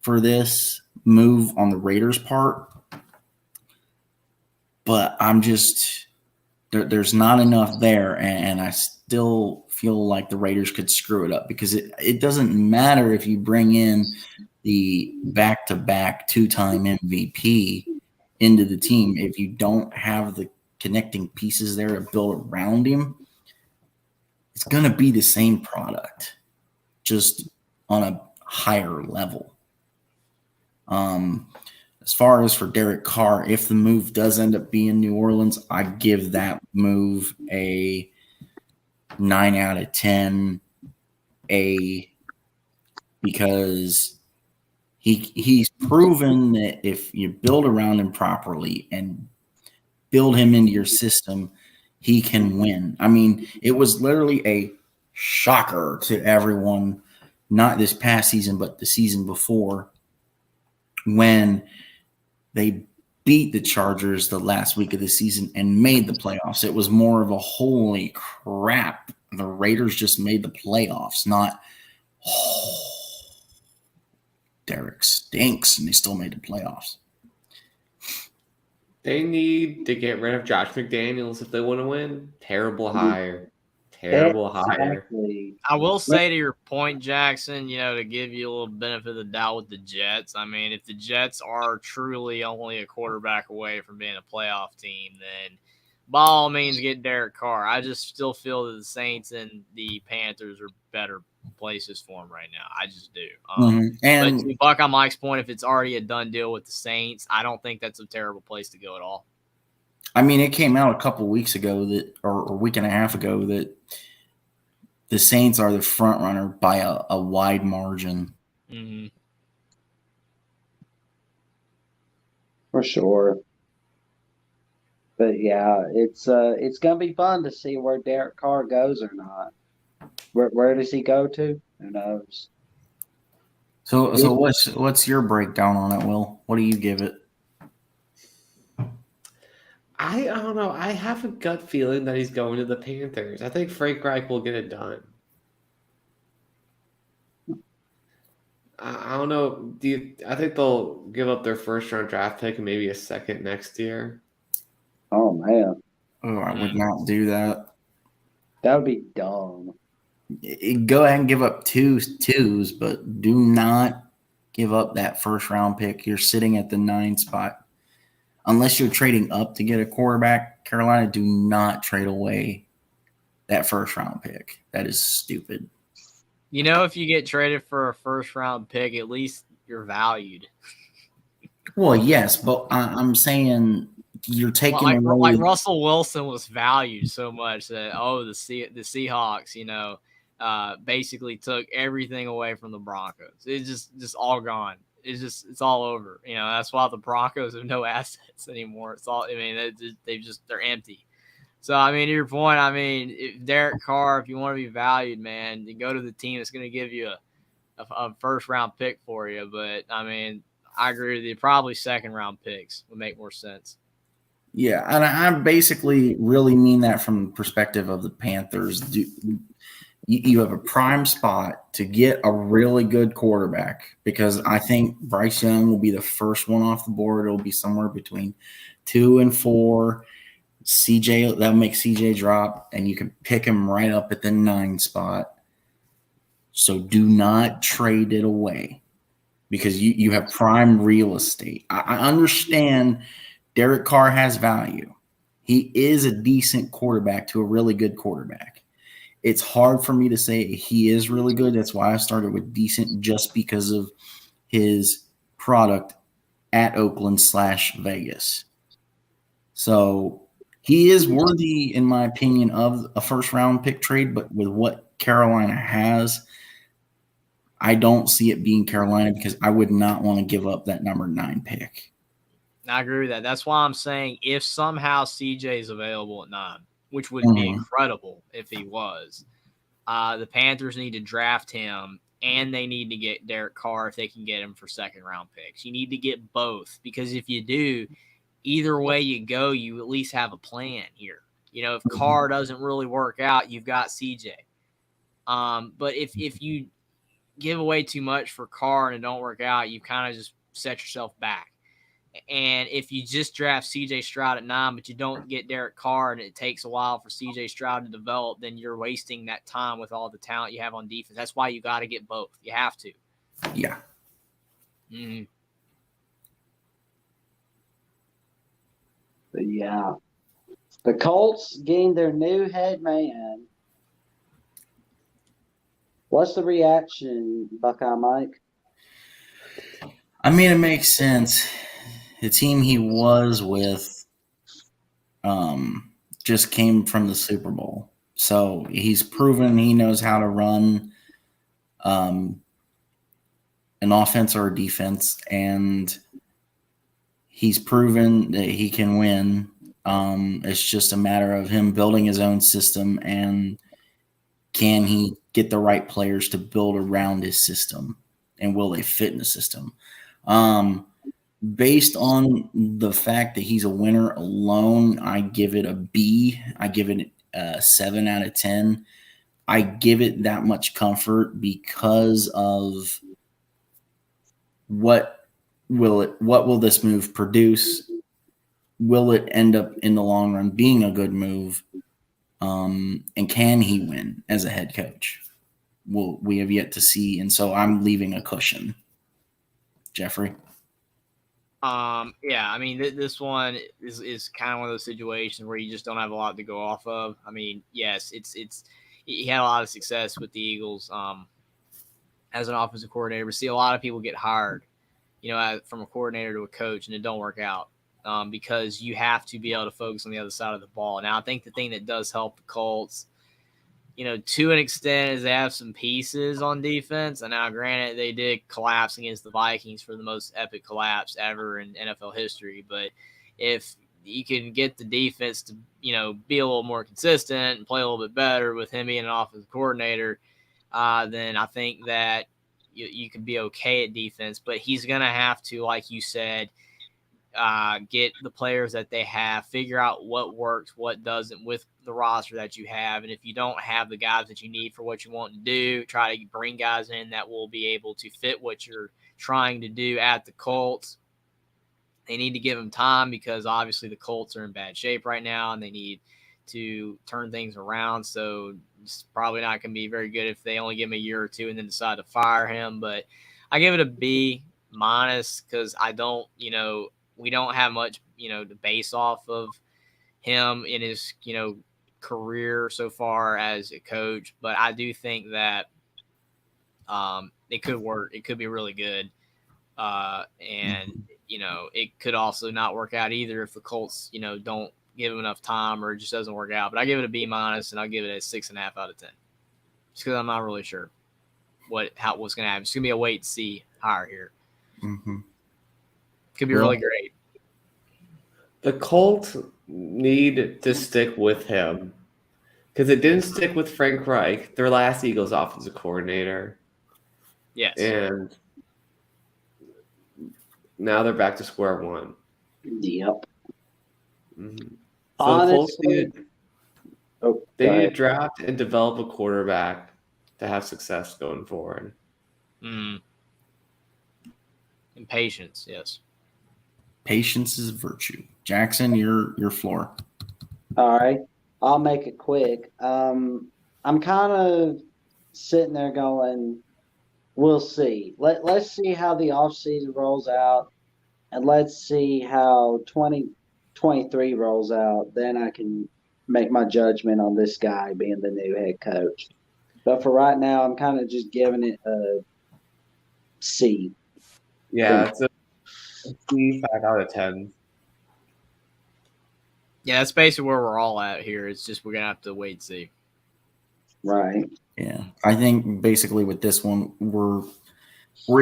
for this move on the Raiders' part. But I'm just there's not enough there, and I still feel like the Raiders could screw it up because it doesn't matter if you bring in the back-to-back two-time MVP into the team. If you don't have the connecting pieces there to build around him, it's going to be the same product, just on a higher level. As far as for Derek Carr, if the move does end up being New Orleans, I give that move a 9 out of 10 A, because he's proven that if you build around him properly and build him into your system, he can win. I mean, it was literally a shocker to everyone, not this past season, but the season before, when they beat the Chargers the last week of the season and made the playoffs. It was more of a holy crap, the Raiders just made the playoffs, not Derek stinks and they still made the playoffs. They need to get rid of Josh McDaniels if they want to win. Terrible hire. Terrible hire. Exactly. I will say to your point, Jackson, to give you a little benefit of the doubt with the Jets. I mean, if the Jets are truly only a quarterback away from being a playoff team, then by all means get Derek Carr. I just still feel that the Saints and the Panthers are better places for him right now. I just do. And but to buck on Mike's point, if it's already a done deal with the Saints, I don't think that's a terrible place to go at all. I mean, it came out a couple weeks ago or a week and a half ago that the Saints are the front runner by a wide margin. Mm-hmm. For sure. But yeah, it's gonna be fun to see where Derek Carr goes or not. Where does he go to? Who knows? So what's your breakdown on it, Will? What do you give it? I don't know. I have a gut feeling that he's going to the Panthers. I think Frank Reich will get it done. I don't know. I think they'll give up their first round draft pick and maybe a second next year? Oh man, Oh, I would not do that. that would be dumb. Go ahead and give up twos, but do not give up that first round pick. You're sitting at the 9 spot. Unless you're trading up to get a quarterback, Carolina, do not trade away that first round pick. That is stupid. If you get traded for a first round pick, at least you're valued. Well, yes, but I'm saying you're taking away. Like Russell Wilson was valued so much that the Seahawks, basically took everything away from the Broncos. It's just all gone. It's all over. That's why the Broncos have no assets anymore. It's all. I mean, they're empty. So, I mean, to your point, if Derek Carr, if you want to be valued, man, you go to the team that's going to give you a first-round pick for you. But, I mean, I agree with you. Probably second-round picks would make more sense. Yeah, and I basically really mean that from the perspective of the Panthers. You have a prime spot to get a really good quarterback because I think Bryce Young will be the first one off the board. It'll be somewhere between 2 and 4. That'll make CJ drop, and you can pick him right up at the 9 spot. So do not trade it away because you have prime real estate. I understand Derek Carr has value. He is a decent quarterback to a really good quarterback. It's hard for me to say he is really good. That's why I started with decent, just because of his product at Oakland/Vegas. So he is worthy, in my opinion, of a first-round pick trade, but with what Carolina has, I don't see it being Carolina because I would not want to give up that number 9 pick. I agree with that. That's why I'm saying if somehow CJ is available at 9, which would be incredible if he was, the Panthers need to draft him, and they need to get Derek Carr if they can get him for second-round picks. You need to get both because if you do, either way you go, you at least have a plan here. If Carr doesn't really work out, you've got CJ. But if you give away too much for Carr and it don't work out, you kind of just set yourself back. And if you just draft CJ Stroud at 9, but you don't get Derek Carr and it takes a while for CJ Stroud to develop, then you're wasting that time with all the talent you have on defense. That's why you got to get both. You have to. Yeah. Mm-hmm. But yeah, the Colts gained their new head man. What's the reaction, Buckeye Mike? I mean, it makes sense. The team he was with just came from the Super Bowl. So he's proven he knows how to run an offense or a defense, and he's proven that he can win. It's just a matter of him building his own system, and can he get the right players to build around his system, and will they fit in the system? Based on the fact that he's a winner alone, I give it a B. I give it a 7 out of 10. I give it that much comfort because of what will this move produce? will it end up in the long run being a good move? And can he win as a head coach? Well, we have yet to see, and so I'm leaving a cushion. Jeffrey? Yeah, I mean, this one is kind of one of those situations where you just don't have a lot to go off of. I mean, yes, it's he had a lot of success with the Eagles as an offensive coordinator. We see a lot of people get hired, from a coordinator to a coach, and it don't work out because you have to be able to focus on the other side of the ball. Now, I think the thing that does help the Colts, to an extent, is they have some pieces on defense. And now, granted, they did collapse against the Vikings for the most epic collapse ever in NFL history. But if you can get the defense to, be a little more consistent and play a little bit better with him being an offensive coordinator, then I think that you can be okay at defense. But he's going to have to, like you said, get the players that they have, figure out what works, what doesn't with the roster that you have. And if you don't have the guys that you need for what you want to do, try to bring guys in that will be able to fit what you're trying to do at the Colts. They need to give them time because obviously the Colts are in bad shape right now and they need to turn things around. So it's probably not going to be very good if they only give him a year or two and then decide to fire him. But I give it a B- because I don't, we don't have much, to base off of him in his, career so far as a coach. But I do think that it could work. It could be really good. And, it could also not work out either if the Colts, don't give him enough time or it just doesn't work out. But I give it a B- and I'll give it a 6.5 out of 10. Just because I'm not really sure what's going to happen. It's going to be a wait and see hire here. Mm-hmm. Could be really great. The Colts need to stick with him because it didn't stick with Frank Reich, their last Eagles offensive coordinator. Yes. And now they're back to square one. Yep. Mm-hmm. So Honestly, they need to draft and develop a quarterback to have success going forward. And patience, yes. Patience is virtue. Jackson, your floor. All right. I'll make it quick. I'm kind of sitting there going, we'll see. Let's see how the offseason rolls out, and let's see how 2023 rolls out. Then I can make my judgment on this guy being the new head coach. But for right now, I'm kind of just giving it a C. Yeah, it's a C, 5 out of 10. Yeah, that's basically where we're all at here. It's just we're going to have to wait and see. Right. Yeah. I think basically with this one, we're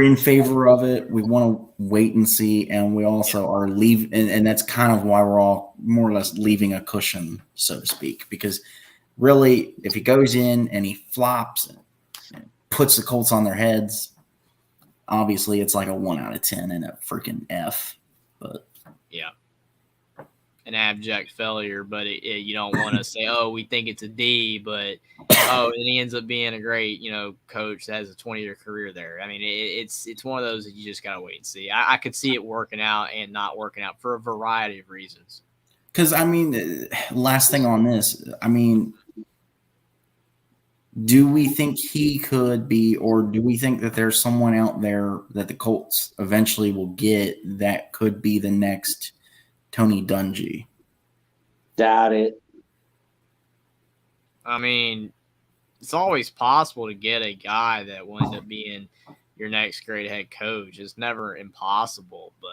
in favor of it. We want to wait and see, and we also are and that's kind of why we're all more or less leaving a cushion, so to speak, because really, if he goes in and he flops and puts the Colts on their heads, obviously it's like a 1 out of 10 and a freaking F. But yeah, an abject failure. But you don't want to say, oh, we think it's a D, but and he ends up being a great, coach that has a 20-year career there. I mean, it's one of those that you just gotta wait and see. I could see it working out and not working out for a variety of reasons. Because I mean, last thing on this, I mean, do we think he could be, or do we think that there's someone out there that the Colts eventually will get that could be the next Tony Dungy? Doubt it. I mean, it's always possible to get a guy that will end up being your next great head coach. It's never impossible, but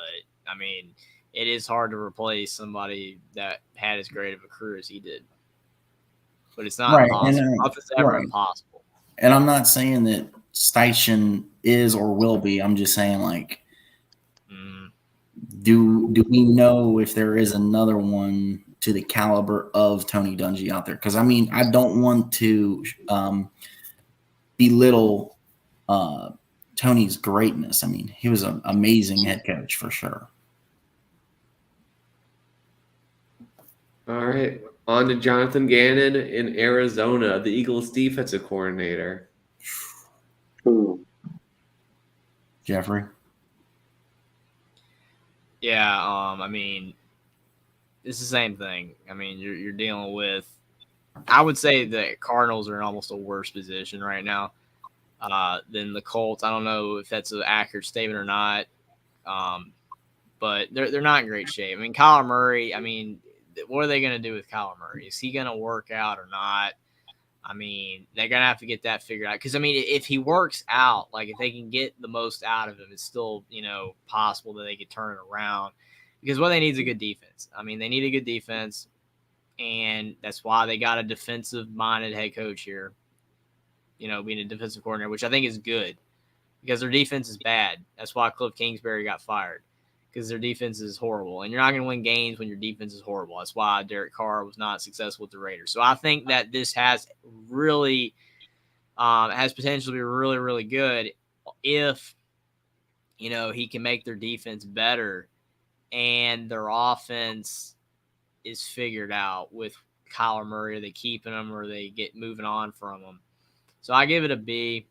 I mean, it is hard to replace somebody that had as great of a career as he did. But it's not impossible. Nothing's ever impossible. And I'm not saying that Steichen is or will be. I'm just saying, like, do we know if there is another one to the caliber of Tony Dungy out there? Because, I mean, I don't want to belittle Tony's greatness. I mean, he was an amazing head coach for sure. All right. On to Jonathan Gannon in Arizona, the Eagles defensive coordinator. Ooh. Jeffrey? Yeah, I mean, it's the same thing. I mean, you're dealing with. I would say the Cardinals are in almost a worse position right now than the Colts. I don't know if that's an accurate statement or not, but they're not in great shape. I mean, Kyler Murray. I mean, what are they going to do with Kyler Murray? Is he going to work out or not? I mean, they're going to have to get that figured out. Because, I mean, if he works out, like if they can get the most out of him, it's still, possible that they could turn it around. Because what they need is a good defense. I mean, they need a good defense. And that's why they got a defensive-minded head coach here, being a defensive coordinator, which I think is good. Because their defense is bad. That's why Cliff Kingsbury got fired. Because their defense is horrible. And you're not going to win games when your defense is horrible. That's why Derek Carr was not successful with the Raiders. So I think that this has really has potential to be really, really good if, he can make their defense better and their offense is figured out with Kyler Murray. Are they keeping him or they get moving on from him? So I give it a B.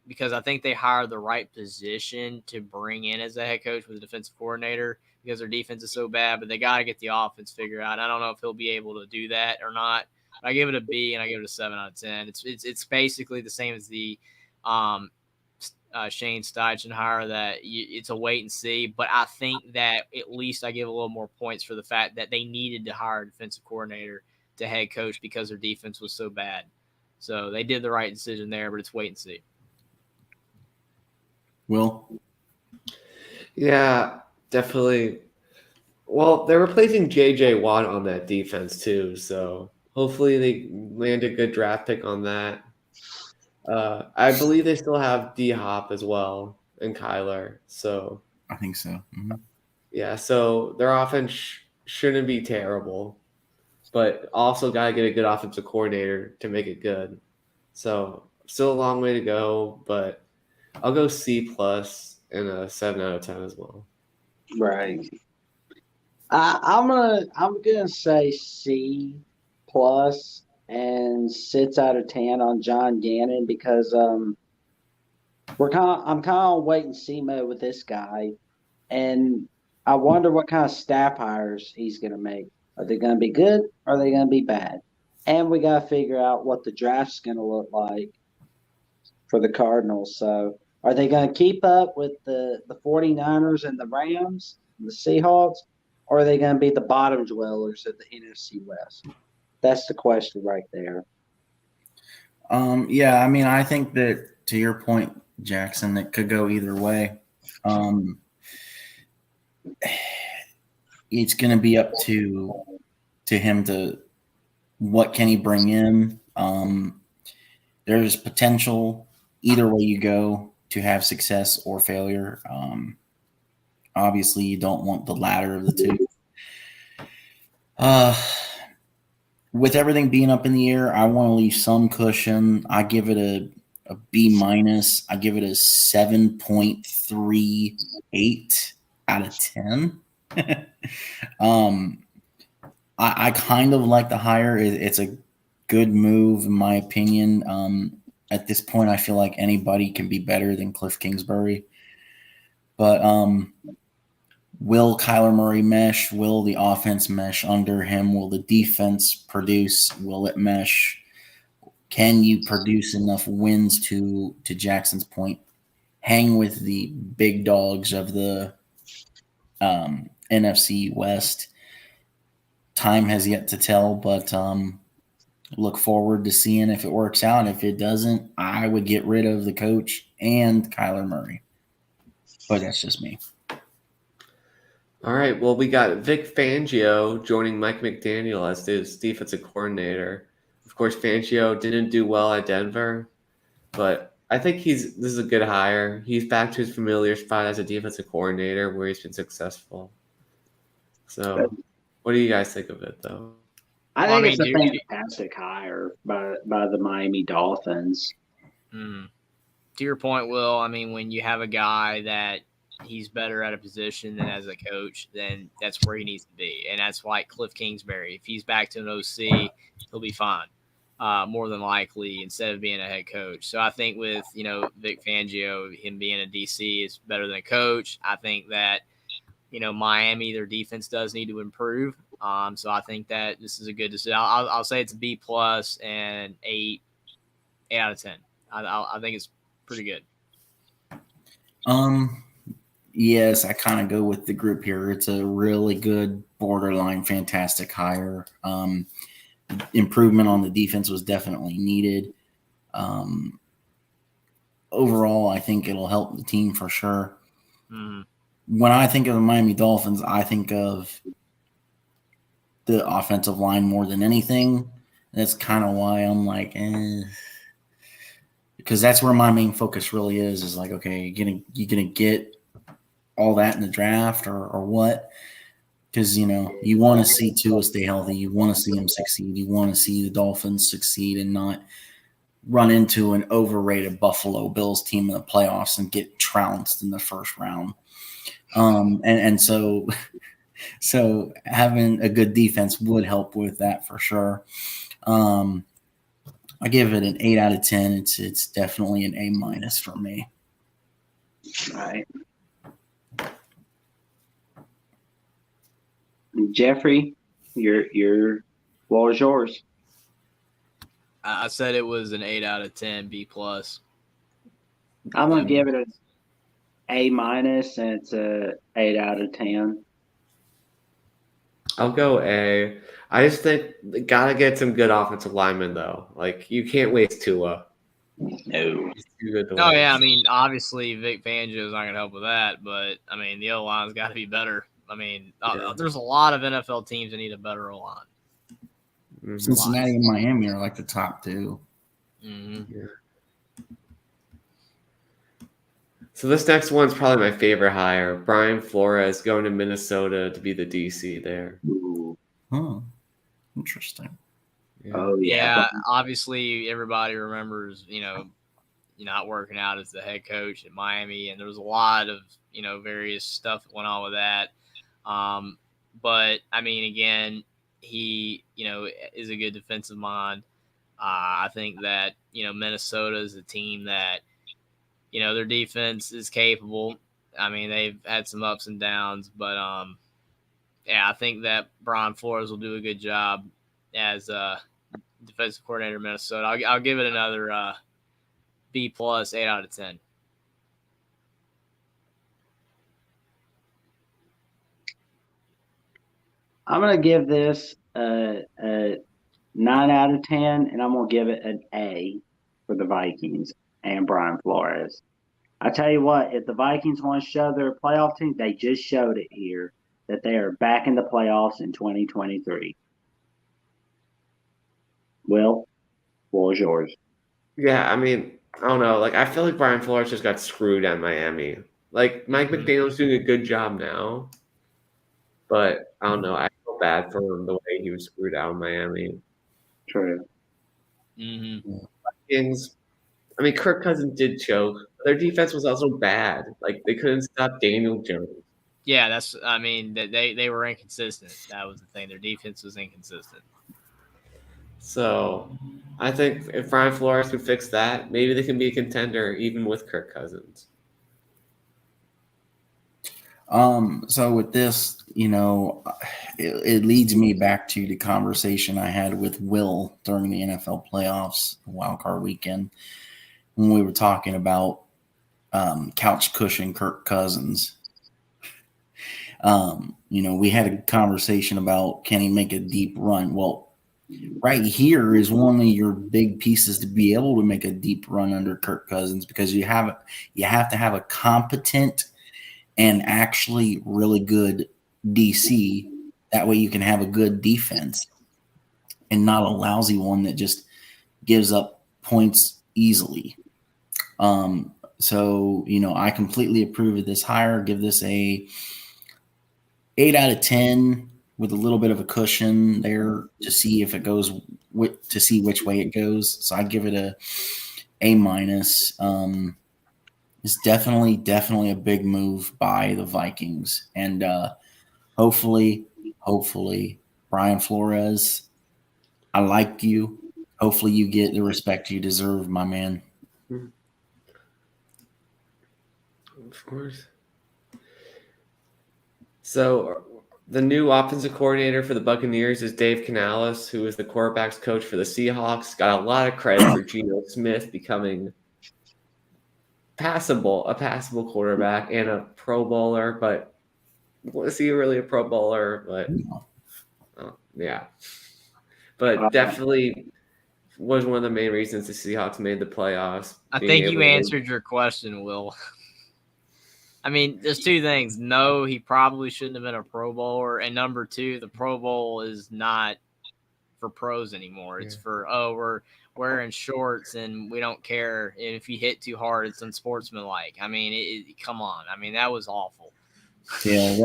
Because I think they hired the right position to bring in as a head coach with a defensive coordinator because their defense is so bad, but they got to get the offense figured out. I don't know if he'll be able to do that or not. But I give it a B and I give it a 7 out of 10. It's basically the same as the Shane Steichen hire that it's a wait and see. But I think that at least I give a little more points for the fact that they needed to hire a defensive coordinator to head coach because their defense was so bad. So they did the right decision there, but it's wait and see. Will? Yeah, definitely. Well, they're replacing J.J. Watt on that defense too, so hopefully they land a good draft pick on that. I believe they still have D-Hop as well and Kyler, so I think so. Mm-hmm. yeah. So their offense shouldn't be terrible, but also got to get a good offensive coordinator to make it good. So still a long way to go, but I'll go C+ and a 7 out of 10 as well. Right. I'm gonna say C+ and 6 out of 10 on John Gannon because I'm kind of wait and see mode with this guy, and I wonder what kind of staff hires he's gonna make. Are they gonna be good? Or are they gonna be bad? And we gotta figure out what the draft's gonna look like for the Cardinals. So are they going to keep up with the 49ers and the Rams and the Seahawks, or are they going to be the bottom dwellers of the NFC West? That's the question right there. Yeah, I mean, I think that to your point, Jackson, it could go either way. It's going to be up to him to what can he bring in. There's potential either way you go to have success or failure. Obviously, you don't want the latter of the two. With everything being up in the air, I want to leave some cushion. I give it a B-. I give it a 7.38 out of 10. I kind of like the hire. It's a good move, in my opinion. At this point, I feel like anybody can be better than Cliff Kingsbury. But will Kyler Murray mesh? Will the offense mesh under him? Will the defense produce? Will it mesh? Can you produce enough wins to Jackson's point? Hang with the big dogs of the NFC West. Time has yet to tell, but look forward to seeing if it works out. If it doesn't, I would get rid of the coach and Kyler Murray. But that's just me. All right. Well, we got Vic Fangio joining Mike McDaniel as his defensive coordinator. Of course, Fangio didn't do well at Denver, but I think this is a good hire. He's back to his familiar spot as a defensive coordinator where he's been successful. So what do you guys think of it, though? I think it's a fantastic hire by the Miami Dolphins. To your point, Will, I mean, when you have a guy that he's better at a position than as a coach, then that's where he needs to be. And that's like Cliff Kingsbury. If he's back to an OC, he'll be fine, more than likely, instead of being a head coach. So I think with, Vic Fangio, him being a DC is better than a coach. I think that, Miami, their defense does need to improve. So I think that this is a good decision. I'll say it's a B plus and 8 out of 10. I think it's pretty good. Yes, I kind of go with the group here. It's a really good, borderline, fantastic hire. Improvement on the defense was definitely needed. Overall, I think it'll help the team for sure. When I think of the Miami Dolphins, I think of the offensive line more than anything. That's kind of why I'm like, because that's where my main focus really is like, okay, you gonna get all that in the draft or what? Because you want to see Tua stay healthy, you want to see him succeed, you want to see the Dolphins succeed and not run into an overrated Buffalo Bills team in the playoffs and get trounced in the first round. And so having a good defense would help with that for sure. I give it an 8 out of 10. It's definitely an A minus for me. All right. Jeffrey, your floor is yours. I said it was an 8 out of 10, B plus. I'm gonna give it an A minus, and it's a 8 out of 10. I'll go A. I just think gotta get some good offensive linemen though. Like you can't waste Tua. No. He's too good to Oh waste. yeah, I mean obviously Vic Fangio is not going to help with that, but I mean the O line's got to be better. I mean there's a lot of NFL teams that need a better O line. Mhm. Cincinnati and Miami are like the top two. Mm-hmm. So this next one's probably my favorite hire. Brian Flores going to Minnesota to be the DC there. Ooh. Huh. Interesting. Yeah. Oh Yeah, obviously everybody remembers, not working out as the head coach at Miami, and there was a lot of, various stuff that went on with that. But I mean, again, he, is a good defensive mind. I think that, Minnesota is a team that, their defense is capable. I mean, they've had some ups and downs, but yeah, I think that Brian Flores will do a good job as defensive coordinator of Minnesota. I'll give it another B plus, 8 out of 10. I'm gonna give this a 9 out of 10, and I'm gonna give it an A for the Vikings and Brian Flores. I tell you what, if the Vikings want to show their playoff team, they just showed it here that they are back in the playoffs in 2023. Will, floor is yours. Yeah, I mean, I don't know. Like I feel like Brian Flores just got screwed at Miami. Like Mike McDaniel's doing a good job now. But I don't know. I feel bad for him the way he was screwed out in Miami. True. Mm-hmm. Vikings, I mean, Kirk Cousins did choke. Their defense was also bad. Like they couldn't stop Daniel Jones. Yeah, they were inconsistent. That was the thing. Their defense was inconsistent. So I think if Brian Flores could fix that, maybe they can be a contender even with Kirk Cousins. So with this, it leads me back to the conversation I had with Will during the NFL playoffs, wildcard weekend, when we were talking about couch cushion Kirk Cousins. We had a conversation about can he make a deep run? Well, right here is one of your big pieces to be able to make a deep run under Kirk Cousins because you have to have a competent and actually really good DC. That way you can have a good defense and not a lousy one that just gives up points easily. So, I completely approve of this hire. Give this a 8 out of 10 with a little bit of a cushion there to see if it goes to see which way it goes. So I'd give it a minus. It's definitely a big move by the Vikings. And hopefully, Brian Flores, I like you. Hopefully you get the respect you deserve, my man. Of course. So the new offensive coordinator for the Buccaneers is Dave Canales, who is the quarterbacks coach for the Seahawks. Got a lot of credit for Geno Smith becoming a passable quarterback and a Pro Bowler, but was he really a Pro Bowler? But yeah, but definitely was one of the main reasons the Seahawks made the playoffs. I think you answered your question, Will. I mean, there's two things. No, he probably shouldn't have been a Pro Bowler. And number two, the Pro Bowl is not for pros anymore. It's for, we're wearing shorts and we don't care. And if you hit too hard, it's unsportsmanlike. I mean, come on. I mean, that was awful. Yeah,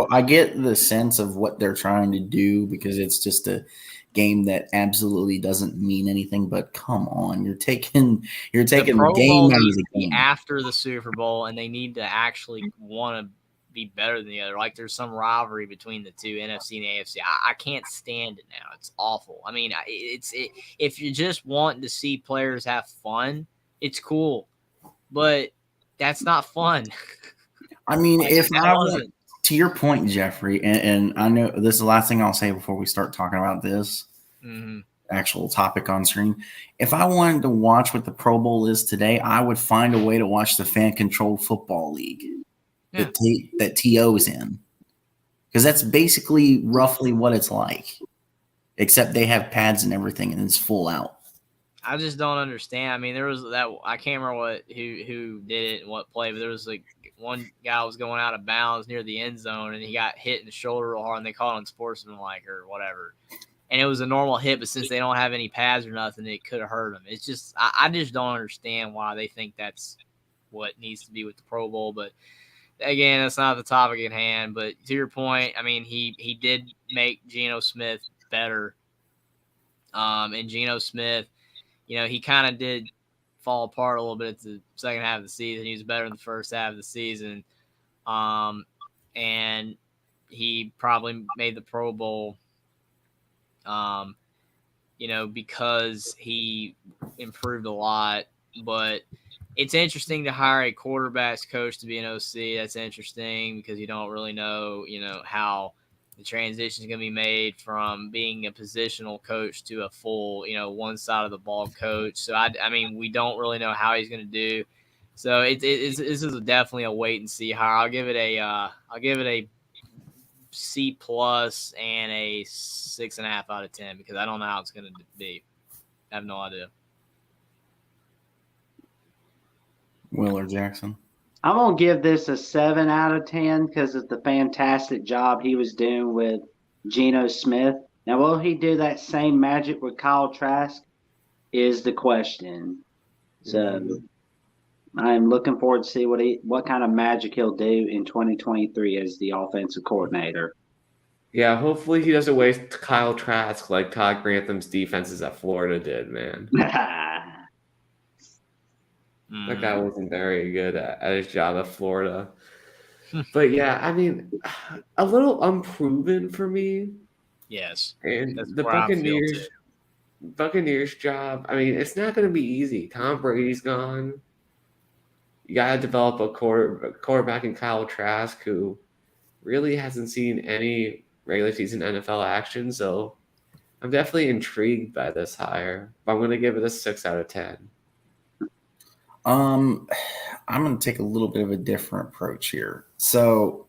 I get the sense of what they're trying to do because it's just a game that absolutely doesn't mean anything. But come on, you're taking the game out of the game after the Super Bowl, and they need to actually want to be better than the other. Like there's some rivalry between the two, NFC and AFC. I can't stand it now. It's awful. I mean, if you're just wanting to see players have fun, it's cool, but that's not fun. I mean, to your point, Jeffrey, and I know this is the last thing I'll say before we start talking about this actual topic on screen. If I wanted to watch what the Pro Bowl is today, I would find a way to watch the fan-controlled football league that TO's in, because that's basically roughly what it's like, except they have pads and everything, and it's full out. I just don't understand. I mean, there was that I can't remember who did it and what play, but there was like one guy was going out of bounds near the end zone and he got hit in the shoulder real hard and they called it unsportsmanlike or whatever. And it was a normal hit, but since they don't have any pads or nothing, it could have hurt him. It's just I just don't understand why they think that's what needs to be with the Pro Bowl. But again, that's not the topic at hand. But to your point, I mean, he did make Geno Smith better. And Geno Smith, he kind of did fall apart a little bit at the second half of the season. He was better in the first half of the season. And he probably made the Pro Bowl, because he improved a lot. But it's interesting to hire a quarterbacks coach to be an OC. That's interesting because you don't really know, how the transition is going to be made from being a positional coach to a full, one side of the ball coach. So, I mean, we don't really know how he's going to do. So this is definitely a wait and see hire. I'll give it a C+ and a 6.5 out of 10 because I don't know how it's going to be. I have no idea. Will or Jackson? I'm going to give this a 7 out of 10 because of the fantastic job he was doing with Geno Smith. Now, will he do that same magic with Kyle Trask is the question. So I'm looking forward to see what kind of magic he'll do in 2023 as the offensive coordinator. Yeah, hopefully he doesn't waste Kyle Trask like Todd Grantham's defenses at Florida did, man. That guy wasn't very good at his job at Florida. But yeah, I mean, a little unproven for me. Yes. And the Buccaneers job, I mean, it's not going to be easy. Tom Brady's gone. You got to develop a quarterback in Kyle Trask who really hasn't seen any regular season NFL action. So I'm definitely intrigued by this hire. But I'm going to give it a 6 out of 10. I'm going to take a little bit of a different approach here. So,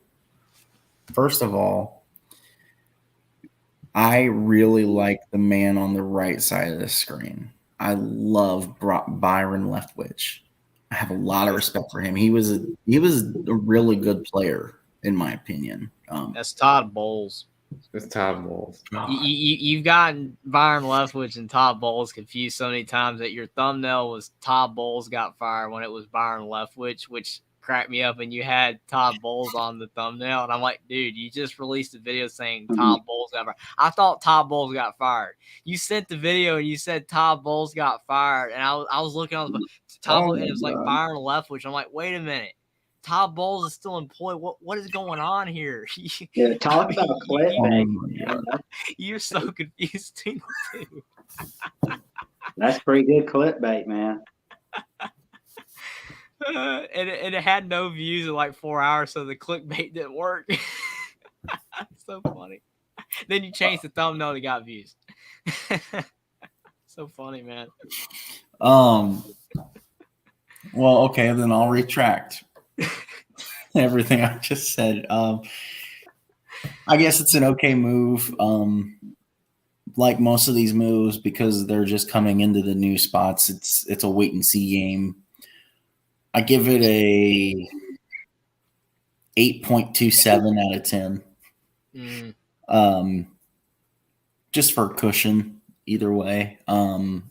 first of all, I really like the man on the right side of the screen. I love Byron Leftwich. I have a lot of respect for him. He was a really good player, in my opinion. That's Todd Bowles. It's Todd Bowles. You've gotten Byron Leftwich and Todd Bowles confused so many times that your thumbnail was Todd Bowles got fired when it was Byron Leftwich, which cracked me up. And you had Todd Bowles on the thumbnail, and I'm like, dude, you just released a video saying Todd Bowles got fired. I thought Todd Bowles got fired. You sent the video and you said Todd Bowles got fired, and I was looking on the Todd, and it was like Byron Leftwich. I'm like, wait a minute. Todd Bowles is still employed. What is going on here? Yeah, talk about clickbait. You're so confused too. That's pretty good clickbait, man. And it had no views in like 4 hours, so the clickbait didn't work. So funny. Then you change the thumbnail to got views. So funny, man. Well, okay, then I'll retract everything I just said. I guess it's an okay move. Like most of these moves, because they're just coming into the new spots, it's a wait and see game. I give it a 8.27 out of 10. Just for cushion, either way. I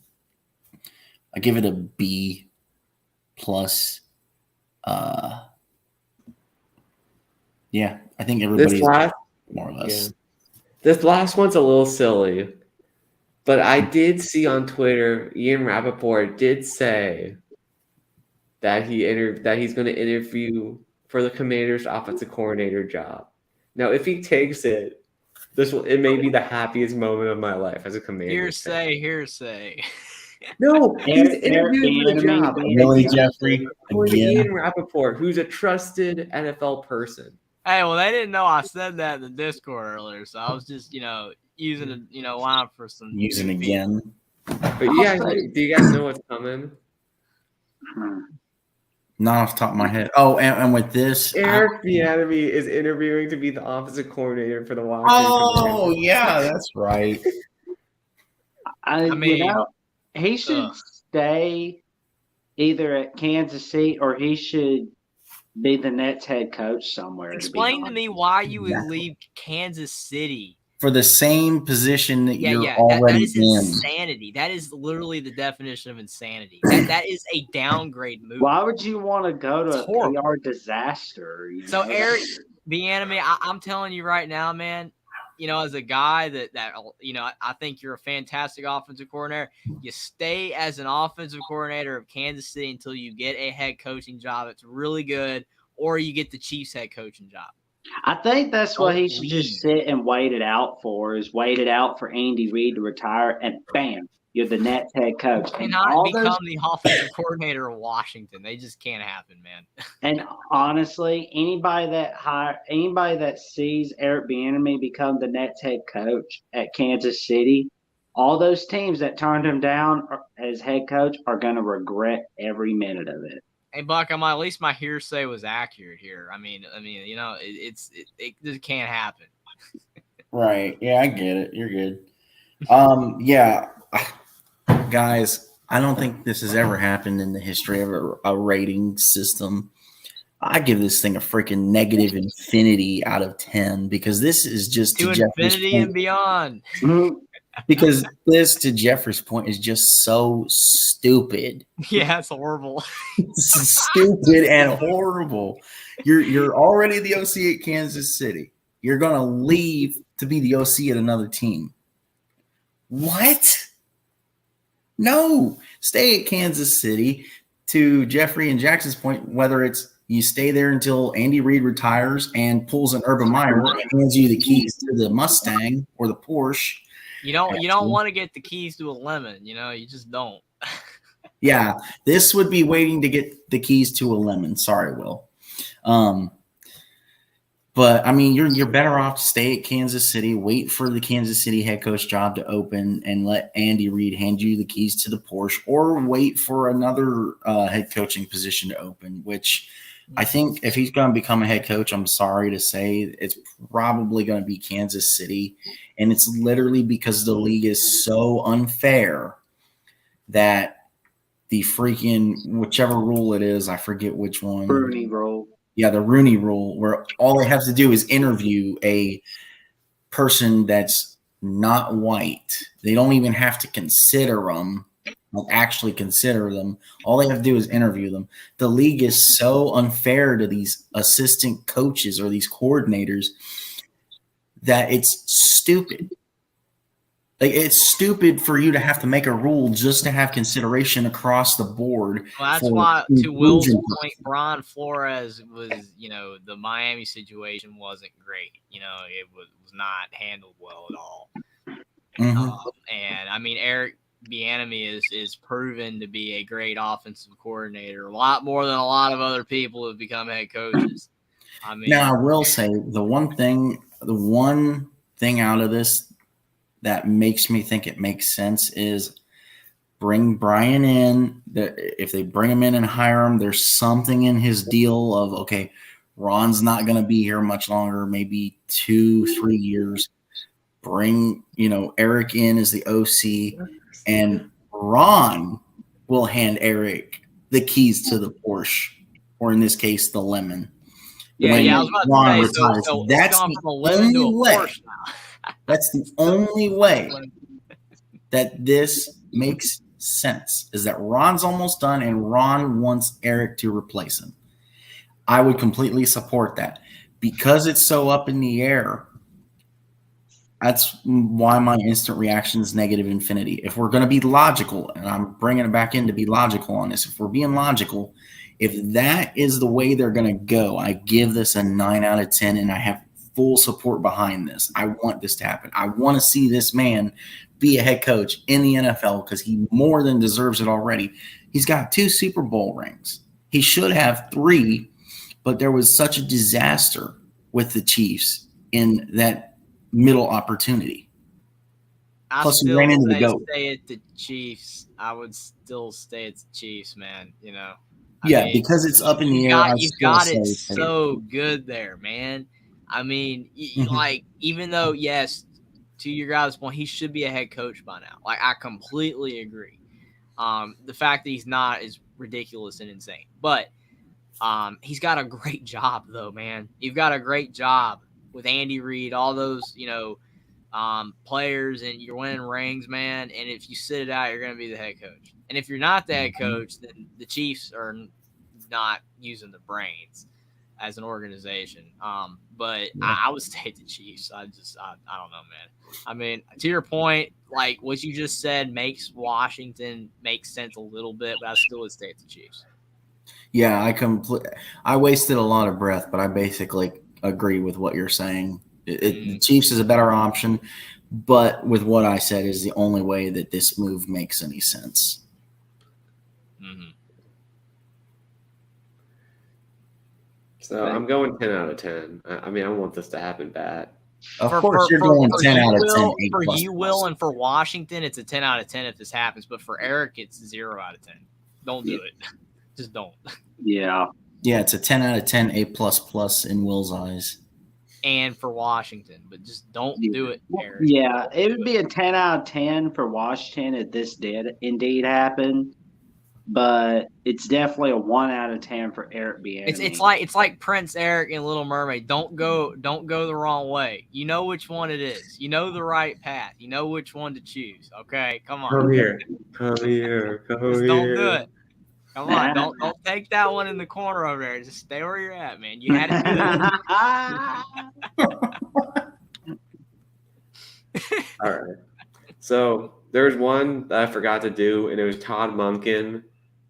give it a B plus. Yeah, I think everybody's more or less. Yeah. This last one's a little silly, but I did see on Twitter, Ian Rappaport did say that he's going to interview for the Commanders' offensive coordinator job. Now, if he takes it, it may be the happiest moment of my life as a Commanders fan. Hearsay. No, he's interviewing for the job. Really, Jeffrey? According to Again? Ian Rappaport, who's a trusted NFL person. Hey, well, they didn't know I said that in the Discord earlier, so I was just, using a, line for some. Using again. But do you guys know what's coming? Not off the top of my head. Oh, and with this, Eric Bieniemy is interviewing to be the offensive coordinator for the Washington Commanders. Oh, yeah, that's right. I mean, he should stay either at Kansas City or he should be the Nets head coach somewhere. Explain to me why you would leave Kansas City for the same position that you're already that is in. Insanity. That is literally the definition of insanity. That is a downgrade move. Why would you want to go to a PR disaster? So Eric Bieniemy, I'm telling you right now, man. As a guy that I think you're a fantastic offensive coordinator. You stay as an offensive coordinator of Kansas City until you get a head coaching job that's really good, or you get the Chiefs head coaching job. I think that's what he should just sit and wait it out for. Is wait it out for Andy Reid to retire, and bam, you're the Nets head coach. And not become the offensive coordinator of Washington. They just can't happen, man. And honestly, anybody that sees Eric Bieniemy become the Nets head coach at Kansas City, all those teams that turned him down as head coach are going to regret every minute of it. Hey Buck, at least my hearsay was accurate here. I mean, it just can't happen. Right. Yeah, I get it. You're good. Yeah. Guys, I don't think this has ever happened in the history of a rating system. I give this thing a freaking negative infinity out of 10 because this is just to infinity and beyond. Because this, to Jeffrey's point, is just so stupid. Yeah, it's horrible. It's stupid and horrible. You're already the OC at Kansas City. You're gonna leave to be the OC at another team. What? No, stay at Kansas City. To Jeffrey and Jackson's point, whether it's you stay there until Andy Reid retires and pulls an Urban Meyer and hands you the keys to the Mustang or the Porsche. You don't want to get the keys to a lemon, you just don't. Yeah, this would be waiting to get the keys to a lemon. Sorry, Will. But I mean, you're better off to stay at Kansas City, wait for the Kansas City head coach job to open, and let Andy Reid hand you the keys to the Porsche, or wait for another head coaching position to open. Which I think if he's going to become a head coach, I'm sorry to say, it's probably going to be Kansas City, and it's literally because the league is so unfair that the freaking whichever rule it is, I forget which one. Rooney rule. Yeah, the Rooney rule, where all they have to do is interview a person that's not white. They don't even have to consider them, actually consider them. All they have to do is interview them. The league is so unfair to these assistant coaches or these coordinators that it's stupid. Like, it's stupid for you to have to make a rule just to have consideration across the board. Well, that's why, to Will's point, Brian Flores was, the Miami situation wasn't great. It was not handled well at all. Mm-hmm. And I mean, Eric Bieniemy is proven to be a great offensive coordinator, a lot more than a lot of other people who have become head coaches. I mean, now I will say the one thing the one thing out of this that makes me think it makes sense is bring Brian in. If they bring him in and hire him, there's something in his deal of, okay, Ron's not going to be here much longer, maybe 2-3 years. Bring, Eric in as the OC, and Ron will hand Eric the keys to the Porsche, or in this case, the Lemon. Yeah, I was about to say, so that's gone the from a Lemon to a only way. Porsche now. That's the only way that this makes sense, is that Ron's almost done and Ron wants Eric to replace him. I would completely support that. Because it's so up in the air, that's why my instant reaction is negative infinity. If we're going to be logical, and I'm bringing it back in to be logical on this, if we're being logical, if that is the way they're going to go, I give this a 9 out of 10, and I have full support behind this. I want this to happen. I want to see this man be a head coach in the NFL because he more than deserves it already. He's got 2 Super Bowl rings. He should have 3, but there was such a disaster with the Chiefs in that middle opportunity. Plus, he ran into the GOAT. Stay at the Chiefs. I would still stay at the Chiefs, man. I mean, because it's up in the air. You've got it so good there, man. I mean, like, even though, yes, to your guys' point, he should be a head coach by now. Like, I completely agree. The fact that he's not is ridiculous and insane. But he's got a great job, though, man. You've got a great job with Andy Reid, all those, players, and you're winning rings, man. And if you sit it out, you're going to be the head coach. And if you're not the head coach, then the Chiefs are not using the brains as an organization. But I would stay at the Chiefs. I don't know, man. I mean, to your point, like what you just said makes Washington make sense a little bit, but I still would stay at the Chiefs. Yeah, I wasted a lot of breath, but I basically agree with what you're saying. The Chiefs is a better option, but with what I said is the only way that this move makes any sense. Mm-hmm. So I'm going 10 out of 10. I mean, I want this to happen bad. Of course, you're going 10 out of 10. For you, Will, and for Washington, it's a 10 out of 10 if this happens. But for Eric, it's 0 out of 10. Don't do it. Just don't. Yeah. Yeah, it's a 10 out of 10, A++ in Will's eyes. And for Washington, but just don't do it, Eric. Yeah, it would be a 10 out of 10 for Washington if this did indeed happen. But it's definitely a 1 out of 10 for Eric Bieniemy. It's like Prince Eric in Little Mermaid. Don't go the wrong way. You know which one it is. You know the right path. You know which one to choose. Okay, come on. Come here. Just don't do it. Come on, don't take that one in the corner over there. Just stay where you're at, man. You had to do it. All right. So there's one that I forgot to do, and it was Todd Monken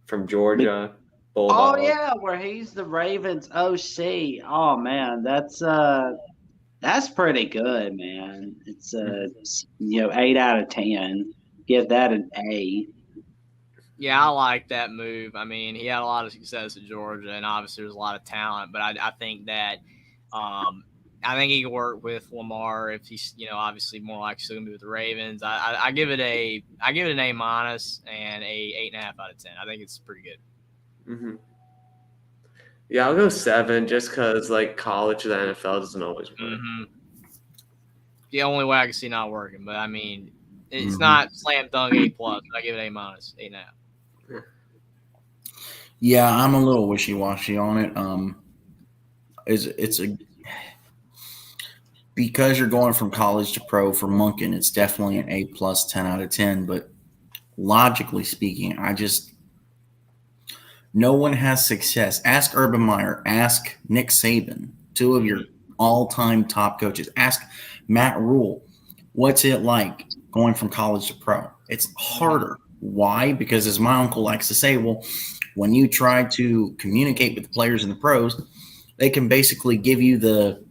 from Georgia Bulldogs. Oh yeah, where he's the Ravens OC. Oh man, that's pretty good, man. It's 8 out of 10. Give that an A. Yeah, I like that move. I mean, he had a lot of success at Georgia, and obviously there's a lot of talent. But I think that I think he can work with Lamar if he's obviously more likely still gonna be with the Ravens. I give it an A- and a 8.5 out of 10. I think it's pretty good. Mm-hmm. Yeah, I'll go 7 just because like college to the NFL doesn't always work. Mm-hmm. The only way I can see not working, but I mean, it's not slam dunk A+. But I give it A-, 8.5. Yeah, I'm a little wishy-washy on it. Because you're going from college to pro for Monken, it's definitely an A+, 10 out of 10. But logically speaking, no one has success. Ask Urban Meyer, ask Nick Saban, 2 of your all-time top coaches. Ask Matt Rule, what's it like going from college to pro? It's harder. Why? Because as my uncle likes to say, well, when you try to communicate with the players and the pros, they can basically give you the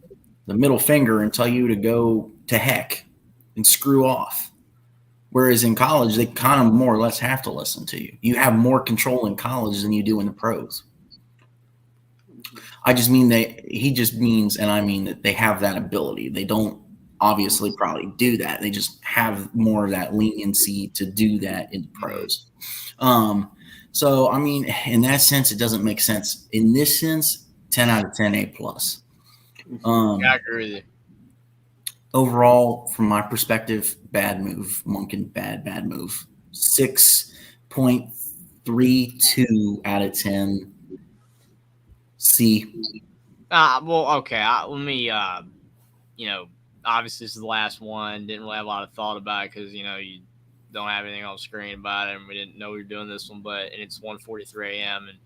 middle finger and tell you to go to heck and screw off. Whereas in college, they kind of more or less have to listen to you. You have more control in college than you do in the pros. I just mean he just means, and I mean that they have that ability. They don't obviously probably do that. They just have more of that leniency to do that in the pros. So, I mean, in that sense, it doesn't make sense. In this sense, 10 out of 10, A+. I agree with you. Overall, from my perspective, bad move. Monken, bad move. 6.32 out of 10. C. Well, okay. Let me, obviously this is the last one. Didn't really have a lot of thought about it because, you don't have anything on screen about it, and we didn't know we were doing this one, and it's 1:43 a.m. and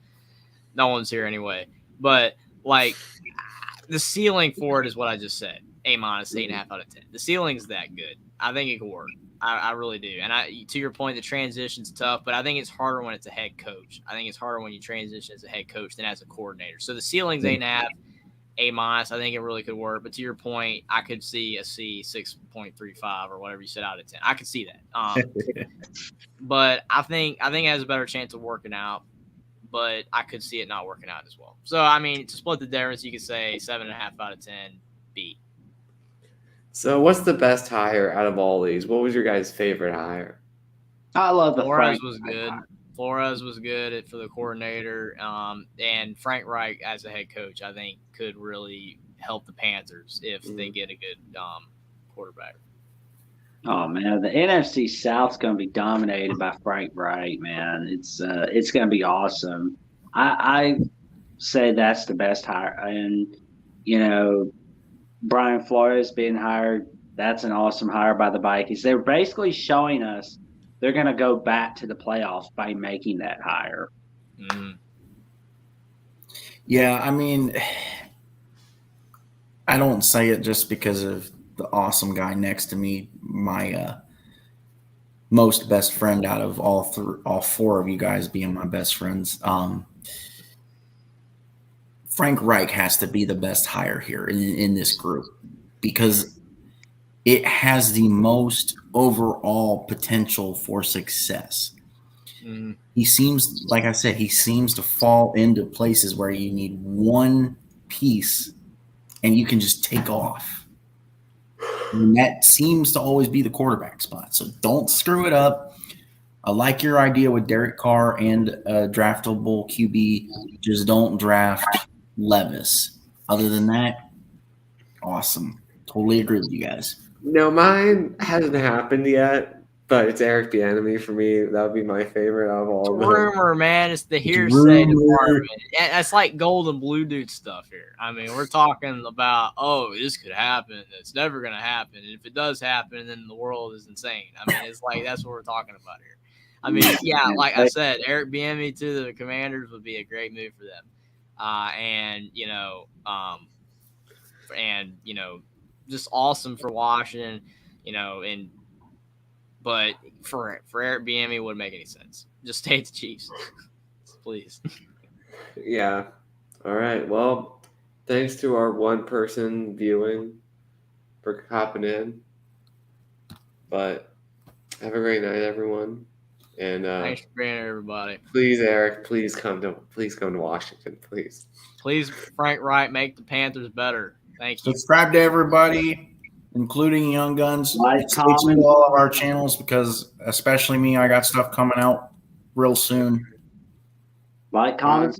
no one's here anyway. But, like, the ceiling for it is what I just said. A-, 8.5 out of 10. The ceiling's that good. I think it could work. I really do. And to your point, the transition's tough, but I think it's harder when it's a head coach. I think it's harder when you transition as a head coach than as a coordinator. So the ceiling's 8.5, A-. I think it really could work. But to your point, I could see a C, 6.35 or whatever you said out of 10. I could see that. But I think it has a better chance of working out. But I could see it not working out as well. So, I mean, to split the difference, you could say 7.5 out of 10, B. So what's the best hire out of all these? What was your guys' favorite hire? I love the Flores Frank was Reich good. hire. Flores was good for the coordinator. And Frank Reich as a head coach, I think, could really help the Panthers if they get a good quarterback. Oh man, the NFC South's going to be dominated by Frank Reich, man. It's going to be awesome. I say that's the best hire, and Brian Flores being hired, that's an awesome hire by the Vikings. They're basically showing us they're going to go back to the playoffs by making that hire. Mm-hmm. Yeah, I mean, I don't say it just because of the awesome guy next to me, my most best friend out of all four of you guys being my best friends. Frank Reich has to be the best hire here in this group because it has the most overall potential for success. Mm-hmm. He seems, like I said, he seems to fall into places where you need one piece and you can just take off. And that seems to always be the quarterback spot. So don't screw it up. I like your idea with Derek Carr and a draftable QB. Just don't draft Levis. Other than that, awesome. Totally agree with you guys. No, mine hasn't happened yet, but it's Eric Bieniemy for me. That would be my favorite out of all of them. Rumor, man. It's the hearsay department. That's like gold and blue dude stuff here. I mean, we're talking about, this could happen. It's never going to happen. And if it does happen, then the world is insane. I mean, it's like that's what we're talking about here. I mean, yeah, like I said, Eric Bieniemy to the Commanders would be a great move for them. Just awesome for Washington, but for Eric Bieniemy, it wouldn't make any sense. Just stay at the Chiefs, please. Yeah. All right. Well, thanks to our one-person viewing for hopping in. But have a great night, everyone. And thanks for being here, everybody. Please, Eric, please come to Washington, please. Please, Frank Reich, make the Panthers better. Thank you. Subscribe to everybody, including Young Guns. Like, Stay tuned to all of our channels because, especially me, I got stuff coming out real soon. Like, comment,